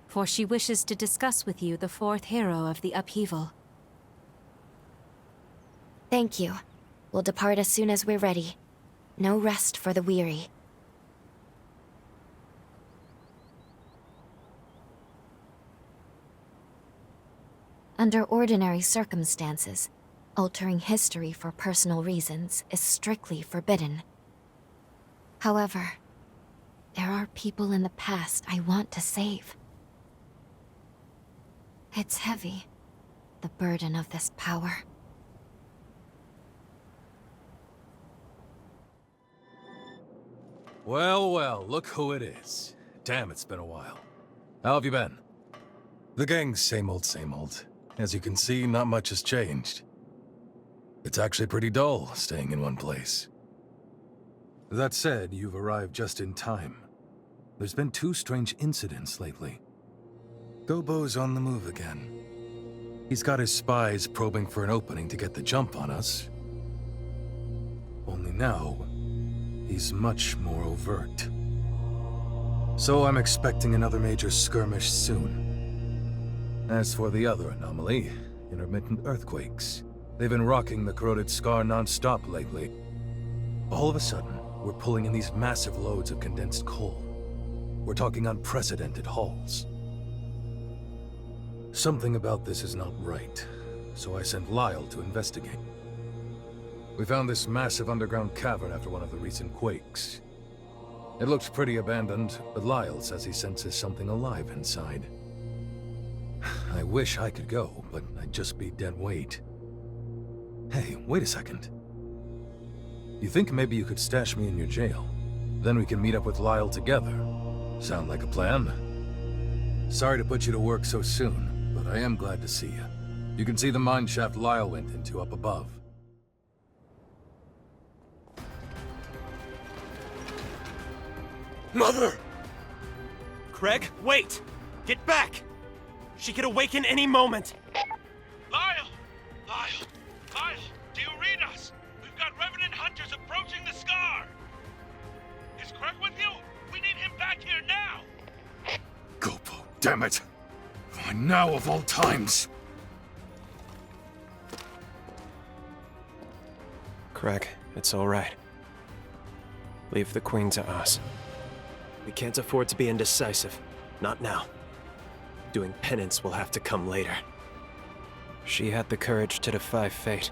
for she wishes to discuss with you the fourth hero of the upheaval. Thank you. We'll depart as soon as we're ready. No rest for the weary. Under ordinary circumstances, altering history for personal reasons is strictly forbidden. However, there are people in the past I want to save. It's heavy, the burden of this power. Well, well, look who it is. Damn, it's been a while. How have you been? The gang's same old, same old. As you can see, not much has changed. It's actually pretty dull, staying in one place. That said, you've arrived just in time. There's been 2 strange incidents lately. Gobbo's on the move again. He's got his spies probing for an opening to get the jump on us. Only now, he's much more overt. So I'm expecting another major skirmish soon. As for the other anomaly, intermittent earthquakes, they've been rocking the corroded scar non-stop lately. All of a sudden, we're pulling in these massive loads of condensed coal. We're talking unprecedented hauls. Something about this is not right, so I sent Lyle to investigate. We found this massive underground cavern after one of the recent quakes. It looked pretty abandoned, but Lyle says he senses something alive inside. I wish I could go, but I'd just be dead weight. Hey, wait a second. You think maybe you could stash me in your jail? Then we can meet up with Lyle together. Sound like a plan? Sorry to put you to work so soon, but I am glad to see you. You can see the mine shaft Lyle went into up above. Mother! Craig, wait! Get back! She could awaken any moment! Lyle! Lyle! Lyle! Do you read us? We've got Revenant hunters approaching the scar! Is Craig with you? We need him back here now! Gobbo, damn it! Why now of all times? Craig, it's all right. Leave the Queen to us. We can't afford to be indecisive. Not now. Doing penance will have to come later. She had the courage to defy fate.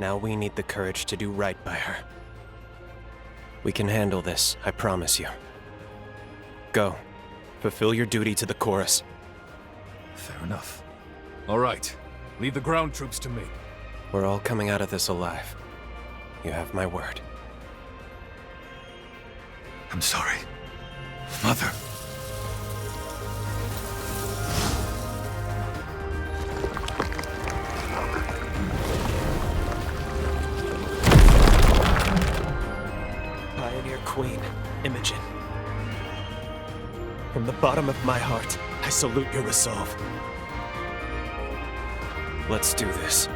Now we need the courage to do right by her. We can handle this, I promise you. Go. Fulfill your duty to the chorus. Fair enough. All right. Leave the ground troops to me. We're all coming out of this alive. You have my word. I'm sorry. Mother. Pioneer Queen, Imogen. From the bottom of my heart, I salute your resolve. Let's do this.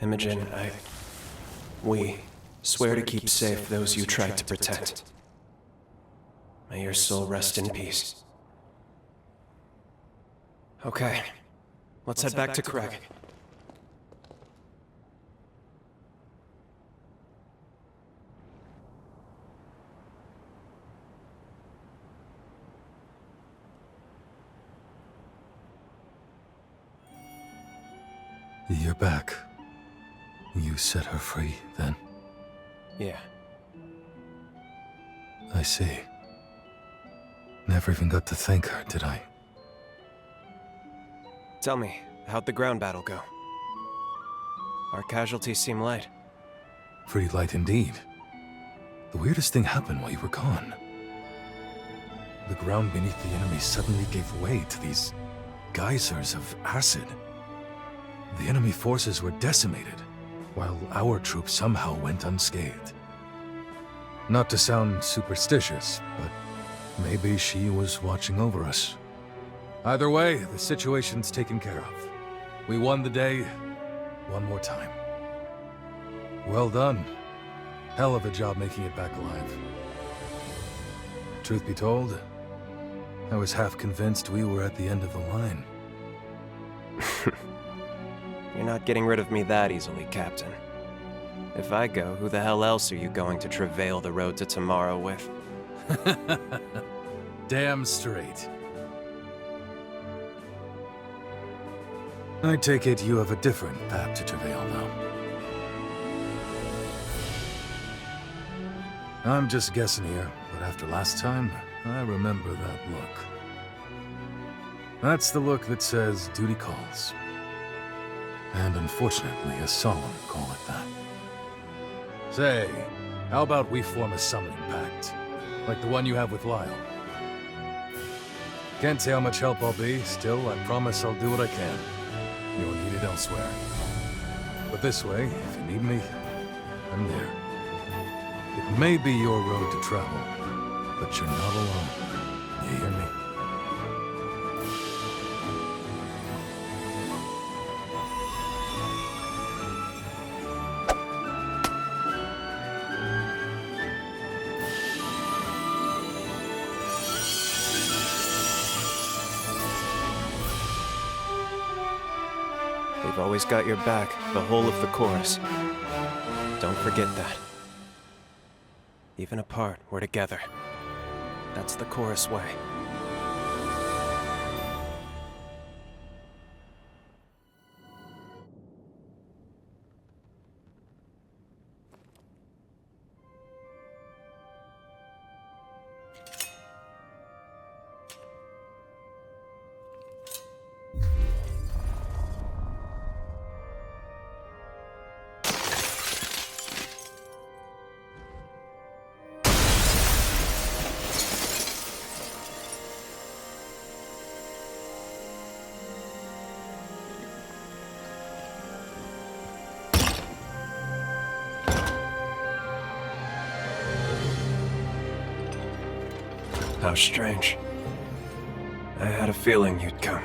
Imogen, we swear to keep safe those you tried to protect. May your soul rest in peace. Okay, let's head back to Craig. You're back. You set her free, then? Yeah. I see. Never even got to thank her, did I? Tell me, how'd the ground battle go? Our casualties seem light. Pretty light indeed. The weirdest thing happened while you were gone. The ground beneath the enemy suddenly gave way to these geysers of acid. The enemy forces were decimated, while our troops somehow went unscathed. Not to sound superstitious, but maybe she was watching over us. Either way, the situation's taken care of. We won the day one more time. Well done. Hell of a job making it back alive. Truth be told, I was half convinced we were at the end of the line. You're not getting rid of me that easily, Captain. If I go, who the hell else are you going to travail the road to tomorrow with? Damn straight. I take it you have a different path to travail, though. I'm just guessing here, but after last time, I remember that look. That's the look that says duty calls. And unfortunately, a solemn call at that. Say, how about we form a summoning pact? Like the one you have with Lyle. Can't say how much help I'll be, still, I promise I'll do what I can. You're needed elsewhere. But this way, if you need me, I'm there. It may be your road to travel, but you're not alone. You hear me? We've always got your back, the whole of the chorus. Don't forget that. Even apart, we're together. That's the chorus way. How strange. I had a feeling you'd come.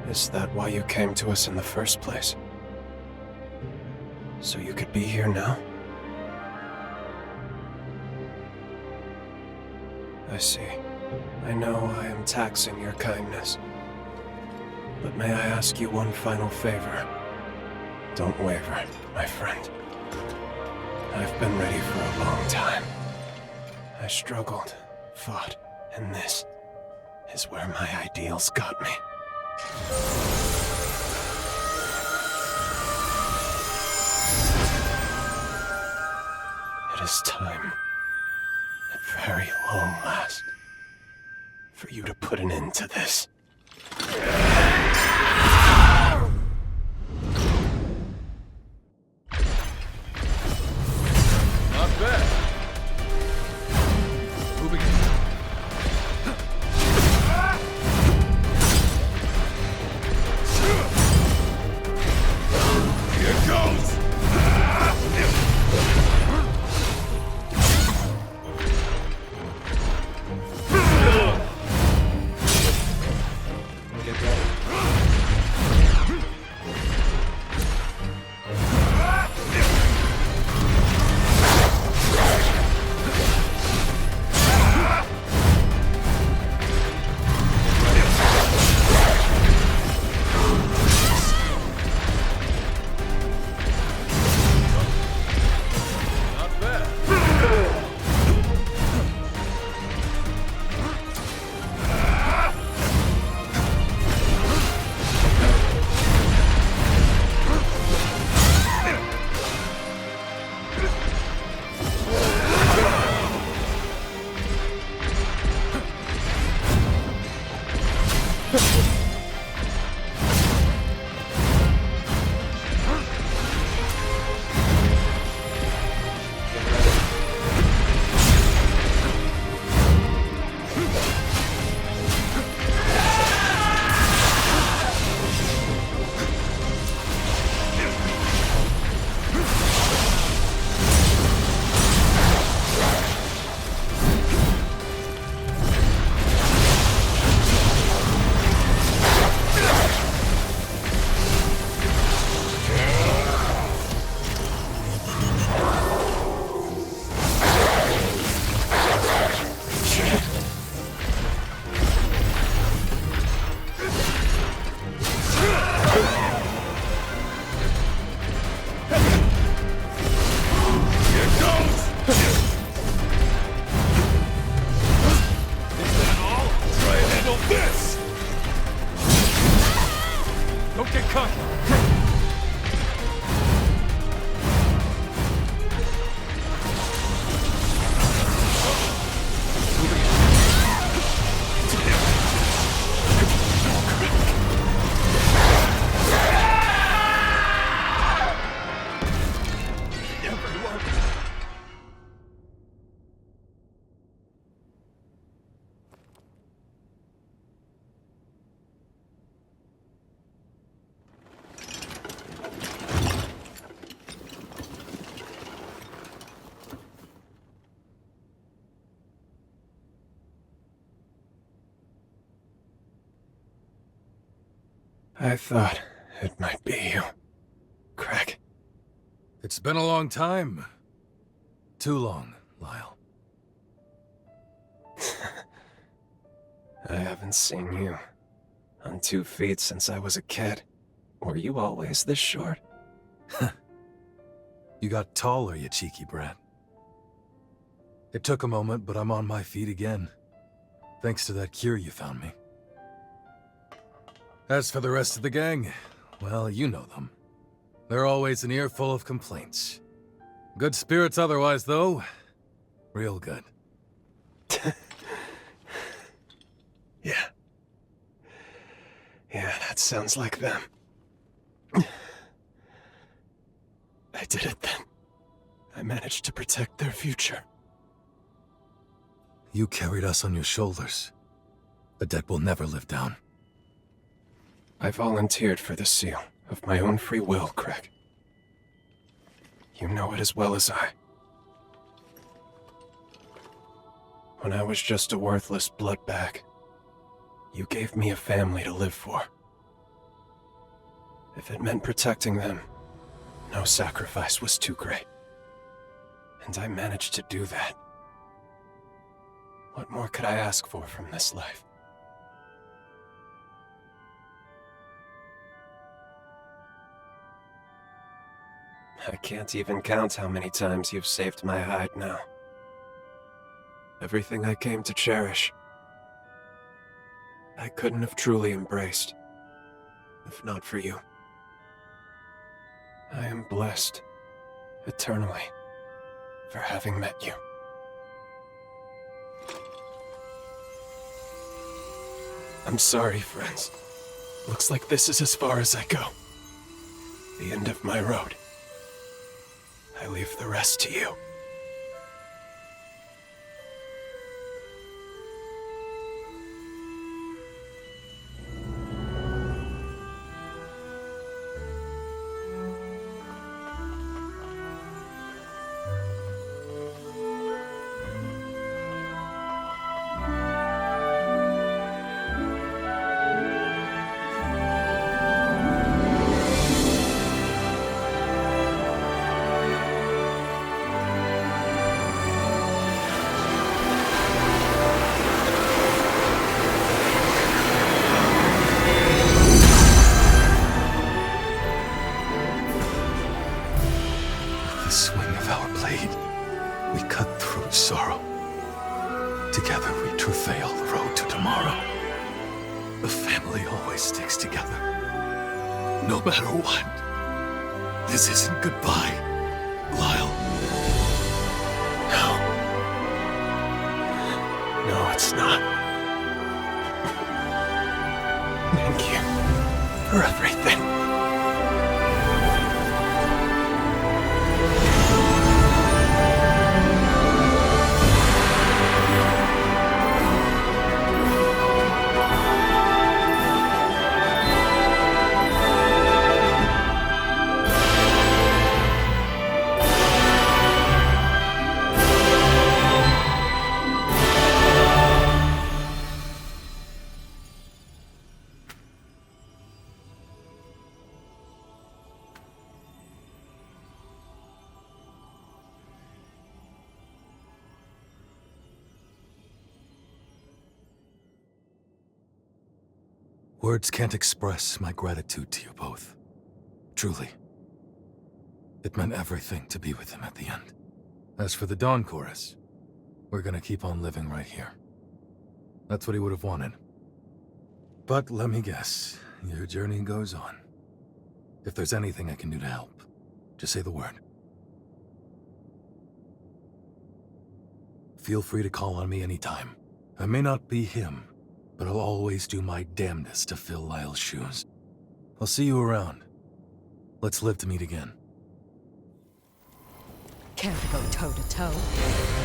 Is that why you came to us in the first place? So you could be here now? I see. I know I am taxing your kindness. But may I ask you one final favor? Don't waver, my friend. I've been ready for a long time. I struggled, fought, and this is where my ideals got me. It is time, at very long last, for you to put an end to this. Not bad. Moving in. Here goes! Don't get cut! I thought it might be you, Craig. It's been a long time. Too long, Lyle. I haven't seen you on 2 feet since I was a kid. Were you always this short? You got taller, you cheeky brat. It took a moment, but I'm on my feet again. Thanks to that cure you found me. As for the rest of the gang, well, you know them. They're always an earful of complaints. Good spirits otherwise, though. Real good. Yeah. Yeah, that sounds like them. I did it then. I managed to protect their future. You carried us on your shoulders. A debt will never live down. I volunteered for the seal, of my own free will, Craig. You know it as well as I. When I was just a worthless blood bag, you gave me a family to live for. If it meant protecting them, no sacrifice was too great. And I managed to do that. What more could I ask for from this life? I can't even count how many times you've saved my hide now. Everything I came to cherish, I couldn't have truly embraced, if not for you. I am blessed, eternally, for having met you. I'm sorry, friends. Looks like this is as far as I go. The end of my road. I leave the rest to you. No matter what, this isn't goodbye, Lyle. No. No, it's not. Thank you for everything. Words can't express my gratitude to you both. Truly. It meant everything to be with him at the end. As for the Dawn Chorus, we're gonna keep on living right here. That's what he would have wanted. But let me guess, your journey goes on. If there's anything I can do to help, just say the word. Feel free to call on me anytime. I may not be him, but I'll always do my damnedest to fill Lyle's shoes. I'll see you around. Let's live to meet again. Care to go toe-to-toe?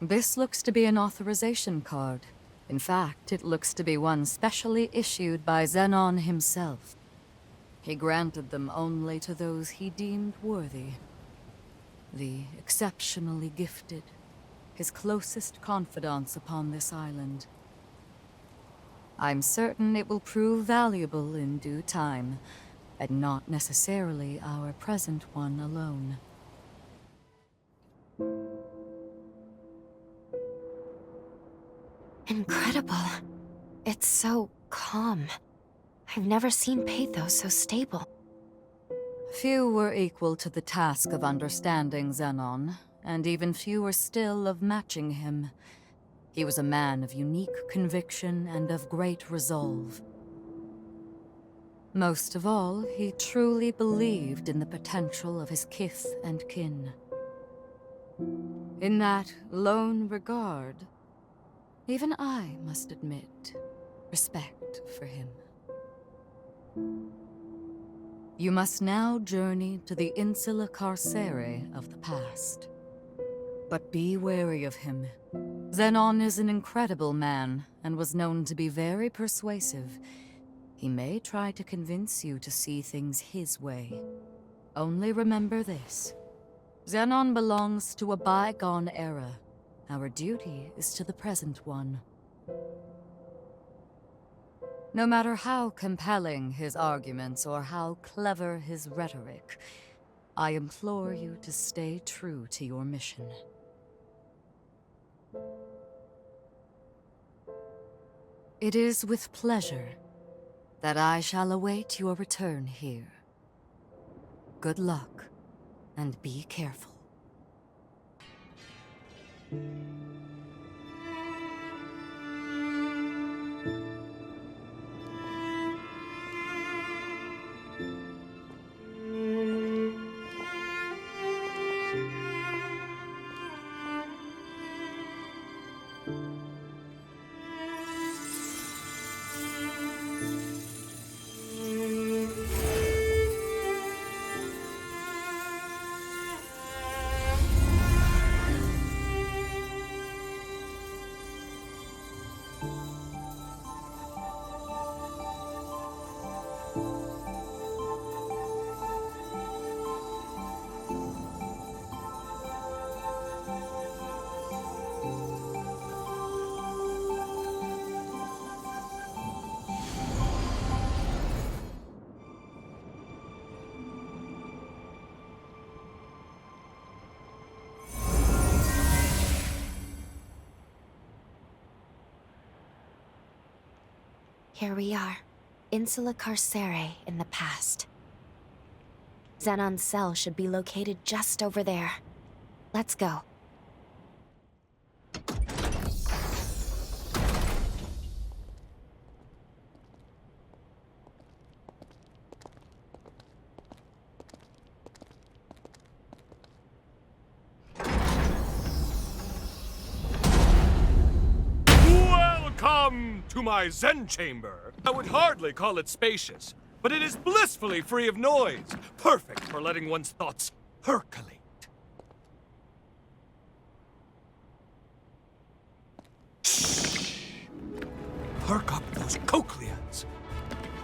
This looks to be an authorization card. In fact, it looks to be one specially issued by Zenon himself. He granted them only to those he deemed worthy. The exceptionally gifted, his closest confidants upon this island. I'm certain it will prove valuable in due time, and not necessarily our present one alone. Incredible. It's so calm. I've never seen Pathos so stable. Few were equal to the task of understanding Zenon, and even fewer still of matching him. He was a man of unique conviction and of great resolve. Most of all, he truly believed in the potential of his kith and kin. In that lone regard, even I must admit respect for him. You must now journey to the Insula Carcere of the past. But be wary of him. Zenon is an incredible man, and was known to be very persuasive. He may try to convince you to see things his way. Only remember this. Zenon belongs to a bygone era. Our duty is to the present one. No matter how compelling his arguments or how clever his rhetoric, I implore you to stay true to your mission. It is with pleasure that I shall await your return here. Good luck, and be careful. Here we are, Insula Carcere in the past. Zenon's cell should be located just over there. Let's go. Welcome to my Zen chamber. I would hardly call it spacious, but it is blissfully free of noise, perfect for letting one's thoughts percolate. Shh! Perk up those cochleas.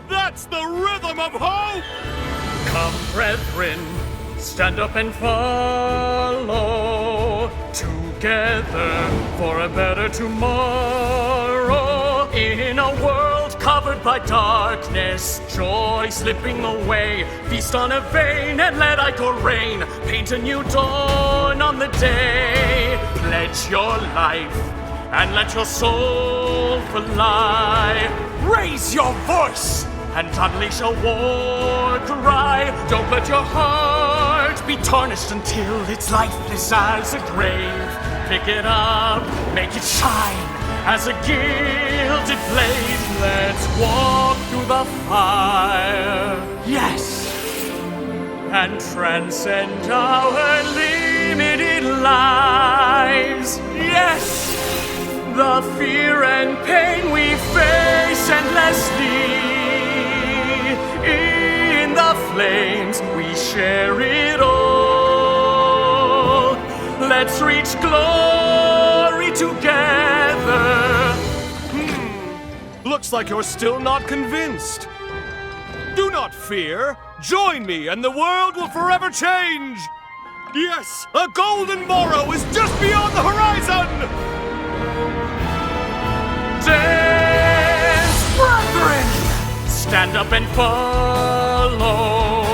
That's the rhythm of hope! Come, brethren, stand up and follow, together for a better tomorrow. In a world covered by darkness, joy slipping away, feast on a vein and let ichor rain, paint a new dawn on the day. Pledge your life and let your soul fly. Raise your voice and unleash a war cry. Don't let your heart be tarnished until it's lifeless as a grave. Pick it up, make it shine as a gilded blade. Let's walk through the fire, yes, and transcend our limited lives, yes. The fear and pain we face endlessly, in the flames we share it all. Let's reach glory together. Looks like you're still not convinced. Do not fear. Join me and the world will forever change. Yes, a golden morrow is just beyond the horizon. Dance, brethren! Stand up and follow,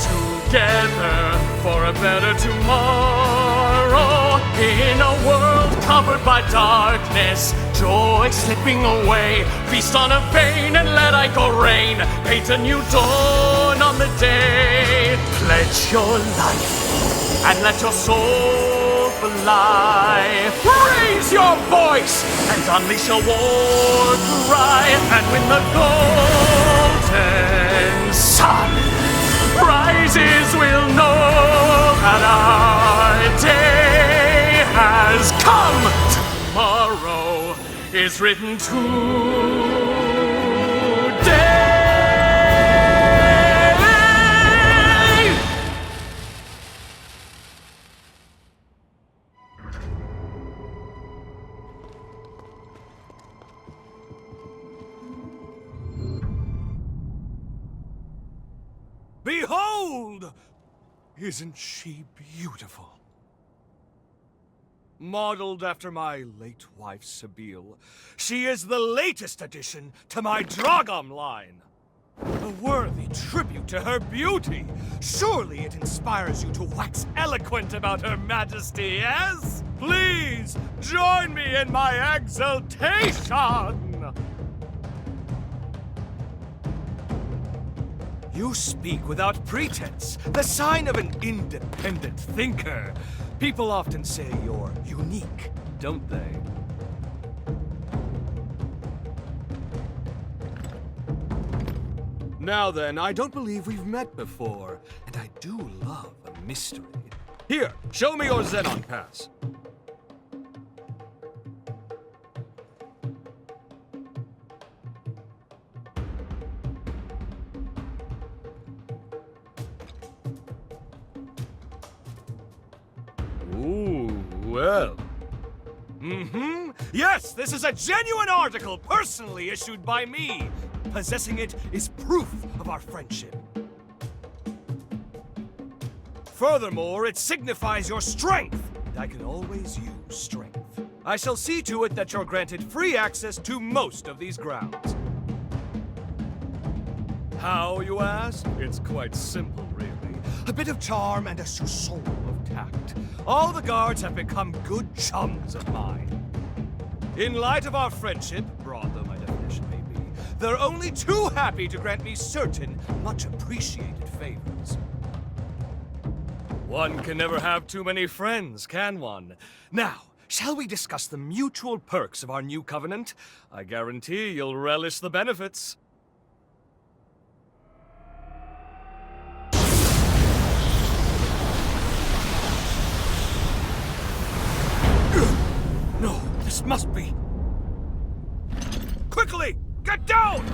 together for a better tomorrow. In a world covered by darkness, joy slipping away, feast on a vein and let ichor rain, paint a new dawn on the day. Pledge your life and let your soul fly. Raise your voice and unleash a war cry. And when the golden sun rises, we'll know that our day has come. Tomorrow is written today. Behold! Isn't she beautiful? Modeled after my late wife, Sabine, she is the latest addition to my Dragom line. A worthy tribute to her beauty. Surely it inspires you to wax eloquent about her majesty, yes? Please, join me in my exultation! You speak without pretense, the sign of an independent thinker. People often say you're unique, don't they? Now then, I don't believe we've met before, and I do love a mystery. Here, show me your Zenon pass. Ooh, well. Yes, this is a genuine article personally issued by me. Possessing it is proof of our friendship. Furthermore, it signifies your strength, and I can always use strength. I shall see to it that you're granted free access to most of these grounds. How, you ask? It's quite simple, really. A bit of charm and a soupçon of tact. All the guards have become good chums of mine. In light of our friendship, broad though my definition may be, they're only too happy to grant me certain, much appreciated favors. One can never have too many friends, can one? Now, shall we discuss the mutual perks of our new covenant? I guarantee you'll relish the benefits. No, this must be... Quickly! Get down!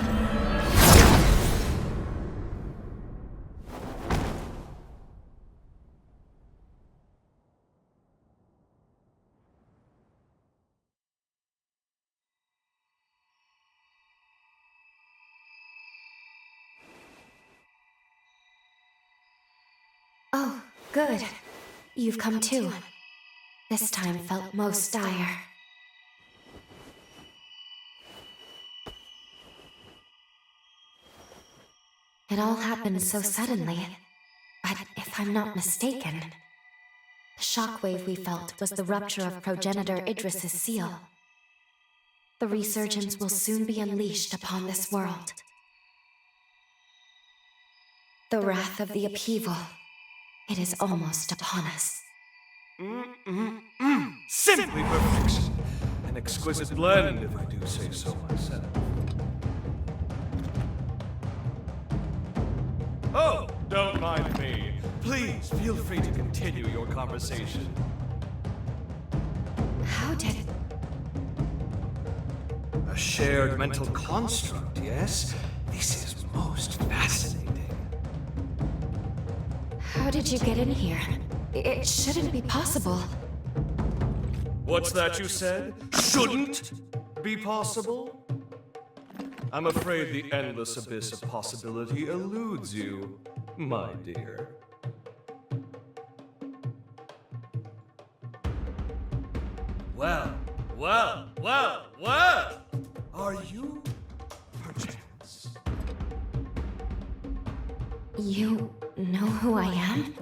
Oh, good. You've come too. This time felt most dire. It all happened so suddenly. But if I'm not mistaken, the shockwave we felt was the rupture of progenitor Idris's seal. The resurgence will soon be unleashed upon this world. The wrath of the upheaval. It is almost upon us. Simply perfection. An exquisite blend, if I do say so myself. Oh, don't mind me. Please feel free to continue your conversation. How did... A shared mental construct, yes? This is most fascinating. How did you get in here? It shouldn't be possible. What's that you said? Shouldn't be possible? I'm afraid the endless abyss of possibility eludes you, my dear. Well. Are you, perchance? You know who I am?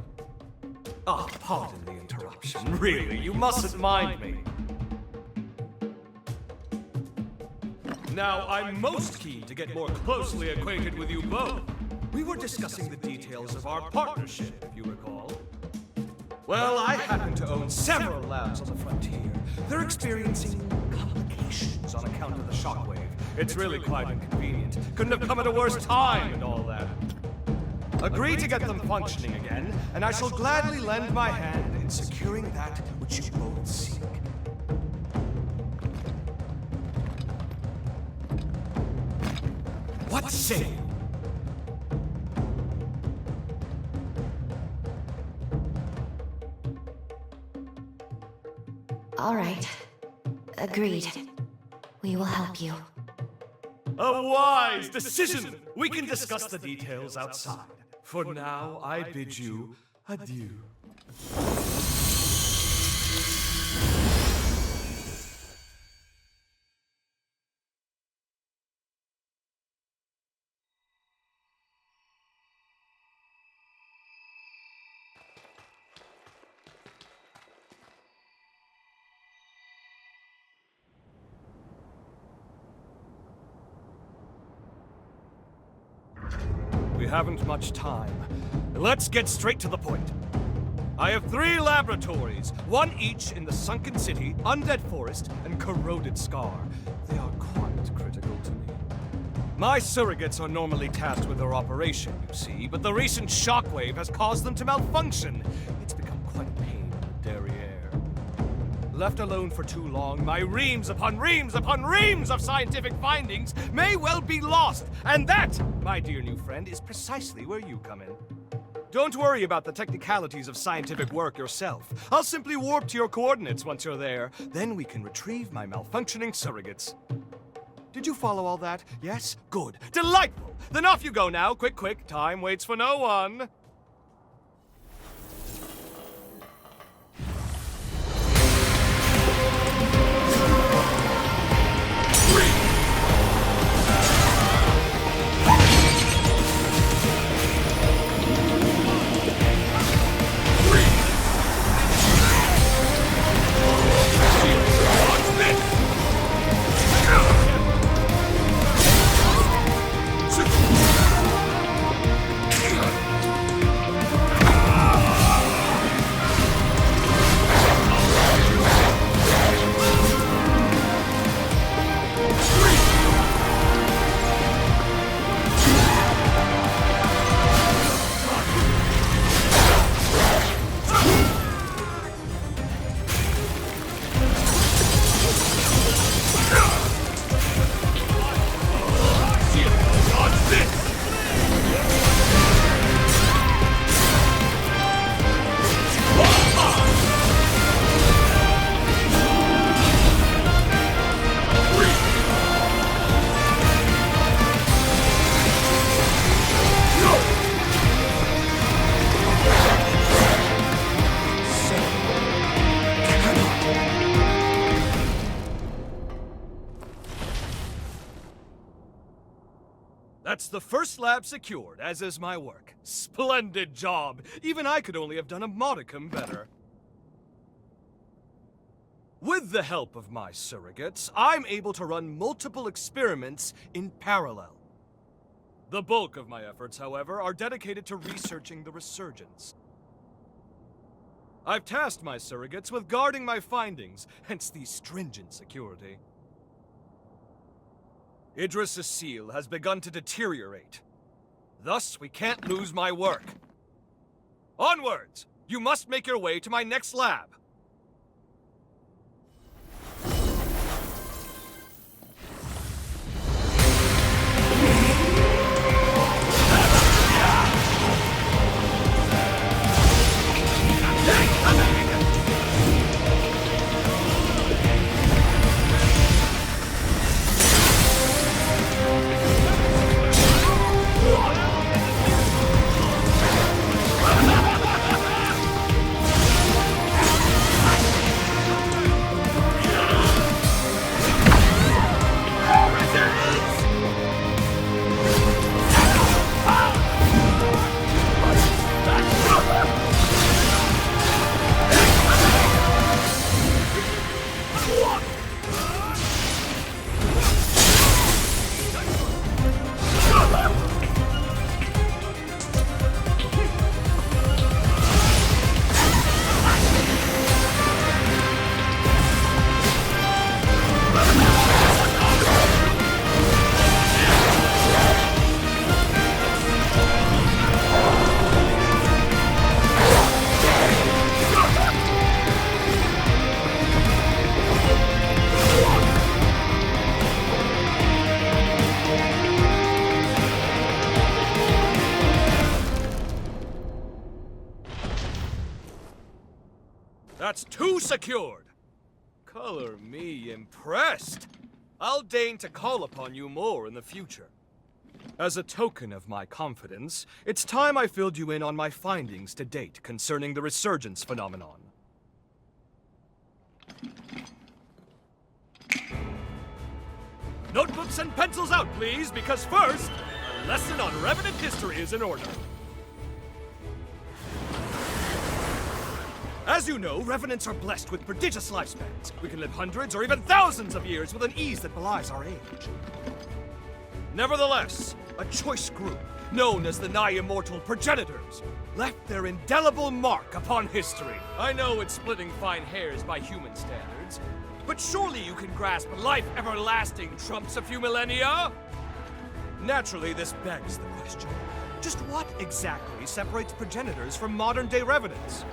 Ah, pardon the interruption. Really, you mustn't mind me. Now, I'm most keen to get more closely acquainted with you both. We were discussing the details of our partnership, if you recall. Well, I happen to own several labs on the frontier. They're experiencing complications on account of the shockwave. It's really quite inconvenient. Couldn't have come at a worse time and all that. Agree to get them functioning again, and I shall gladly lend my hand in securing that which you both seek. What say you? All right. Agreed. We will help you. A wise decision! We can discuss the details outside. For now, I bid you adieu. We haven't much time. Let's get straight to the point. I have 3 laboratories, one each in the Sunken City, Undead Forest, and Corroded Scar. They are quite critical to me. My surrogates are normally tasked with their operation, you see, but the recent shockwave has caused them to malfunction. It's become quite a pain in the derriere. Left alone for too long, my reams upon reams upon reams of scientific findings may well be lost. And that, my dear new friend, is precisely where you come in. Don't worry about the technicalities of scientific work yourself. I'll simply warp to your coordinates once you're there. Then we can retrieve my malfunctioning surrogates. Did you follow all that? Yes? Good. Delightful! Then off you go now. Quick, quick. Time waits for no one. That's the first lab secured, as is my work. Splendid job! Even I could only have done a modicum better. With the help of my surrogates, I'm able to run multiple experiments in parallel. The bulk of my efforts, however, are dedicated to researching the Resurgence. I've tasked my surrogates with guarding my findings, hence the stringent security. Idris' seal has begun to deteriorate. Thus, we can't lose my work. Onwards! You must make your way to my next lab. That's 2 secured! Color me impressed! I'll deign to call upon you more in the future. As a token of my confidence, it's time I filled you in on my findings to date concerning the resurgence phenomenon. Notebooks and pencils out, please, because first, a lesson on Revenant history is in order. As you know, Revenants are blessed with prodigious lifespans. We can live hundreds or even thousands of years with an ease that belies our age. Nevertheless, a choice group, known as the nigh-immortal Progenitors, left their indelible mark upon history. I know it's splitting fine hairs by human standards, but surely you can grasp life everlasting trumps a few millennia? Naturally, this begs the question. Just what exactly separates Progenitors from modern-day Revenants?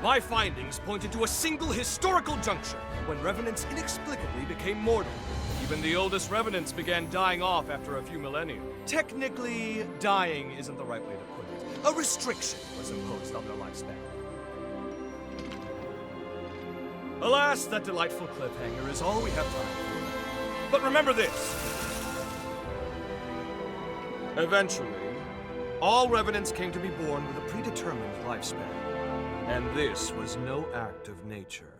My findings pointed to a single historical juncture when Revenants inexplicably became mortal. Even the oldest Revenants began dying off after a few millennia. Technically, dying isn't the right way to put it. A restriction was imposed on their lifespan. Alas, that delightful cliffhanger is all we have time for. But remember this. Eventually, all Revenants came to be born with a predetermined lifespan. And this was no act of nature.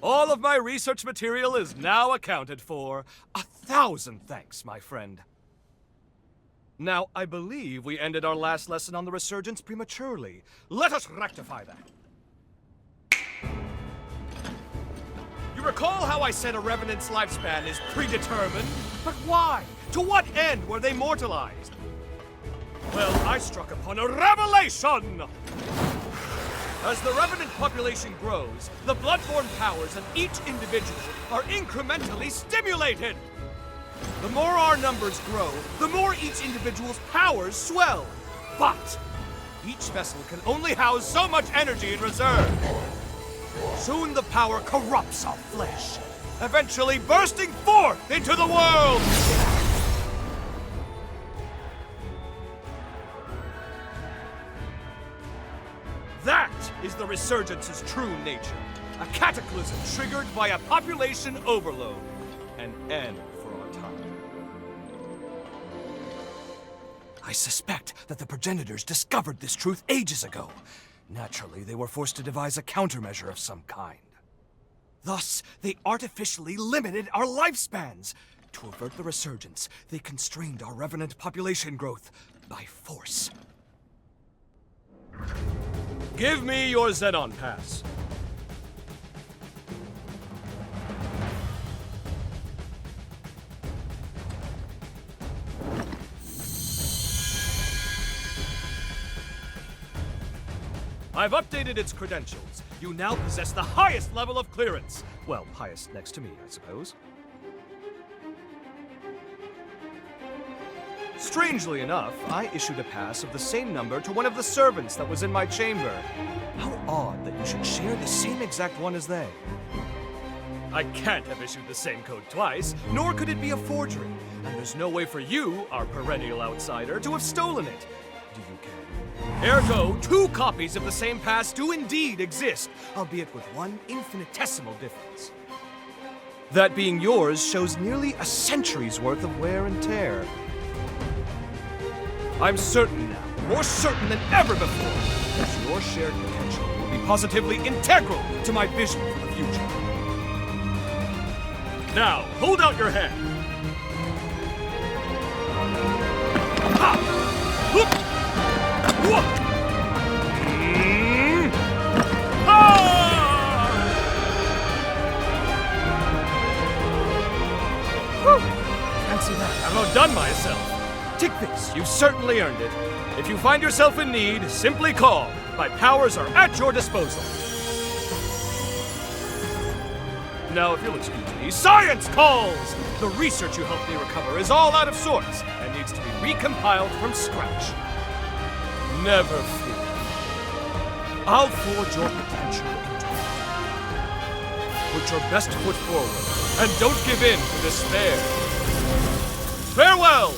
All of my research material is now accounted for. 1,000 thanks, my friend. Now, I believe we ended our last lesson on the Resurgence prematurely. Let us rectify that. You recall how I said a Revenant's lifespan is predetermined? But why? To what end were they mortalized? Well, I struck upon a revelation! As the Revenant population grows, the bloodborne powers of each individual are incrementally stimulated. The more our numbers grow, the more each individual's powers swell. But each vessel can only house so much energy in reserve. Soon the power corrupts our flesh, eventually bursting forth into the world! That is the Resurgence's true nature. A cataclysm triggered by a population overload. An end for our time. I suspect that the Progenitors discovered this truth ages ago. Naturally, they were forced to devise a countermeasure of some kind. Thus, they artificially limited our lifespans. To avert the Resurgence, they constrained our Revenant population growth by force. Give me your Zenon pass. I've updated its credentials. You now possess the highest level of clearance. Well, highest next to me, I suppose. Strangely enough, I issued a pass of the same number to one of the servants that was in my chamber. How odd that you should share the same exact one as they. I can't have issued the same code twice, nor could it be a forgery. And there's no way for you, our perennial outsider, to have stolen it. Do you care? Ergo, 2 copies of the same pass do indeed exist, albeit with one infinitesimal difference. That being yours shows nearly a century's worth of wear and tear. I'm certain now, more certain than ever before, that your shared potential will be positively integral to my vision for the future. Now, hold out your hand. Ha! Whoop! Whoop! Fancy that. I've outdone myself. Take this. You've certainly earned it. If you find yourself in need, simply call. My powers are at your disposal. Now, if you'll excuse me, science calls! The research you helped me recover is all out of sorts and needs to be recompiled from scratch. Never fear. I'll forge your potential into life. Put your best foot forward, and don't give in to despair. Farewell!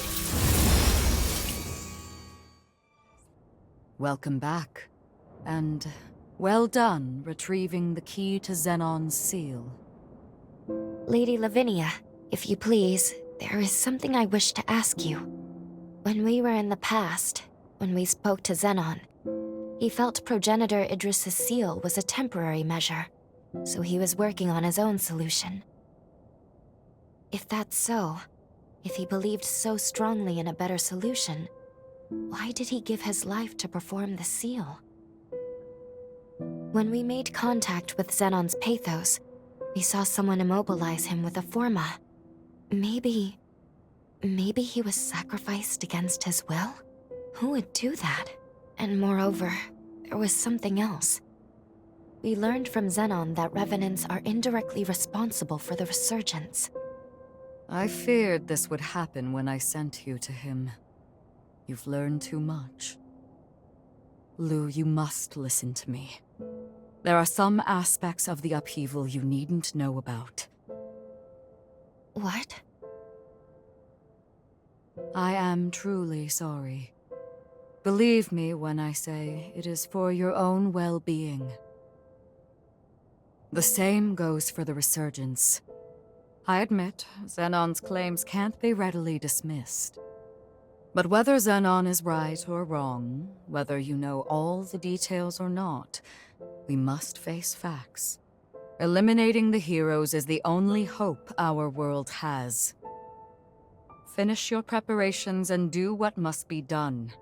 Welcome back. And well done retrieving the key to Zenon's seal. Lady Lavinia, if you please, there is something I wish to ask you. When we were in the past, when we spoke to Zenon, he felt progenitor Idris's seal was a temporary measure, so he was working on his own solution. If that's so, if he believed so strongly in a better solution, why did he give his life to perform the seal? When we made contact with Zenon's Pathos, we saw someone immobilize him with a forma. Maybe he was sacrificed against his will? Who would do that? And moreover, there was something else. We learned from Zenon that Revenants are indirectly responsible for the Resurgence. I feared this would happen when I sent you to him. You've learned too much. Lou, you must listen to me. There are some aspects of the upheaval you needn't know about. What? I am truly sorry. Believe me when I say it is for your own well-being. The same goes for the Resurgence. I admit, Zenon's claims can't be readily dismissed. But whether Zenon is right or wrong, whether you know all the details or not, we must face facts. Eliminating the heroes is the only hope our world has. Finish your preparations and do what must be done.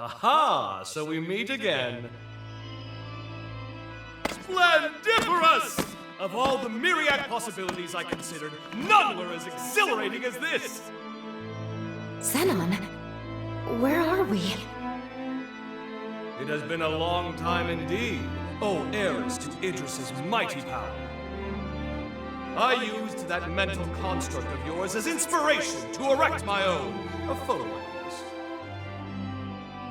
Aha! So we meet again. Splendiferous! Of all the myriad possibilities I considered, none were as exhilarating as this! Zenon, where are we? It has been a long time indeed, O heirs to Idris's mighty power. I used that mental construct of yours as inspiration to erect my own, a photo at least.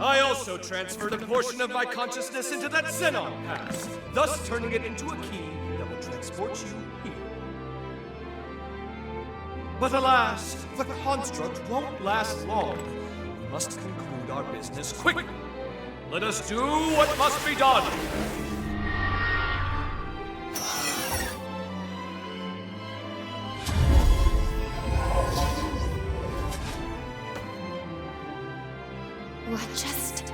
I also transferred a portion of my consciousness into that Zenon pass, thus turning it into a key that will transport you here. But alas, the construct won't last long. We must conclude our business quickly. Let us do what must be done. What just...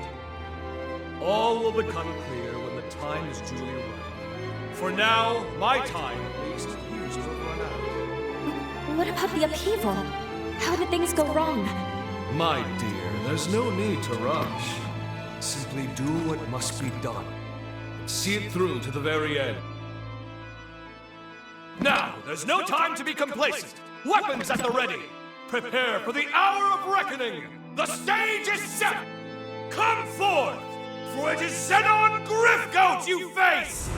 All will become clear when the time is duly right. For now, my time, at least, used to run out. What about the upheaval? How did things go wrong? My dear, there's no need to rush. Simply do what must be done. See it through to the very end. Now, there's no time to be complacent. Weapons at the ready. Prepare for the hour of reckoning. The stage is set. Come forth, for it is Zenon Griffgoat you face!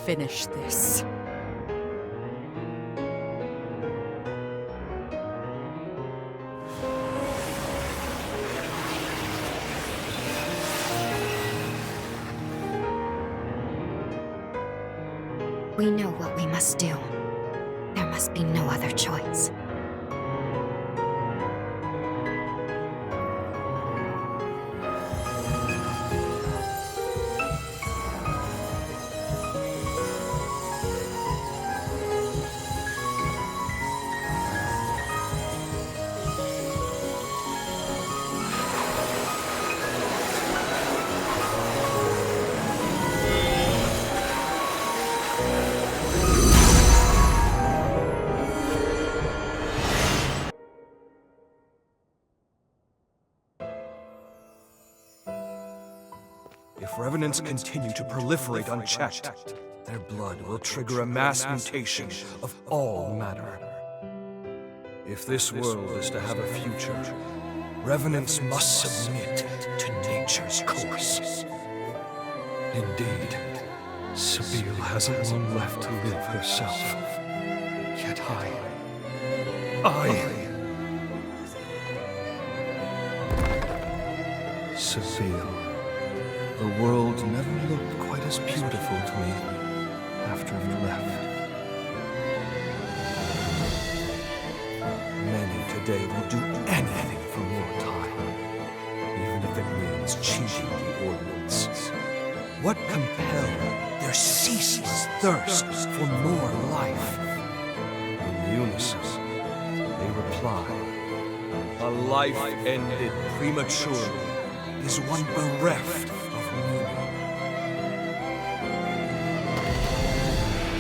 finish this. We know what we must do. There must be no other choice. If revenants continue to proliferate unchecked, their blood will trigger a mass mutation of all matter. If this world is to have a future, revenants must submit to nature's course. Indeed, Sabine hasn't long left to live herself. Yet Sabine. The world never looked quite as beautiful to me after you left. Many today will do anything for more time, even if it means cheating the ordinance. What compelled their ceaseless thirst for more life? In unison, they reply, a life ended prematurely is one bereft of meaning.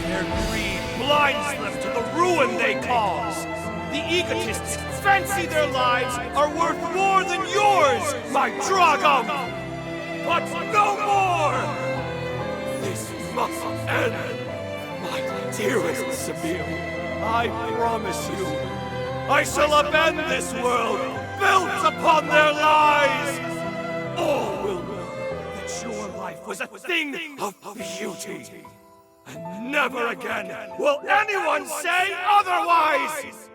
Their greed blinds them to the ruin they cause. The egotists fancy their lives are worth more than yours, my Dragom! But no more! This must end! My dearest Sabine, I promise you, I shall upend this world built upon their lies! All will know that your life was a thing of beauty. And never again will anyone say otherwise!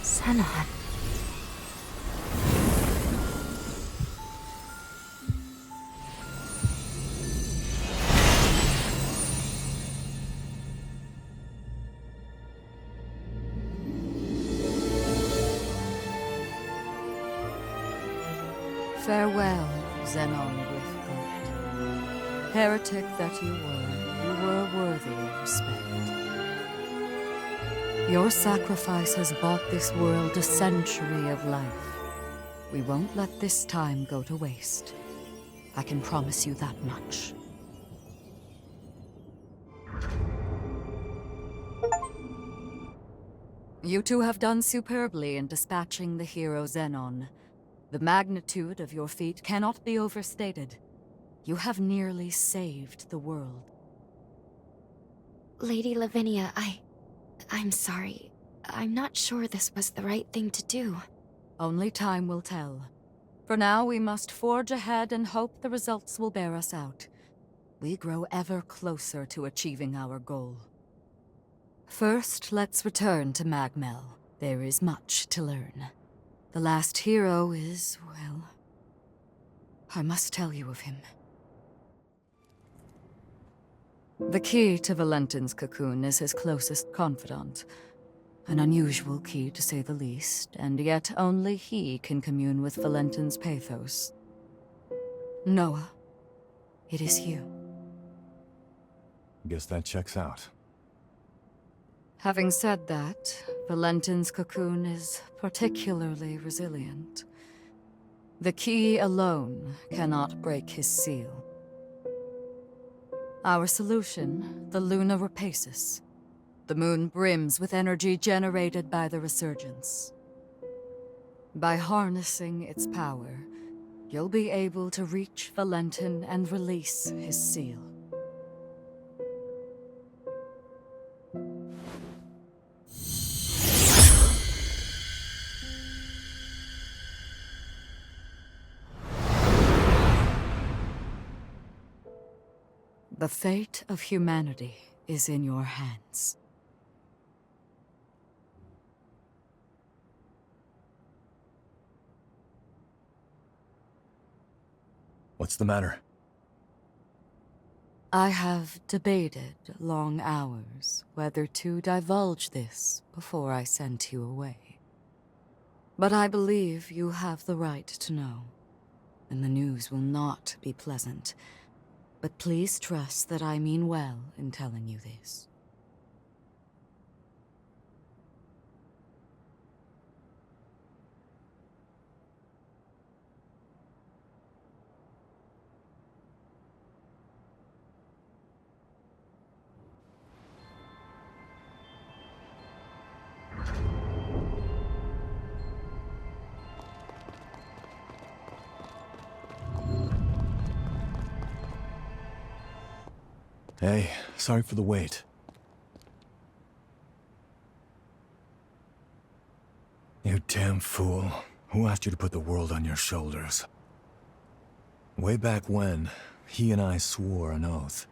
Zenon. Farewell, Zenon Griffgold. Heretic that you were worthy of respect. Your sacrifice has bought this world a century of life. We won't let this time go to waste. I can promise you that much. You two have done superbly in dispatching the hero Zenon. The magnitude of your feat cannot be overstated. You have nearly saved the world. Lady Lavinia, I'm sorry. I'm not sure this was the right thing to do. Only time will tell. For now, we must forge ahead and hope the results will bear us out. We grow ever closer to achieving our goal. First, let's return to Magmel. There is much to learn. The last hero is, well, I must tell you of him. The key to Valentin's cocoon is his closest confidant. An unusual key, to say the least, and yet only he can commune with Valentin's pathos. Noah, it is you. Guess that checks out. Having said that, Valentin's cocoon is particularly resilient. The key alone cannot break his seal. Our solution, the Luna Rapacis. The moon brims with energy generated by the Resurgence. By harnessing its power, you'll be able to reach Valentin and release his seal. The fate of humanity is in your hands. What's the matter? I have debated long hours whether to divulge this before I sent you away. But I believe you have the right to know, and the news will not be pleasant. But please trust that I mean well in telling you this. Hey, sorry for the wait. You damn fool. Who asked you to put the world on your shoulders? Way back when, he and I swore an oath.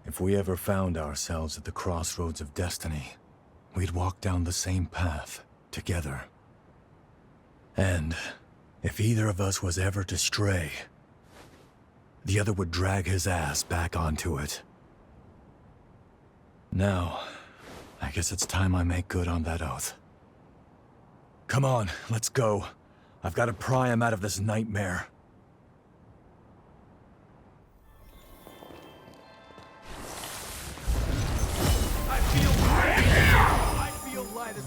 If we ever found ourselves at the crossroads of destiny, we'd walk down the same path, together. And if either of us was ever to stray, the other would drag his ass back onto it. Now, I guess it's time I make good on that oath. Come on, let's go. I've got to pry him out of this nightmare. I feel light as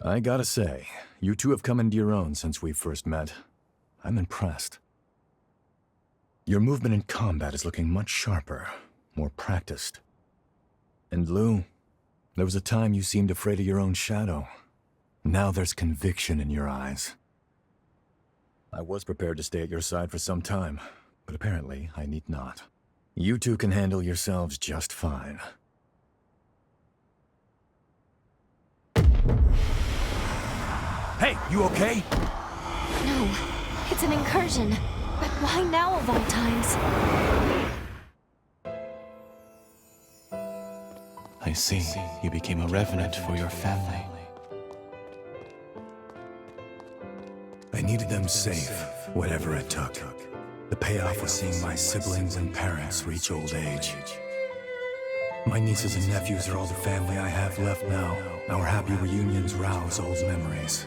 I gotta say, you two have come into your own since we first met. I'm impressed. Your movement in combat is looking much sharper, more practiced. And Lou, there was a time you seemed afraid of your own shadow. Now there's conviction in your eyes. I was prepared to stay at your side for some time, but apparently I need not. You two can handle yourselves just fine. Hey, you okay? No, it's an incursion. But why now of all times? I see. You became a revenant for your family. I needed them safe, whatever it took. The payoff was seeing my siblings and parents reach old age. My nieces and nephews are all the family I have left now. Our happy reunions rouse old memories.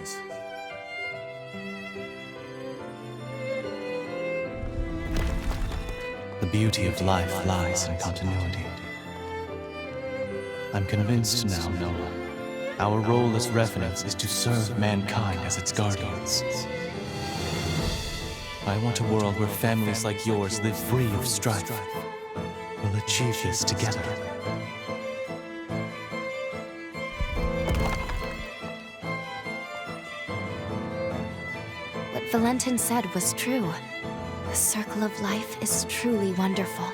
The beauty of life lies in continuity. I'm convinced now, Noah. Our role as revenants is to serve mankind as its guardians. I want a world where families like yours live free of strife. We'll achieve this together. What Valentin said was true. The circle of life is truly wonderful.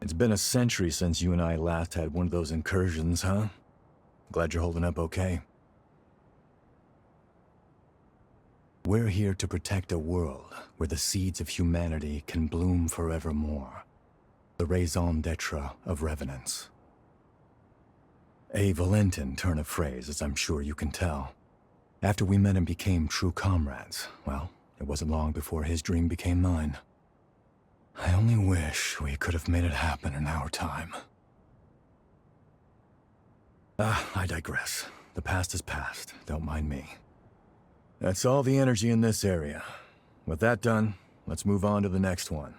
It's been a century since you and I last had one of those incursions, huh? Glad you're holding up okay. We're here to protect a world where the seeds of humanity can bloom forevermore. The raison d'etre of revenants. A Valentin turn of phrase, as I'm sure you can tell. After we met and became true comrades, well, it wasn't long before his dream became mine. I only wish we could have made it happen in our time. I digress. The past is past. Don't mind me. That's all the energy in this area. With that done, let's move on to the next one.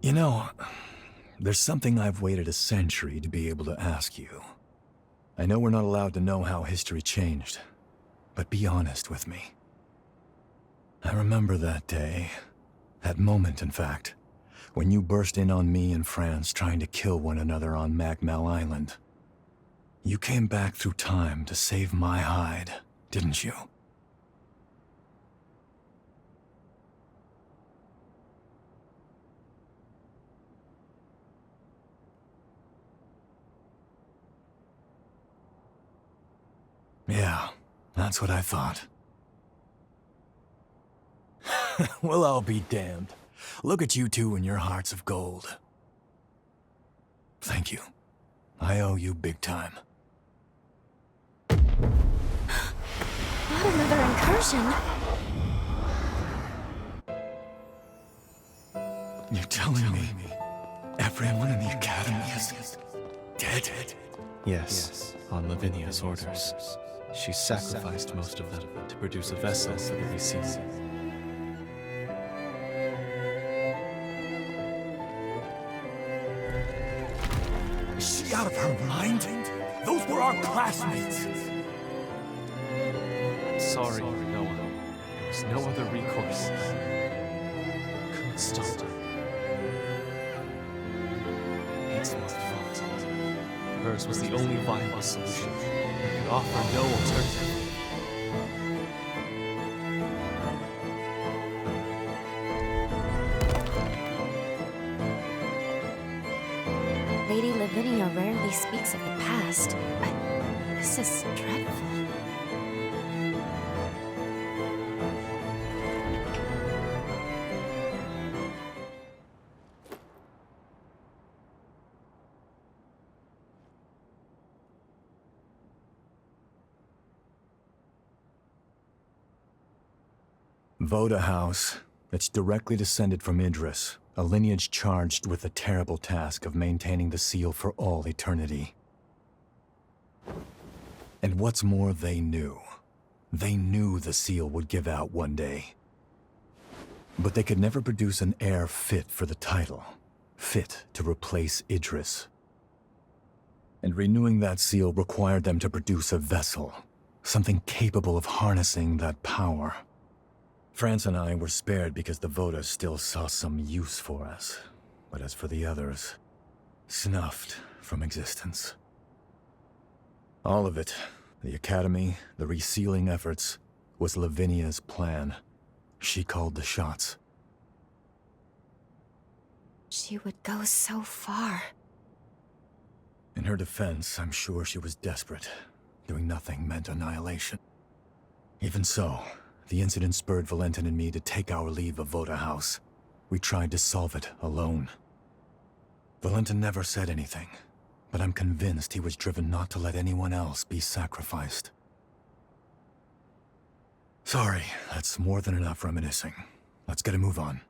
You know, there's something I've waited a century to be able to ask you. I know we're not allowed to know how history changed, but be honest with me. I remember that day, that moment in fact, when you burst in on me and Franz trying to kill one another on Magmel Island. You came back through time to save my hide, didn't you? Yeah, that's what I thought. Well, I'll be damned. Look at you two and your hearts of gold. Thank you. I owe you big time. Not another incursion. You're telling me everyone in the Academy is dead? Yes, on Lavinia's orders. She sacrificed most of them to produce a vessel for the Resealing. Is she out of her mind? Those were our classmates! I'm sorry, Noah. There was no other recourse. Couldn't stop her. It's my fault. Hers was the only viable solution. I could offer no alternative. Lady Lavinia rarely speaks of the past, but this is dreadful. Voda House. It's directly descended from Idris, a lineage charged with the terrible task of maintaining the seal for all eternity. And what's more, they knew. They knew the seal would give out one day. But they could never produce an heir fit for the title, fit to replace Idris. And renewing that seal required them to produce a vessel, something capable of harnessing that power. Franz and I were spared because the Voda still saw some use for us. But as for the others, snuffed from existence. All of it, the Academy, the resealing efforts, was Lavinia's plan. She called the shots. She would go so far. In her defense, I'm sure she was desperate. Doing nothing meant annihilation. Even so, the incident spurred Valentin and me to take our leave of Voda House. We tried to solve it alone. Valentin never said anything, but I'm convinced he was driven not to let anyone else be sacrificed. Sorry, that's more than enough reminiscing. Let's get a move on.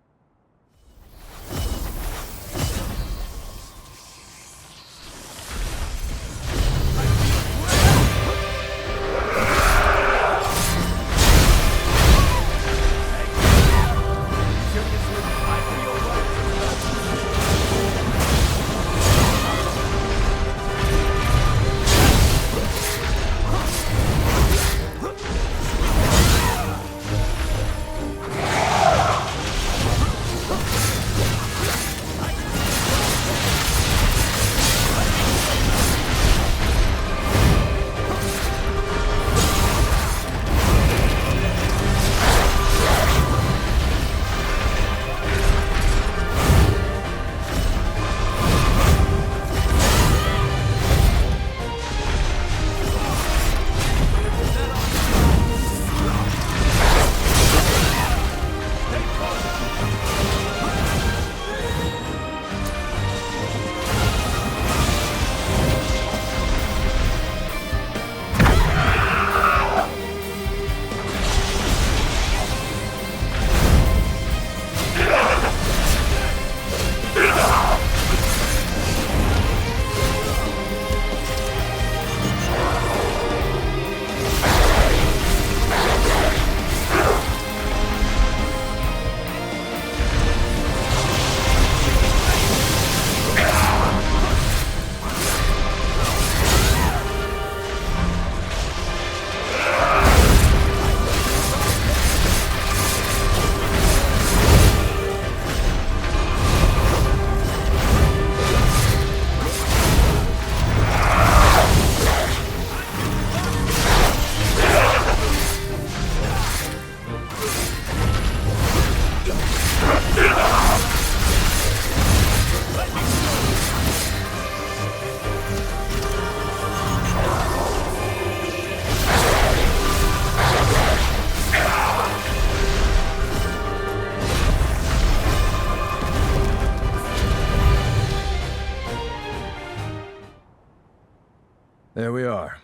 There we are.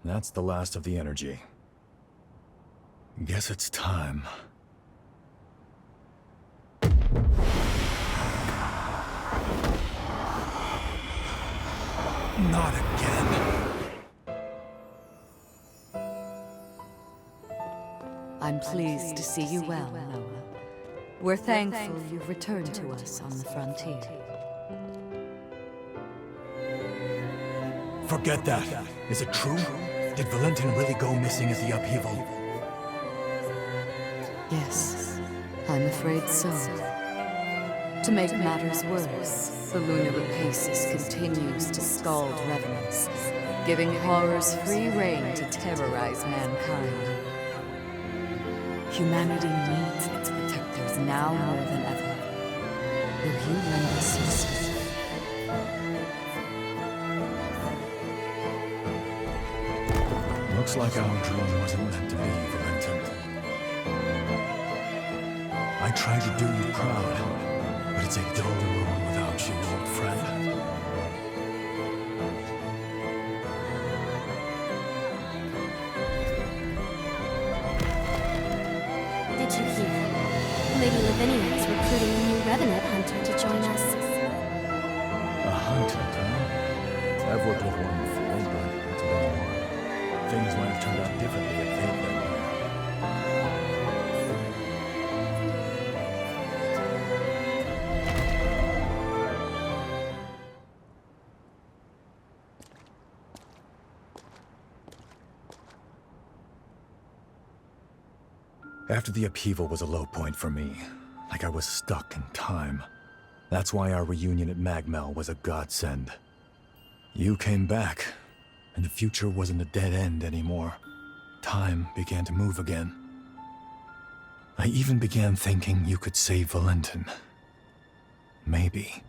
That's the last of the energy. Guess it's time. Not again. I'm pleased to see you well, Noah. We're thankful you've returned to us on the frontier. Forget that. Is it true? Did Valentin really go missing as the upheaval? Yes, I'm afraid so. To make matters worse, the lunar rapacious continues to scald revenants, giving horrors free rein to terrorize mankind. Humanity needs its protectors now more than ever. Will you lend us your strength? Looks like our dream wasn't meant to be, Valentin. I tried to do you proud, but it's a dull world without you, old friend. Did you hear? Lady Lavinia is recruiting a new Revenant hunter to join us. A hunter, huh? I've worked with one before, but it's been a while. Things might have turned out differently if they'd been here. After the upheaval was a low point for me, like I was stuck in time. That's why our reunion at Magmel was a godsend. You came back, and the future wasn't a dead end anymore. Time began to move again. I even began thinking you could save Valentin. Maybe.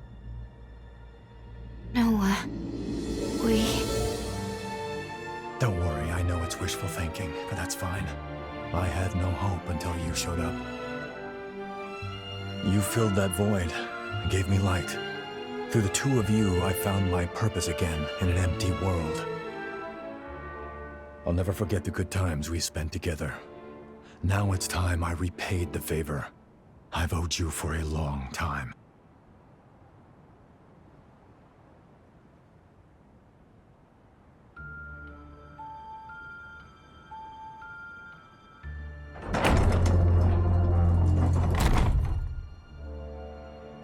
Noah, we... Don't worry, I know it's wishful thinking, but that's fine. I had no hope until you showed up. You filled that void and gave me light. Through the two of you, I found my purpose again in an empty world. I'll never forget the good times we spent together. Now it's time I repaid the favor. I've owed you for a long time.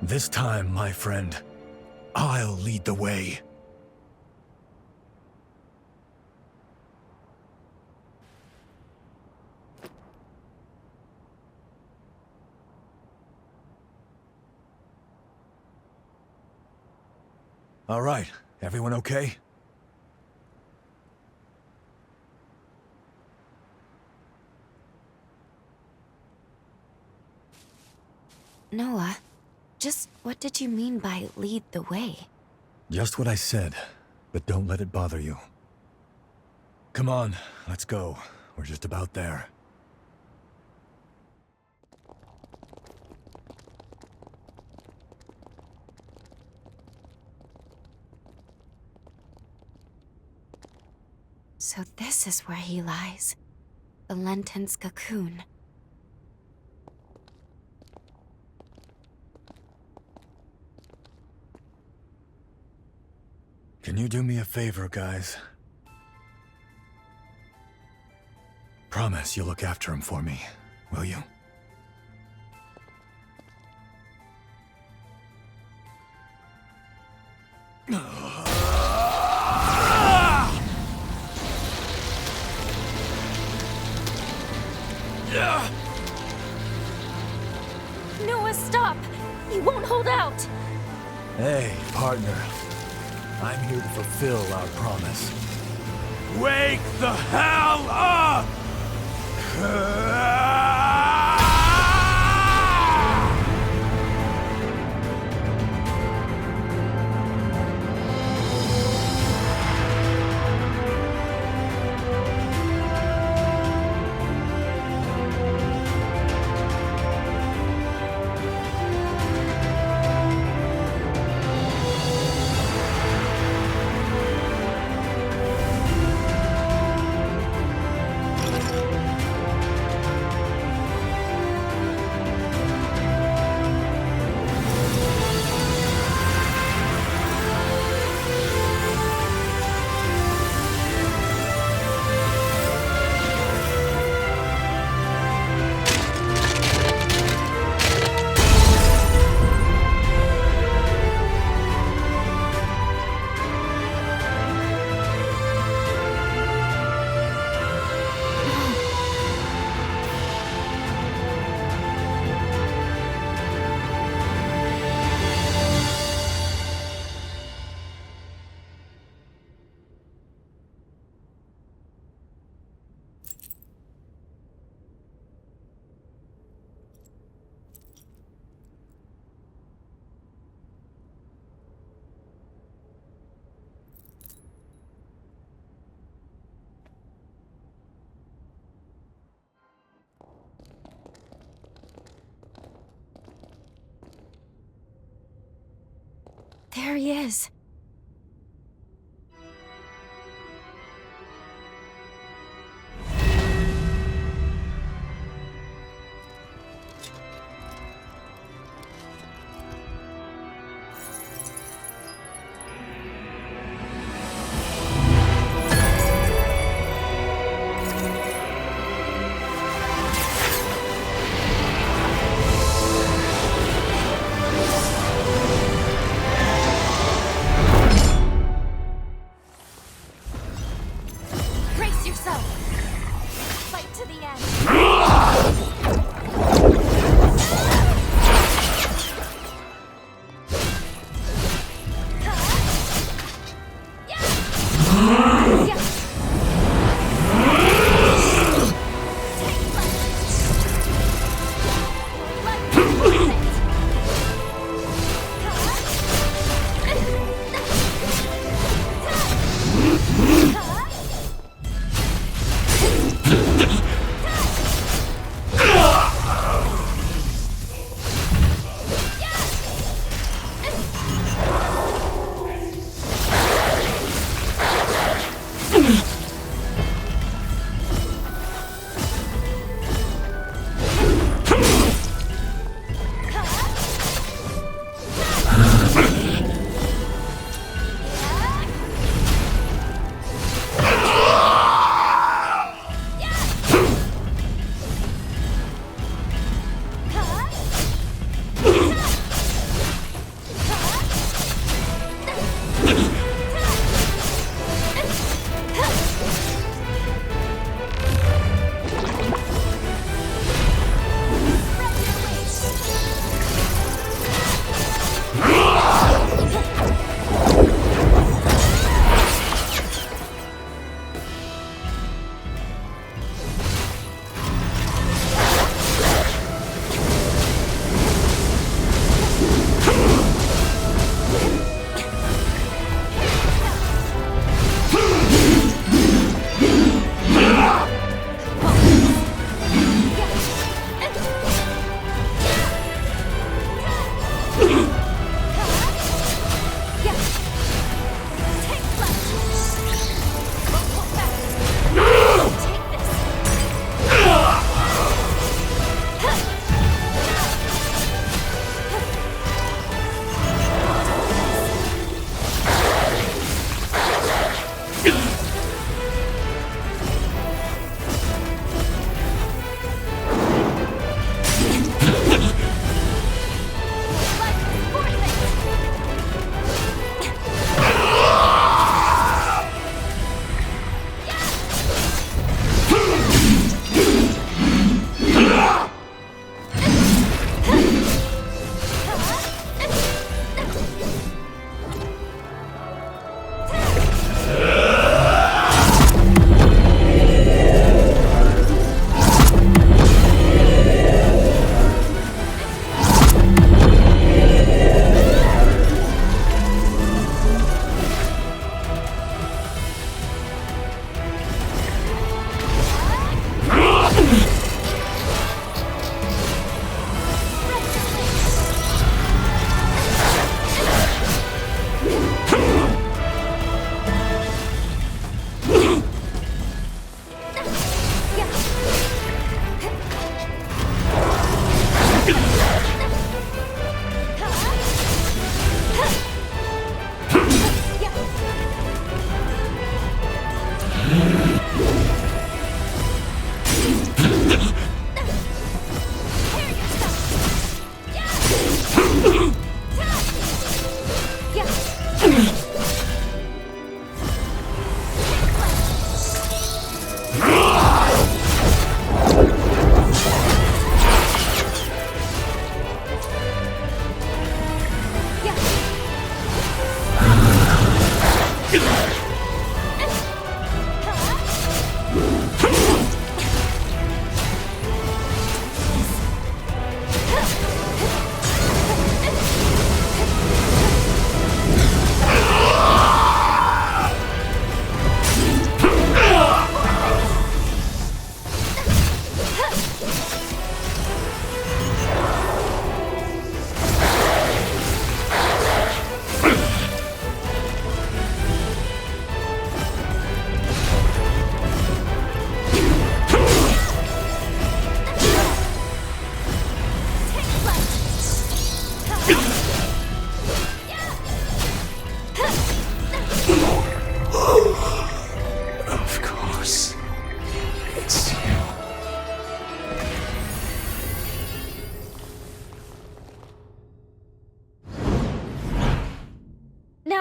This time, my friend, I'll lead the way. All right, everyone okay? Noah, just what did you mean by lead the way? Just what I said, but don't let it bother you. Come on, let's go. We're just about there. So this is where he lies. Valentin's cocoon. Can you do me a favor, guys? Promise you'll look after him for me, will you? Noah, stop! You won't hold out! Hey, partner. I'm here to fulfill our promise. Wake the hell up! There he is.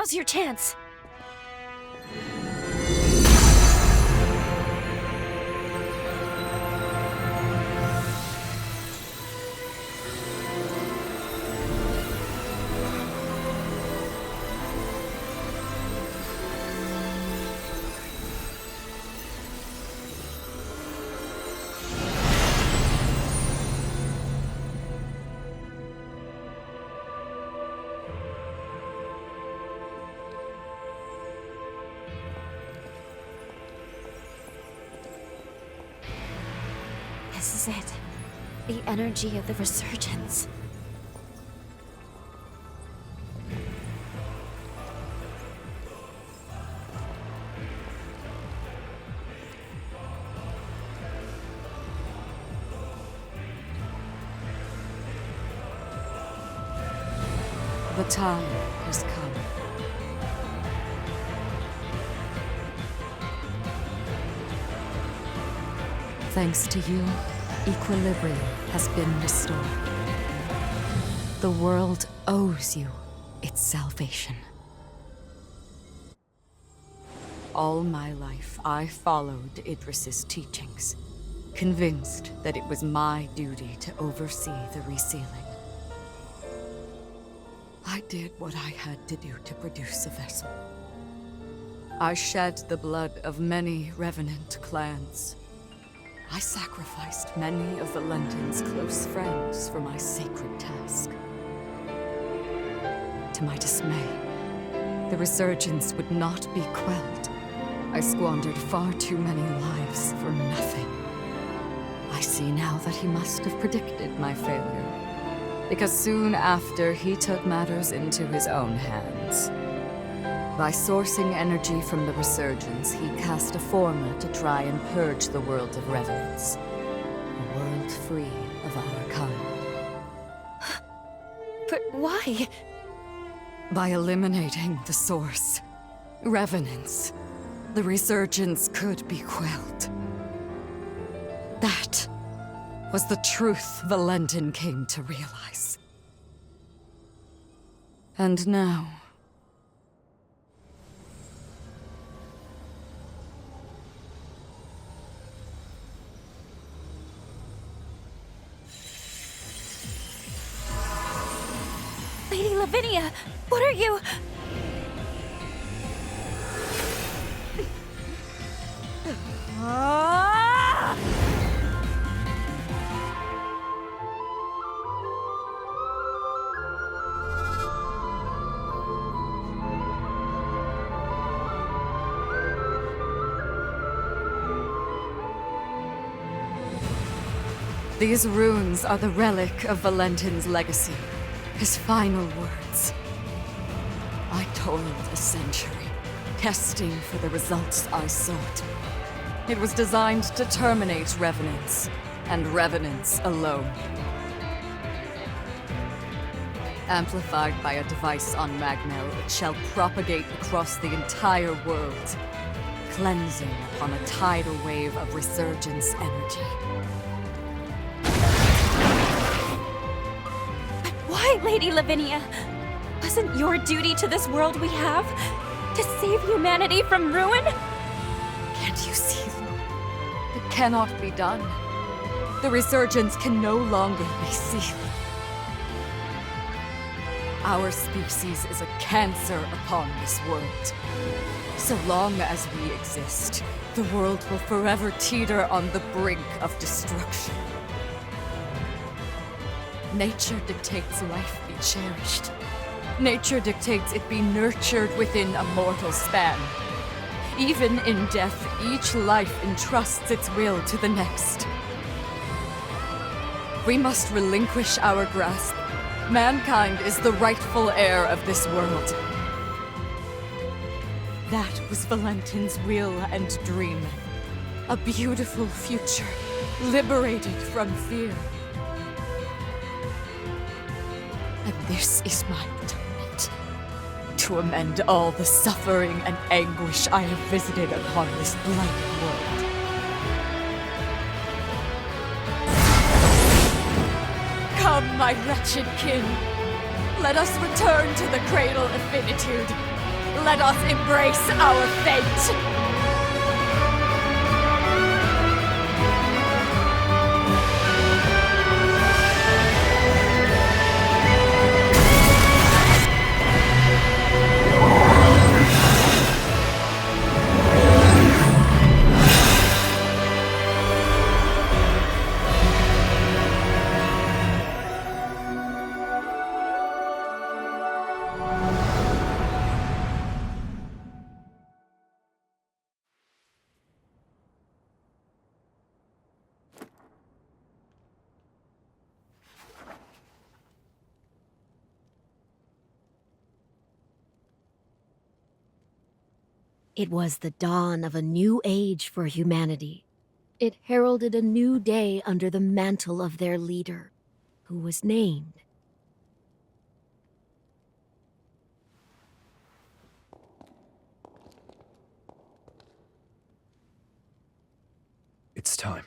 Now's your chance. This is it. The energy of the Resurgence. The time has come. Thanks to you, equilibrium has been restored. The world owes you its salvation. All my life, I followed Idris's teachings, convinced that it was my duty to oversee the resealing. I did what I had to do to produce a vessel. I shed the blood of many Revenant clans. I sacrificed many of Valentin's close friends for my sacred task. To my dismay, the Resurgence would not be quelled. I squandered far too many lives for nothing. I see now that he must have predicted my failure, because soon after he took matters into his own hands. By sourcing energy from the Resurgence, he cast a formula to try and purge the world of Revenants. A world free of our kind. But why? By eliminating the source, Revenants, the Resurgence could be quelled. That was the truth Valentin came to realize. And now, Lady Lavinia, what are you? These runes are the relic of Valentin's legacy, his final words. I toiled a century, testing for the results I sought. It was designed to terminate Revenants, and Revenants alone. Amplified by a device on Magmel, it shall propagate across the entire world, cleansing upon a tidal wave of Resurgence energy. Why, Lady Lavinia? Wasn't your duty to this world we have to save humanity from ruin? Can't you see? It cannot be done. The Resurgence can no longer be seen. Our species is a cancer upon this world. So long as we exist, the world will forever teeter on the brink of destruction. Nature dictates life be cherished. Nature dictates it be nurtured within a mortal span. Even in death, each life entrusts its will to the next. We must relinquish our grasp. Mankind is the rightful heir of this world. That was Valentin's will and dream. A beautiful future, liberated from fear. And this is my atonement. To amend all the suffering and anguish I have visited upon this blighted world. Come, my wretched kin. Let us return to the cradle of finitude. Let us embrace our fate! It was the dawn of a new age for humanity. It heralded a new day under the mantle of their leader, who was named. It's time.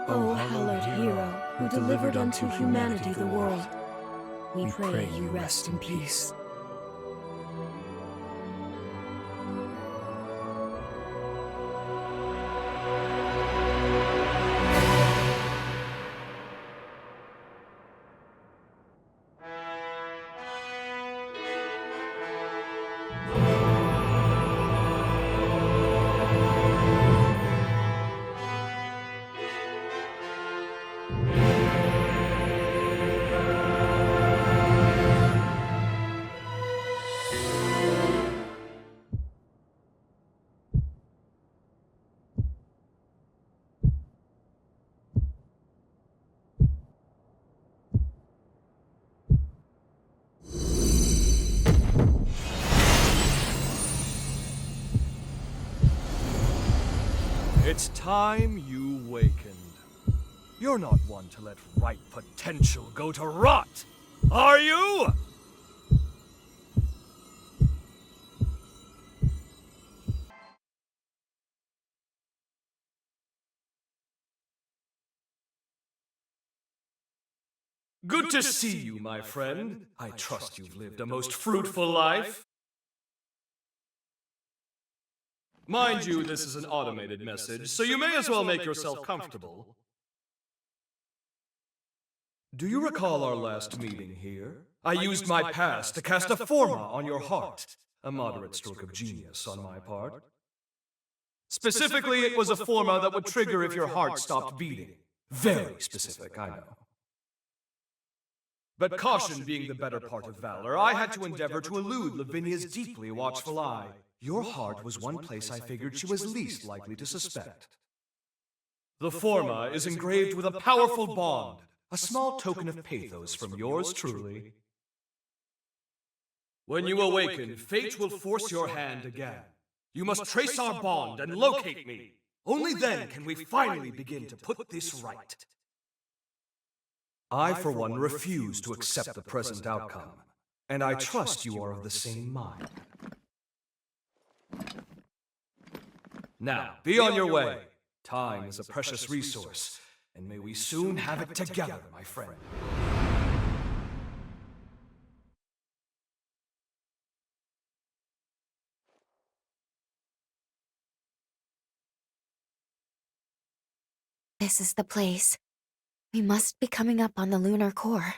O hallowed hero, who delivered unto humanity the world, we pray you rest in peace. It's time you wakened. You're not one to let ripe potential go to rot, are you? Good to see you, my friend. I trust you've lived a most fruitful life. Mind you, this is an automated message, so you may as well make yourself comfortable. Do you recall our last meeting here? I used my past to cast a forma on your heart. A moderate stroke of genius on my part. Specifically, it was a forma that would trigger if your heart stopped beating. Very specific, I know. But caution being the better part of valor, I had to endeavor to elude Lavinia's deeply watchful eye. Your heart was one place I figured she was least likely to suspect. The forma is engraved with a powerful bond, a small token of pathos from yours truly. When you awaken, fate will force your hand again. You must trace our bond and locate me. Only then can we finally begin to put this right. I, for one, refuse to accept the present outcome, and I trust you are of the same mind. Now, be on your way. Time is a precious resource, and may we soon have it together, my friend. This is the place. We must be coming up on the lunar core.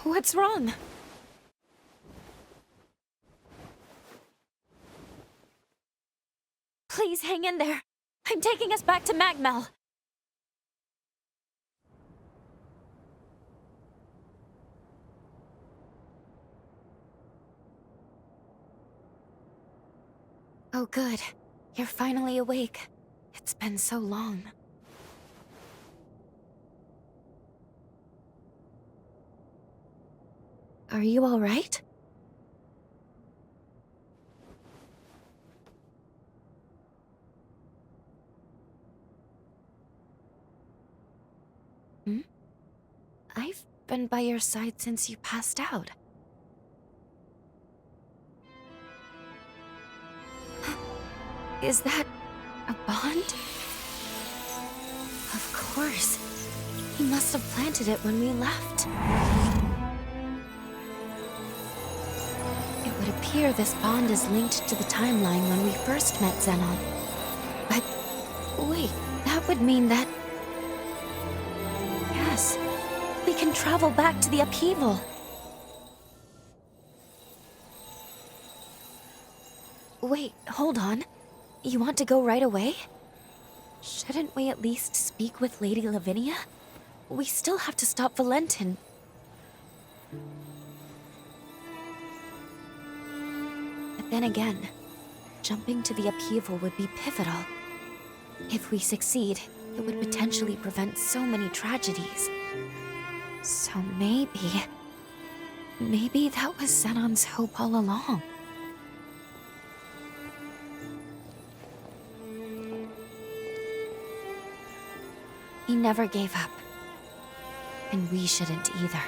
What's wrong? Please hang in there. I'm taking us back to Magmel. Oh, good. You're finally awake. It's been so long. Are you all right? I've been by your side since you passed out. Is that a bond? Of course. He must have planted it when we left. It would appear this bond is linked to the timeline when we first met Zenon. But wait, that would mean that... Yes, we can travel back to the upheaval. Wait, hold on. You want to go right away? Shouldn't we at least speak with Lady Lavinia? We still have to stop Valentin. But then again, jumping to the upheaval would be pivotal. If we succeed, it would potentially prevent so many tragedies. So maybe that was Zenon's hope all along. He never gave up. And we shouldn't either.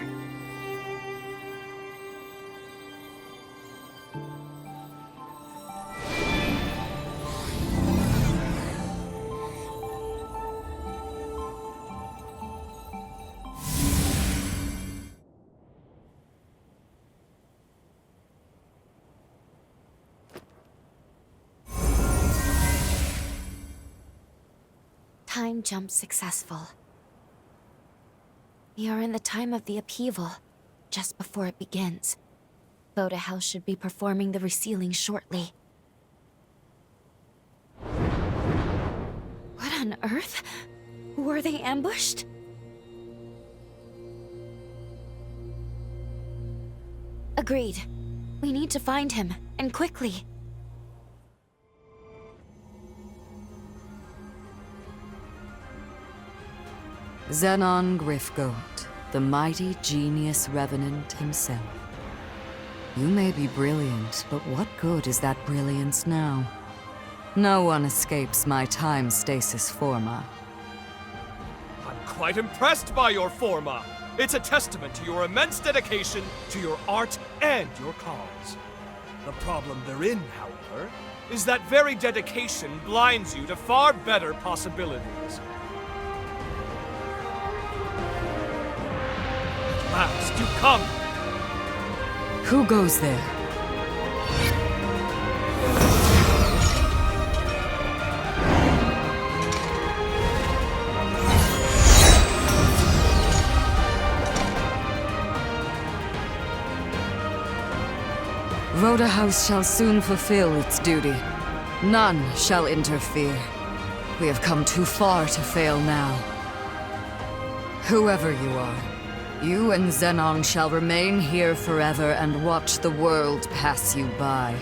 Time jump successful. We are in the time of the upheaval, just before it begins. Boda House should be performing the resealing shortly. What on earth? Were they ambushed? Agreed. We need to find him, and quickly. Zenon Grifgoat, the mighty genius Revenant himself. You may be brilliant, but what good is that brilliance now? No one escapes my time stasis forma. I'm quite impressed by your forma. It's a testament to your immense dedication to your art and your cause. The problem therein, however, is that very dedication blinds you to far better possibilities. At last, you come! Who goes there? Voda House shall soon fulfill its duty. None shall interfere. We have come too far to fail now. Whoever you are, you and Zenon shall remain here forever and watch the world pass you by.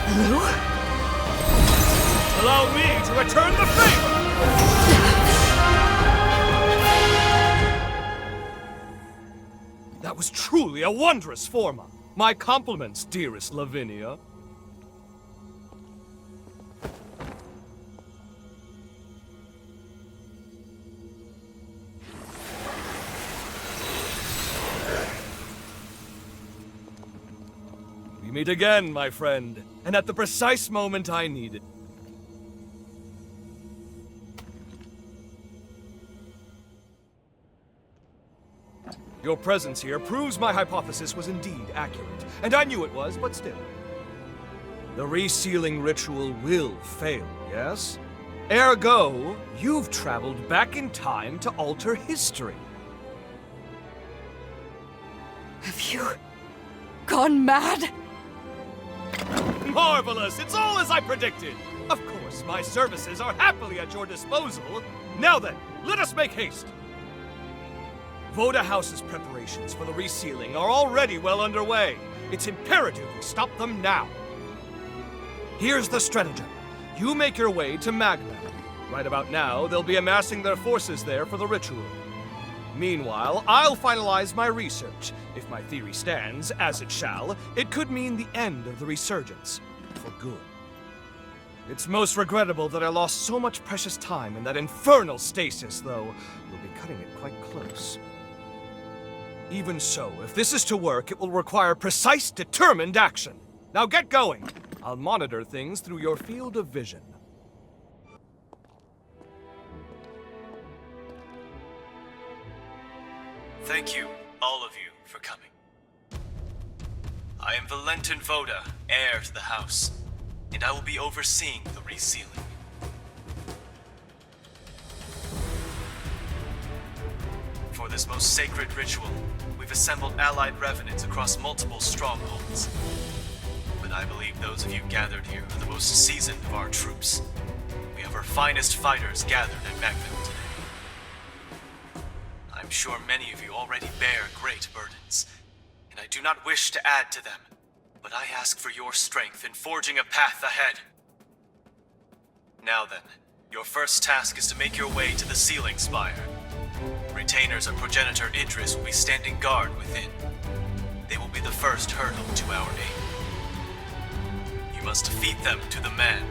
Hello? Allow me to return the favor! That was truly a wondrous forma. My compliments, dearest Lavinia. We meet again, my friend, and at the precise moment I needed. Your presence here proves my hypothesis was indeed accurate, and I knew it was, but still. The resealing ritual will fail, yes? Ergo, you've traveled back in time to alter history. Have you gone mad? Marvelous! It's all as I predicted! Of course, my services are happily at your disposal. Now then, let us make haste! Voda House's preparations for the resealing are already well underway. It's imperative we stop them now. Here's the stratagem. you make your way to Magmel. Right about now, they'll be amassing their forces there for the ritual. Meanwhile, I'll finalize my research. If my theory stands, as it shall, it could mean the end of the Resurgence. For good. It's most regrettable that I lost so much precious time in that infernal stasis, though we'll be cutting it quite close. Even so, if this is to work, it will require precise, determined action. Now get going! I'll monitor things through your field of vision. Thank you, all of you, for coming. I am Valentin Voda, heir to the house, and I will be overseeing the resealing. For this most sacred ritual, we've assembled allied revenants across multiple strongholds. But I believe those of you gathered here are the most seasoned of our troops. We have our finest fighters gathered at Magmel today. I'm sure many of you already bear great burdens, and I do not wish to add to them, but I ask for your strength in forging a path ahead. Now then, your first task is to make your way to the Sealing Spire. Retainers of Progenitor Idris will be standing guard within. They will be the first hurdle to our aim. You must defeat them to the man,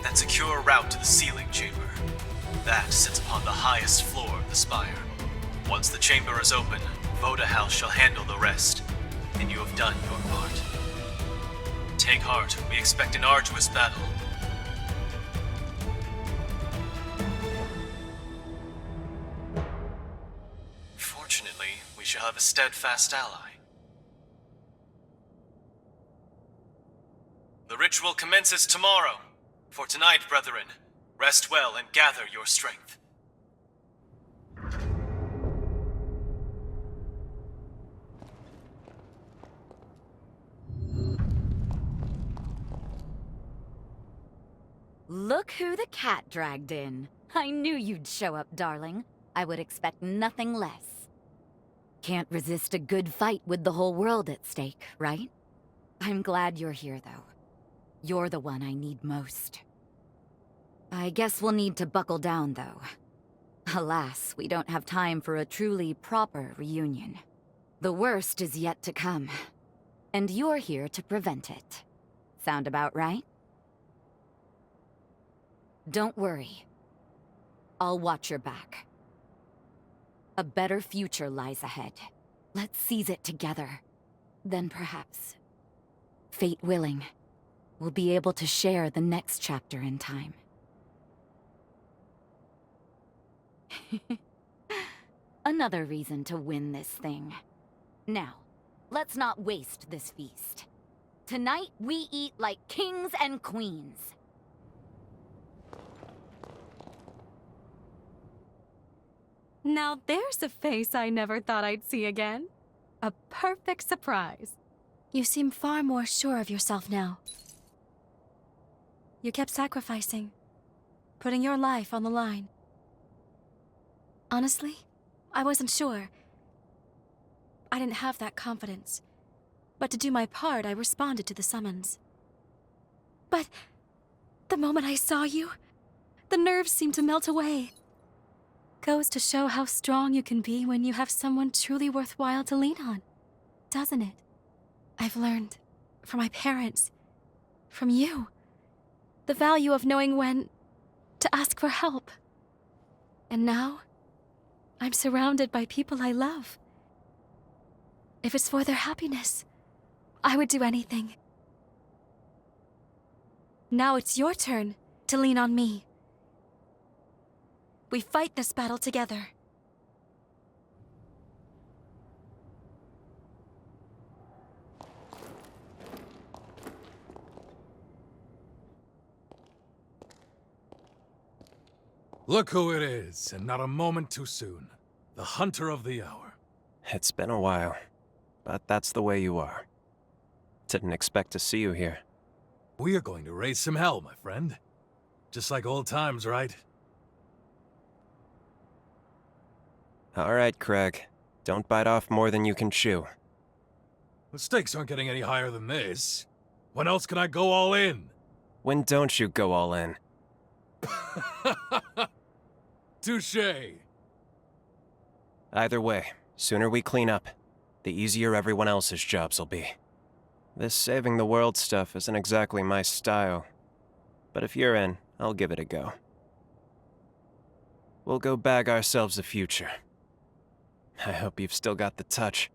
then secure a route to the sealing chamber. That sits upon the highest floor of the spire. Once the chamber is open, Voda House shall handle the rest, and you have done your part. Take heart, we expect an arduous battle. Fortunately, we shall have a steadfast ally. The ritual commences tomorrow. For tonight, brethren, rest well and gather your strength. Look who the cat dragged in. I knew you'd show up, darling. I would expect nothing less. Can't resist a good fight with the whole world at stake, right? I'm glad you're here, though. You're the one I need most. I guess we'll need to buckle down, though. Alas, we don't have time for a truly proper reunion. The worst is yet to come, and you're here to prevent it. Sound about right? Don't worry. I'll watch your back. A better future lies ahead. Let's seize it together. Then perhaps, fate willing, we'll be able to share the next chapter in time. Another reason to win this thing. Now, let's not waste this feast. Tonight, we eat like kings and queens. Now there's a face I never thought I'd see again. A perfect surprise. You seem far more sure of yourself now. You kept sacrificing, putting your life on the line. Honestly, I wasn't sure. I didn't have that confidence. But to do my part, I responded to the summons. But the moment I saw you, the nerves seemed to melt away. Goes to show how strong you can be when you have someone truly worthwhile to lean on, doesn't it? I've learned from my parents, from you, the value of knowing when to ask for help. And now, I'm surrounded by people I love. If it's for their happiness, I would do anything. Now it's your turn to lean on me. We fight this battle together. Look who it is, and not a moment too soon. The hunter of the hour. It's been a while, but that's the way you are. Didn't expect to see you here. We are going to raise some hell, my friend. Just like old times, right? All right, Craig. Don't bite off more than you can chew. The stakes aren't getting any higher than this. When else can I go all in? When don't you go all in? Touché. Either way, sooner we clean up, the easier everyone else's jobs will be. This saving the world stuff isn't exactly my style, but if you're in, I'll give it a go. We'll go bag ourselves a future. I hope you've still got the touch.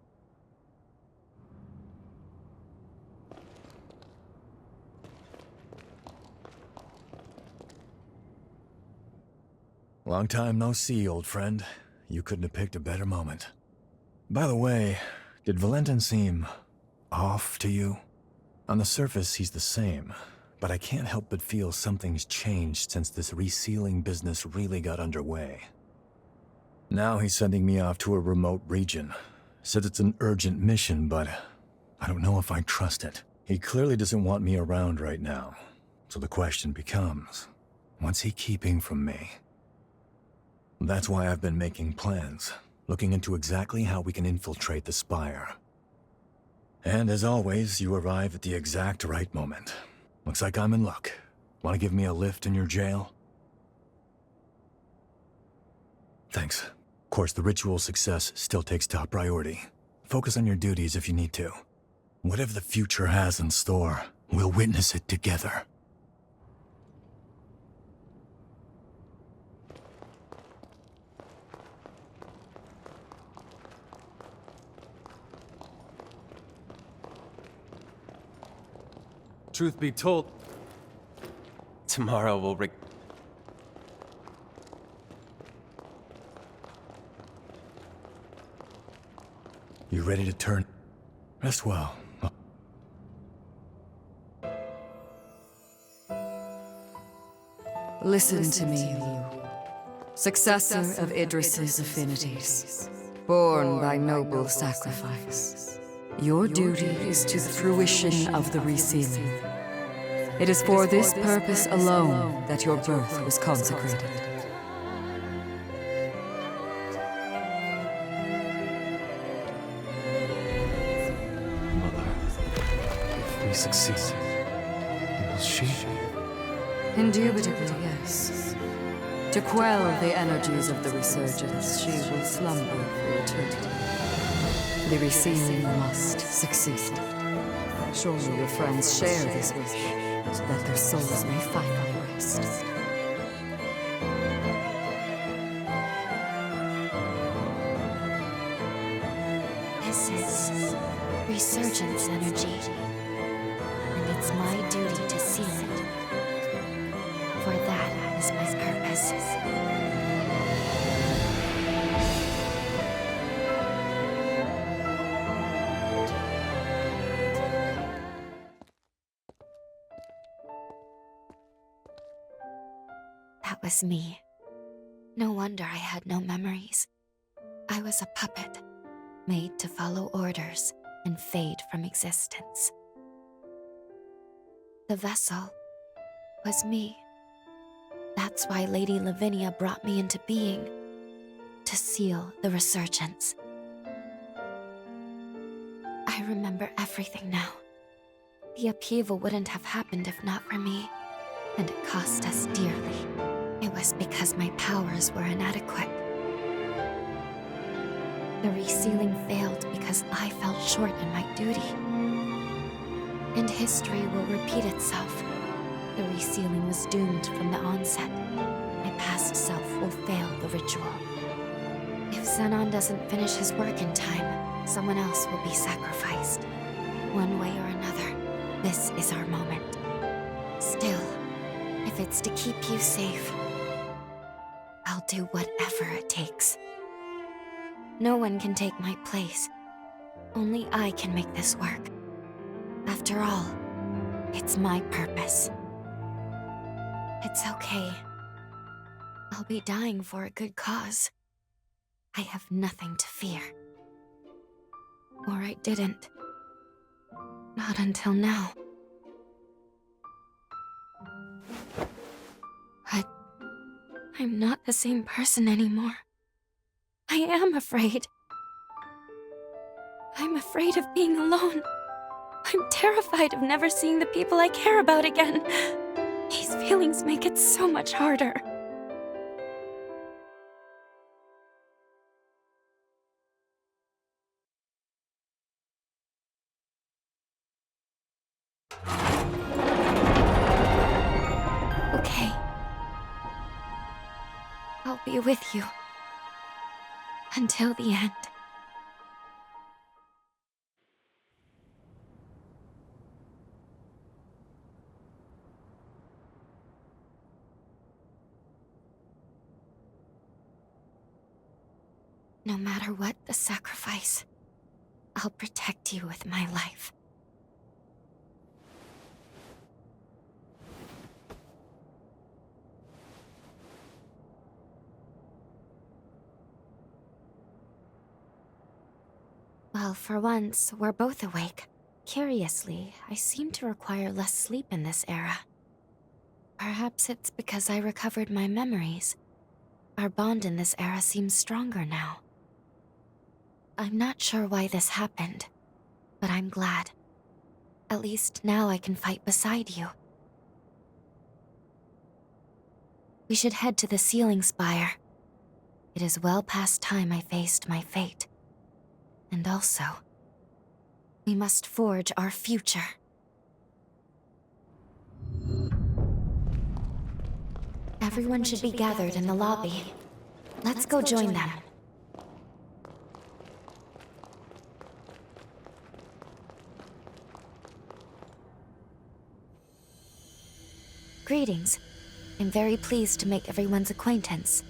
Long time no see, old friend. You couldn't have picked a better moment. By the way, did Valentin seem off to you? On the surface, he's the same, but I can't help but feel something's changed since this resealing business really got underway. Now he's sending me off to a remote region. Said it's an urgent mission, but I don't know if I trust it. He clearly doesn't want me around right now. So the question becomes, what's he keeping from me? That's why I've been making plans, looking into exactly how we can infiltrate the Spire. And as always, you arrive at the exact right moment. Looks like I'm in luck. Want to give me a lift in your jail? Thanks. Of course, the ritual's success still takes top priority. Focus on your duties if you need to. Whatever the future has in store, we'll witness it together. Truth be told, tomorrow we'll You ready to turn? Rest well. Listen to me, successor of Idris's affinities, born by noble sacrifice. Your duty is to the fruition of the resealing. It is for this purpose alone that your birth was consecrated. Mother, if we succeed, will she? Indubitably, yes. To quell the energies of the Resurgence, she will slumber for eternity. The resealing must succeed. Surely your friends share this wish, so that their souls may finally rest. This is Resurgence energy, and it's my duty to seal it. For that is my purpose. That was me. No wonder I had no memories. I was a puppet, made to follow orders and fade from existence. The vessel was me. That's why Lady Lavinia brought me into being, to seal the Resurgence. I remember everything now. The upheaval wouldn't have happened if not for me, and it cost us dearly. It was because my powers were inadequate. The resealing failed because I fell short in my duty. And history will repeat itself. The resealing was doomed from the onset. My past self will fail the ritual. If Zenon doesn't finish his work in time, someone else will be sacrificed. One way or another, this is our moment. Still, if it's to keep you safe, I'll do whatever it takes. No one can take my place. Only I can make this work. After all, it's my purpose. It's okay. I'll be dying for a good cause. I have nothing to fear. Or I didn't. Not until now. But I'm not the same person anymore. I am afraid. I'm afraid of being alone. I'm terrified of never seeing the people I care about again. These feelings make it so much harder. Okay. I'll be with you. Until the end. No matter what the sacrifice, I'll protect you with my life. Well, for once, we're both awake. Curiously, I seem to require less sleep in this era. Perhaps it's because I recovered my memories. Our bond in this era seems stronger now. I'm not sure why this happened, but I'm glad. At least now I can fight beside you. We should head to the Sealing Spire. It is well past time I faced my fate. And also, we must forge our future. Everyone should be gathered in the lobby. Let's go join them. Greetings. I'm very pleased to make everyone's acquaintance.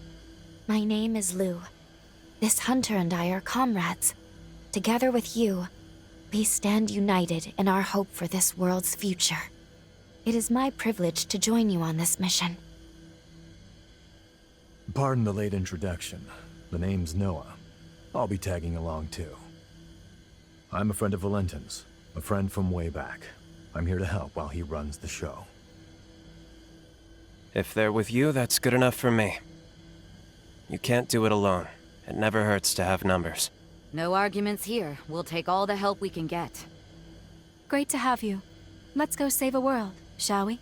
My name is Lou. This hunter and I are comrades. Together with you, we stand united in our hope for this world's future. It is my privilege to join you on this mission. Pardon the late introduction. The name's Noah. I'll be tagging along too. I'm a friend of Valentin's, a friend from way back. I'm here to help while he runs the show. If they're with you, that's good enough for me. You can't do it alone. It never hurts to have numbers. No arguments here. We'll take all the help we can get. Great to have you. Let's go save a world, shall we?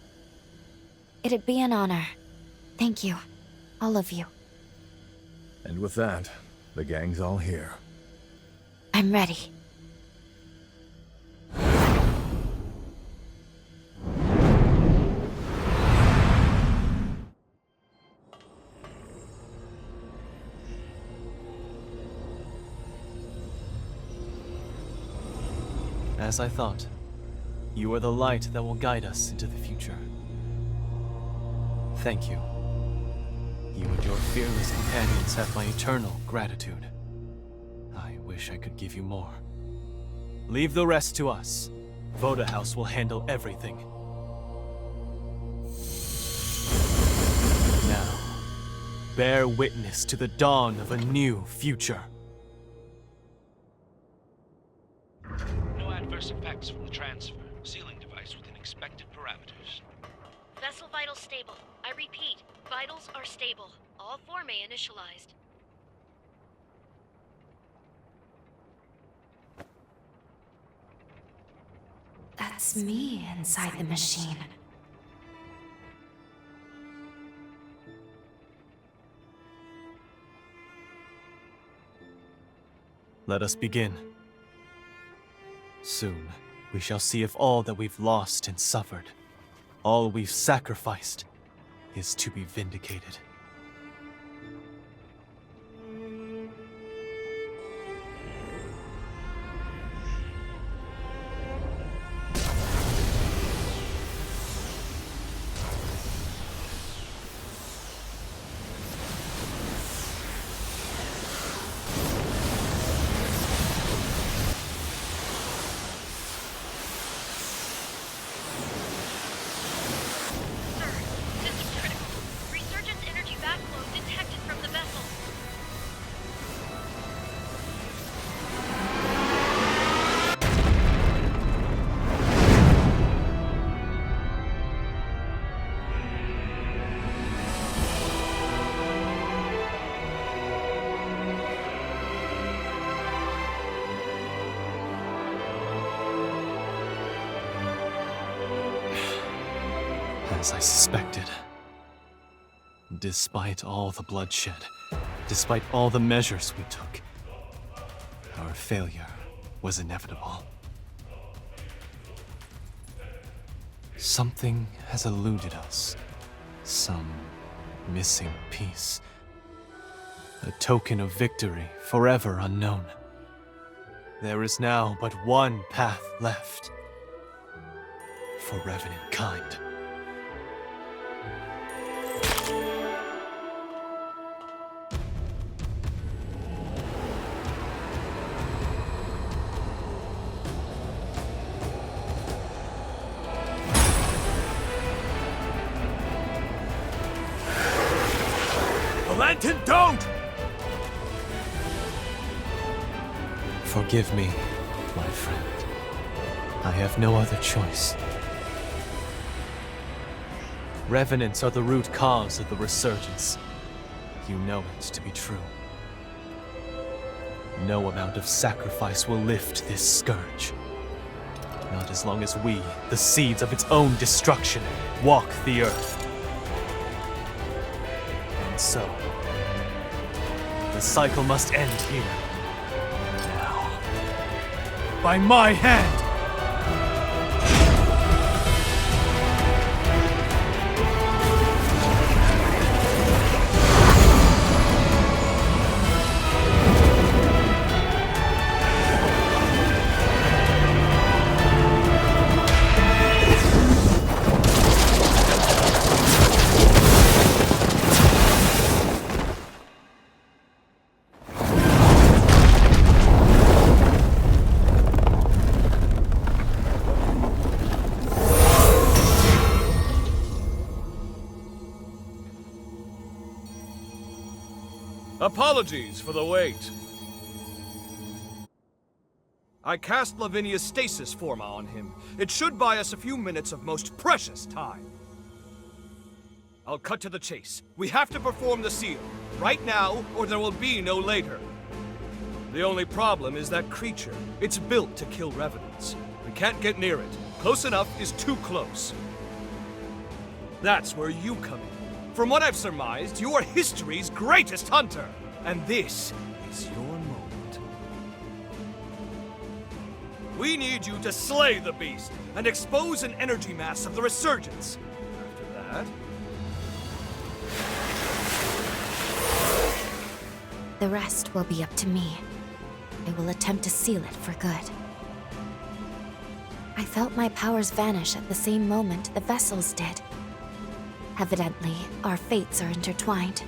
It'd be an honor. Thank you. All of you. And with that, the gang's all here. I'm ready. As I thought, you are the light that will guide us into the future. Thank you. You and your fearless companions have my eternal gratitude. I wish I could give you more. Leave the rest to us. Voda House will handle everything. Now, bear witness to the dawn of a new future. No adverse effects from the transfer. Sealing device within expected parameters. Vessel vitals stable. I repeat, vitals are stable. All 4 may initialized. That's me inside the machine. Let us begin. Soon, we shall see if all that we've lost and suffered, all we've sacrificed, is to be vindicated. Sir, system critical. Resurgence energy As I suspected. Despite all the bloodshed, despite all the measures we took, our failure was inevitable. Something has eluded us. Some missing piece. A token of victory forever unknown. There is now but one path left for revenant kind. Valentin, don't! Forgive me, my friend. I have no other choice. Revenants are the root cause of the Resurgence. You know it to be true. No amount of sacrifice will lift this scourge. Not as long as we, the seeds of its own destruction, walk the earth. And so, the cycle must end here. Now. By my hand! Apologies for the wait. I cast Lavinia's stasis forma on him. It should buy us a few minutes of most precious time. I'll cut to the chase. We have to perform the seal, right now, or there will be no later. The only problem is that creature. It's built to kill revenants. We can't get near it. Close enough is too close. That's where you come in. From what I've surmised, you are history's greatest hunter. And this is your moment. We need you to slay the beast and expose an energy mass of the Resurgence. After that... The rest will be up to me. I will attempt to seal it for good. I felt my powers vanish at the same moment the vessels did. Evidently, our fates are intertwined.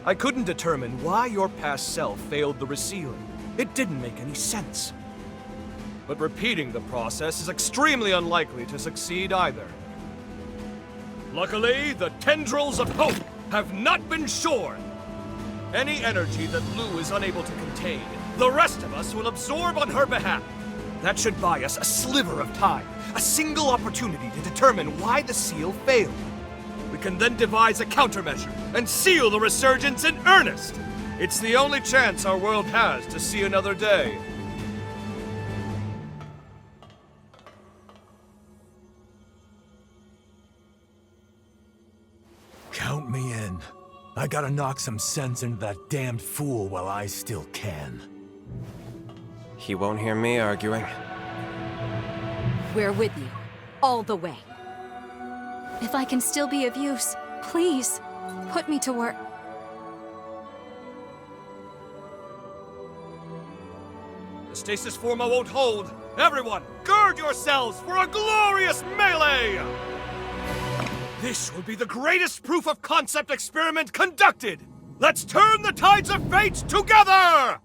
I couldn't determine why your past self failed the resealing. It didn't make any sense. But repeating the process is extremely unlikely to succeed either. Luckily, the tendrils of hope have not been shorn. Any energy that Lou is unable to contain, the rest of us will absorb on her behalf. That should buy us a sliver of time, a single opportunity to determine why the seal failed. We can then devise a countermeasure and seal the Resurgence in earnest. It's the only chance our world has to see another day. Count me in. I gotta knock some sense into that damned fool while I still can. He won't hear me arguing. We're with you, all the way. If I can still be of use, please, put me to work. The stasis forma won't hold. Everyone, gird yourselves for a glorious melee! This will be the greatest proof of concept experiment conducted! Let's turn the tides of fate together!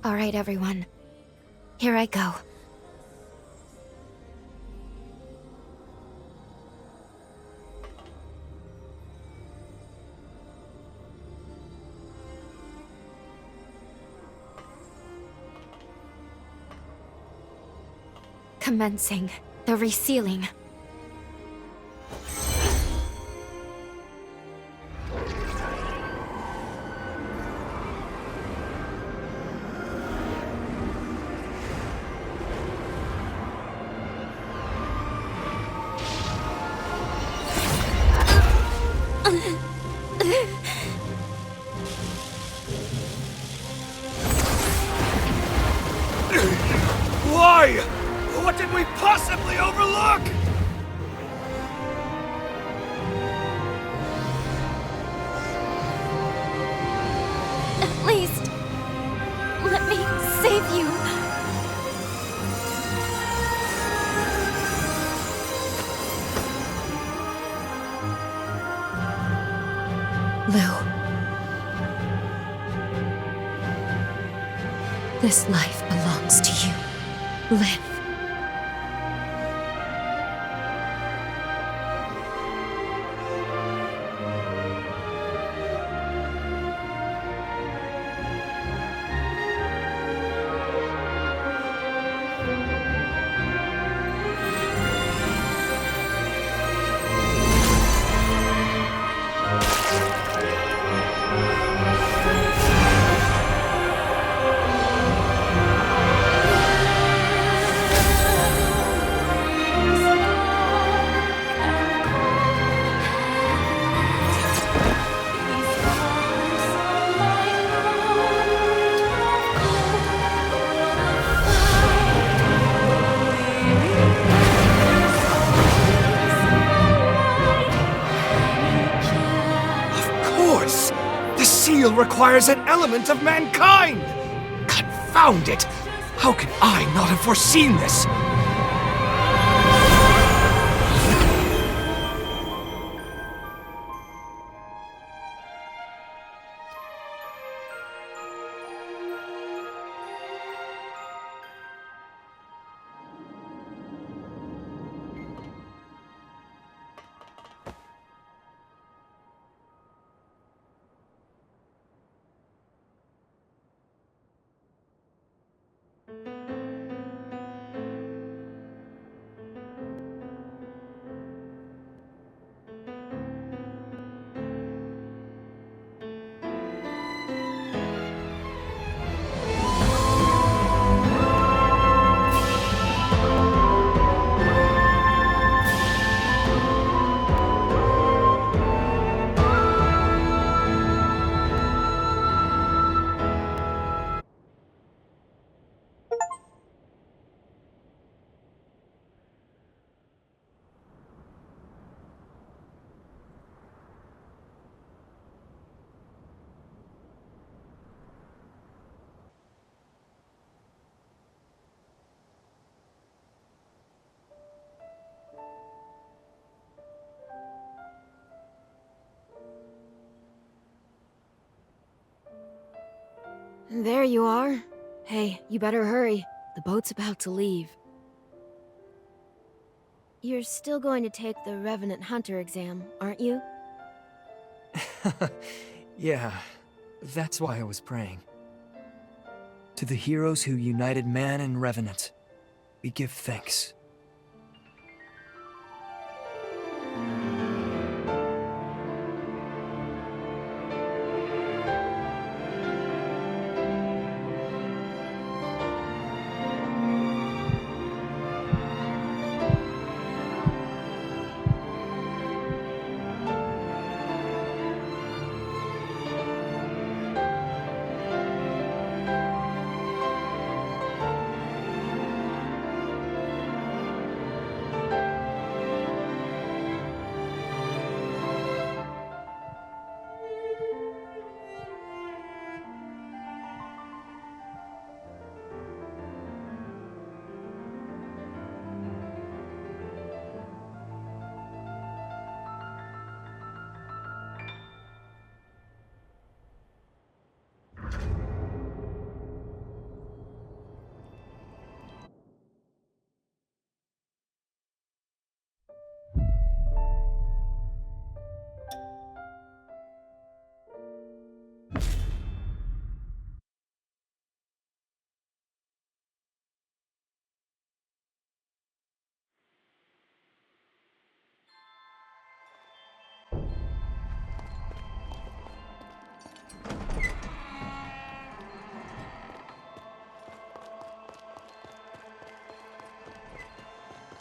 All right, everyone. Here I go. Commencing the resealing. Why? What did we possibly overlook? At least, let me save you. Lou. This life belongs to you. Live. Requires an element of mankind! Confound it! How could I not have foreseen this? There you are. Hey, you better hurry. The boat's about to leave. You're still going to take the Revenant Hunter exam, aren't you? Yeah, that's why I was praying. To the heroes who united man and Revenant, we give thanks.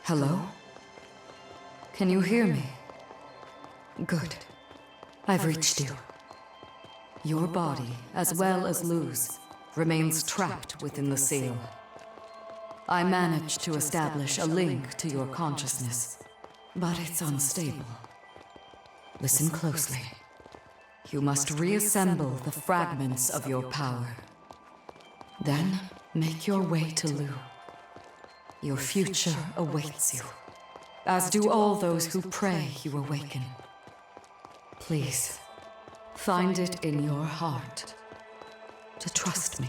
Hello? Can you hear me? Good. I've reached you. Your body, as well as Lou's, remains trapped within the seal. I managed to establish a link to your consciousness, but it's unstable. Listen closely. You must reassemble the fragments of your power. Then, make your way to Lou. Your future awaits you, as do all those who pray you awaken. Please, find it in your heart to trust me.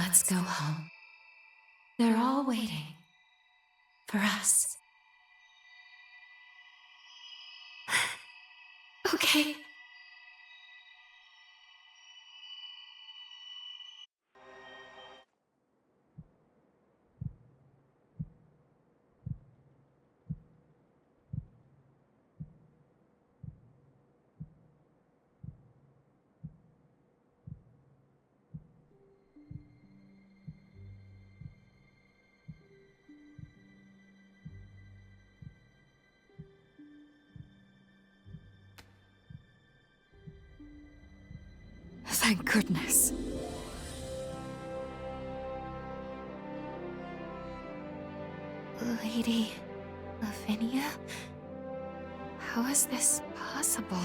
let's go home. They're all waiting for us. Okay. Thank goodness. Lady Lavinia? How is this possible?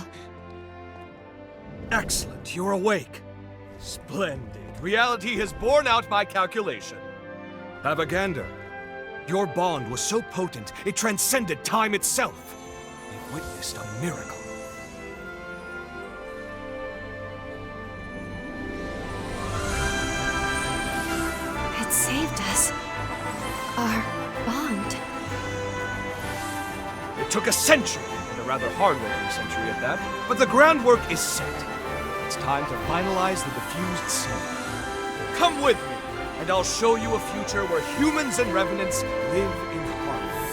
Excellent, you're awake. Splendid. Reality has borne out my calculation. Have a gander. Your bond was so potent, it transcended time itself. It witnessed a miracle. It saved us. Our bond. It took a century, and a rather hard-working century at that, but the groundwork is set. It's time to finalize the diffused seal. Come with me, and I'll show you a future where humans and revenants live in harmony.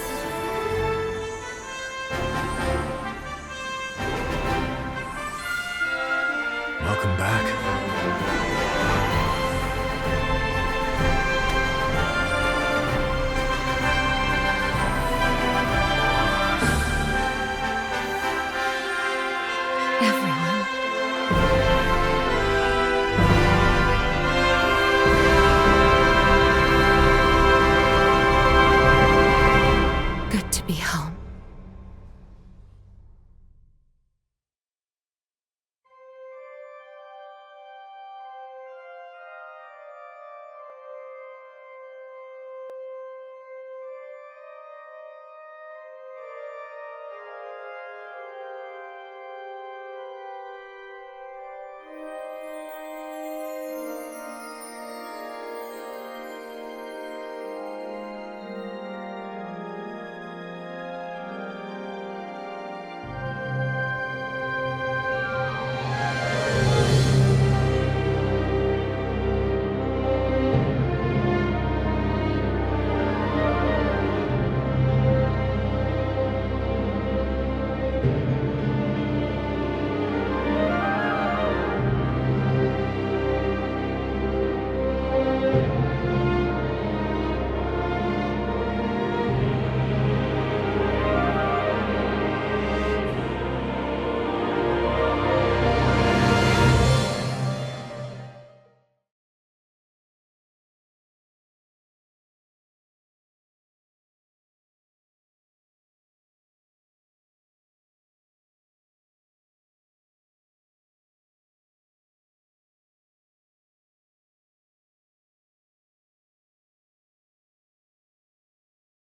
Welcome back.